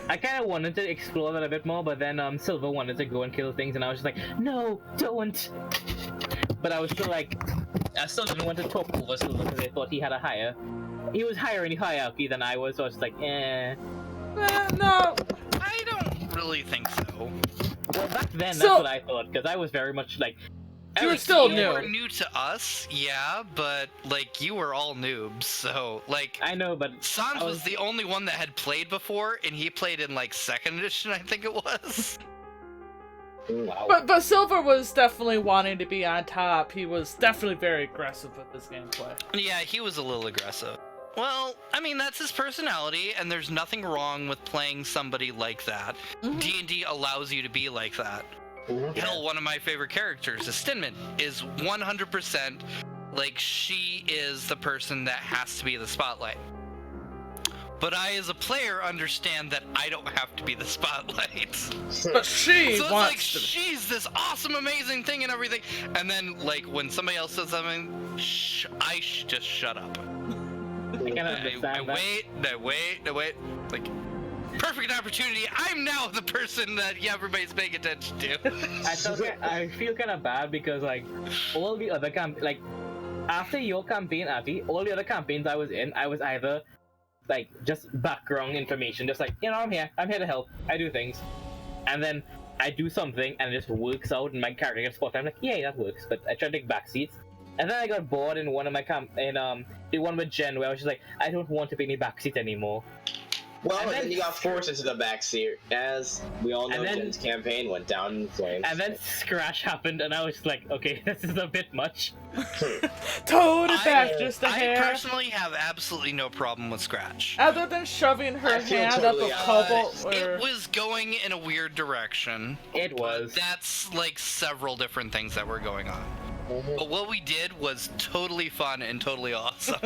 I kind of wanted to explore that a bit more, but then Silver wanted to go and kill things, and I was just like, no, don't. But I was still like, I still didn't want to talk over Silver because I thought he was higher in the hierarchy than I was, so I was just like, eh. No. I don't really think so. Well, back then, that's So- what I thought, because I was very much like, You were Like, still you new. were new to us, yeah, but like you were all noobs, so like I know, but Sans I was was- the only one that had played before, and he played in like 2nd edition, I think it was. Wow. But Silver was definitely wanting to be on top. He was definitely very aggressive with his gameplay. Yeah, he was a little aggressive. Well, I mean, that's his personality, and there's nothing wrong with playing somebody like that. Mhm. D&D allows you to be like that. Hell, one of my favorite characters, is Stinman, is 100% like she is the person that has to be the spotlight. But I, as a player, understand that I don't have to be the spotlight. But she So it's wants like, to. she's this awesome, amazing thing and everything. And then, like, when somebody else says something, I should just shut up. I kind of I understand that. wait. Like, perfect opportunity. I'm now the person that everybody's paying attention to. I feel kind of bad because like all the other after your campaign, Ati, all the other campaigns I was in, I was either like just background information, just like, you know, I'm here to help, I do things, and then I do something and it just works out and my character gets spotted. I'm like, yay, that works. But I try to take back seats, and then I got bored in one of my the one with Jen where I was just like, I don't want to be in the backseat anymore. Well, And and then then- you got forced into the backseat, as we all know And then- Jen's campaign went down in flames. And then Scratch happened, and I was just like, okay, this is a bit much. Toad it back just a I hair. personally have absolutely no problem with Scratch. Other than shoving her I feel hand totally up a cobble. It was going in a weird direction. It was. That's like several different things that were going on. But what we did was totally fun and totally awesome.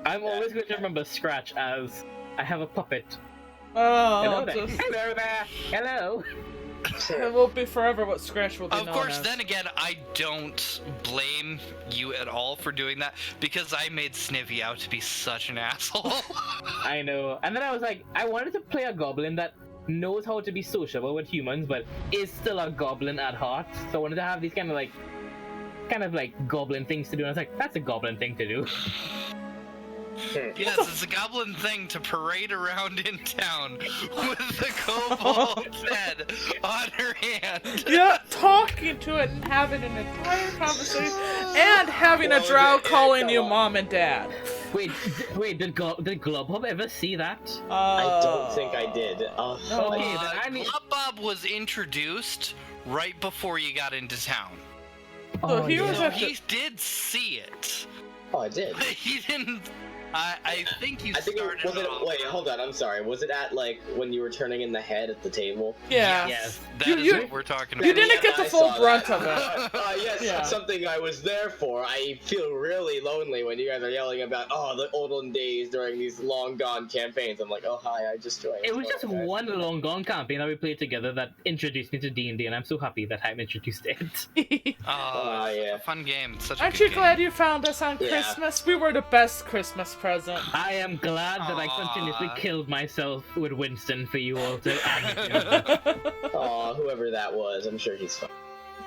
I'm always going to remember Scratch as I have a puppet. Oh, Hello there. just, Hello there. Hello. it will be forever what Scratch will be Of known course, as. then again, I don't blame you at all for doing that, because I made Snivy out to be such an asshole. I know. And then I was like, I wanted to play a goblin that knows how to be sociable with humans, but is still a goblin at heart. So I wanted to have these kind of like goblin things to do. And I was like, that's a goblin thing to do. Yes, it's a goblin thing to parade around in town with the kobold's head on her hand. Yeah, talking to it and having an entire conversation, and having a drow calling you mom and dad. Wait, did Glubhub ever see that? I don't think I did. Okay, then I need. Glubbob was introduced right before you got into town. So he was So at he did see it. Oh, I did. He didn't. I think you I think started it was it. off. Wait, hold on. I'm sorry. Was it at like when you were turning in the head at the table? Yeah. Yes. That You- is you- what we're talking You about. didn't get the I full saw brunt that. of it. Yes, Yeah. something I was there for. I feel really lonely when you guys are yelling about the olden days during these long gone campaigns. I'm like, oh hi, I just joined. It was just Okay. one long gone campaign that we played together that introduced me to D&D, and I'm so happy that I'm introduced it. Oh, it's yeah. a fun game. It's such a Aren't good you game. glad you found us on Yeah. Christmas? We were the best Christmas present. I am glad that I continuously Aw. killed myself with Winston for you all to. Aw, whoever that was, I'm sure he's fine.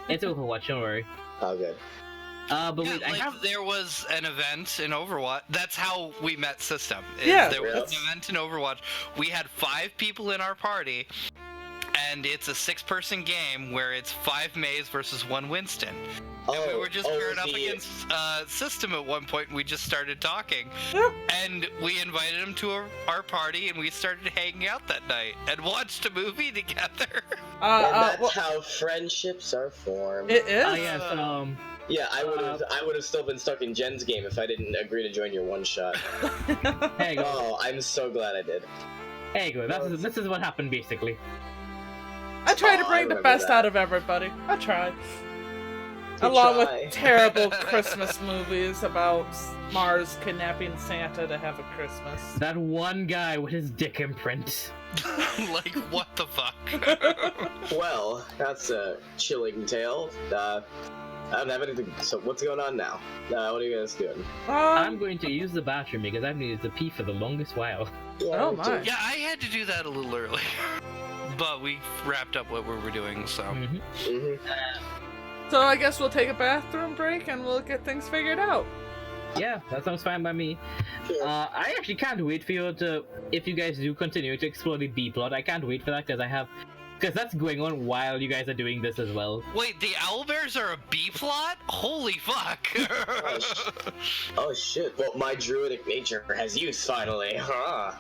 It's Overwatch, don't worry. Oh, good. But Yeah, wait, I like, have. there was an event in Overwatch. That's how we met system. Yeah. There was Yes. an event in Overwatch. We had 5 people in our party, and it's a 6-person game where it's 5 Mays versus 1 Winston. And we were just paired up against System at one point, and we just started talking. Yep. And we invited him to our party, and we started hanging out that night and watched a movie together. And that's Well, how friendships are formed. it is. Yes, Yeah, I would have still been stuck in Jen's game if I didn't agree to join your one shot. There you go. Oh, I'm so glad I did. There you go. This is what happened basically. I try to Oh, I bring the remember best that. out of everybody. I try. You Along try. with terrible Christmas movies about Mars kidnapping Santa to have a Christmas. That one guy with his dick imprint. Like, what the fuck? Well, that's a chilling tale. I don't have anything. So what's going on now? What are you guys doing? I'm going to use the bathroom because I've needed to pee for the longest while. Oh my. Yeah, I had to do that a little early. But we wrapped up what we were doing, so. Mm-hmm. So I guess we'll take a bathroom break and we'll get things figured out. Yeah, that sounds fine by me. I actually can't wait for you to, if you guys do continue to explore the B plot, I can't wait for that because that's going on while you guys are doing this as well. Wait, the owlbears are a B plot? Holy fuck! Oh shit! Well, my druidic nature has use finally, huh?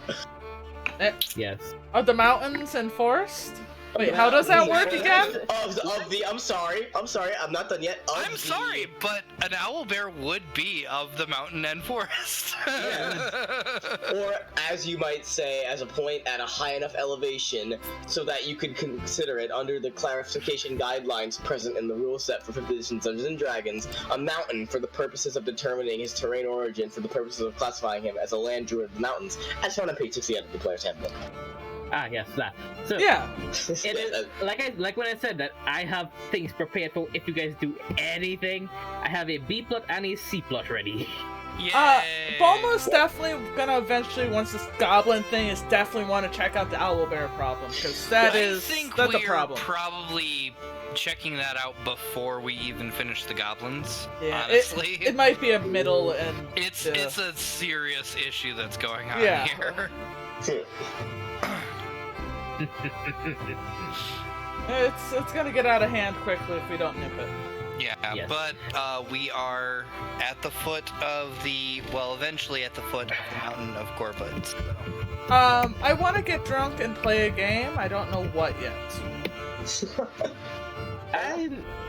Yes. Of the mountains and forest? Wait, how does that work again? I'm sorry, I'm not done yet. I'm sorry, but an owlbear would be of the mountain and forest. Or, as you might say, as a point at a high enough elevation so that you could consider it under the clarification guidelines present in the rule set for 5th edition Dungeons & Dragons, a mountain for the purposes of determining his terrain origin, for the purposes of classifying him as a land druid of the mountains, as found on page 68 of the player's handbook. Ah, yes, that. So, Yeah. it is, like when I said that, I have things prepared for if you guys do anything. I have a B plot and a C plot ready. Yay! Bulma's definitely gonna eventually, once this goblin thing, is definitely want to check out the owlbear problem, because that's I think a problem. Probably checking that out before we even finish the goblins. Yeah, honestly, it might be a middle and it's a serious issue that's going on Yeah. here. it's gonna get out of hand quickly if we don't nip it. Yeah, Yes. but we are at the foot of eventually at the foot of the mountain of Gorbud. So. I want to get drunk and play a game. I don't know what yet.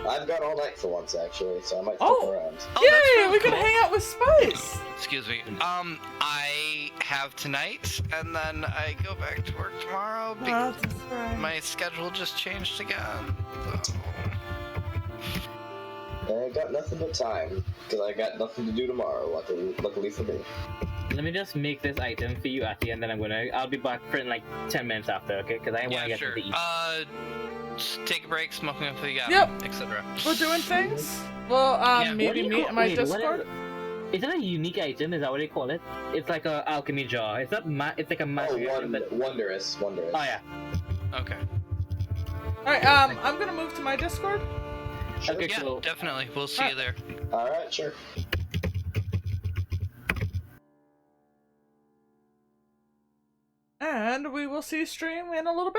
I've got all night for once, actually, so I might stick Oh. around. Oh, that's Yay! really We can cool. hang out with Spice. Excuse me. I have tonight, and then I go back to work tomorrow because That's right. my schedule just changed again. So. I got nothing but time, because I got nothing to do tomorrow, luckily for me. Let me just make this item for you, Ati, and then I'll be back for in like 10 minutes after, okay? Because I want to Yeah, get sure. to eat. Just take a break, smoking up the Yep. etc. We're doing things. Well, Yeah. maybe What do you meet call- in my wait, what Discord. Is it a unique item? Is that what they call it? It's like a alchemy jar. It's not it's like a Oh, magic item, but... wondrous. Oh yeah. Okay. Alright, I'm gonna move to my Discord. Sure. Okay, Yeah, cool. definitely. We'll see you there. Alright, sure. And we will see you stream in a little bit.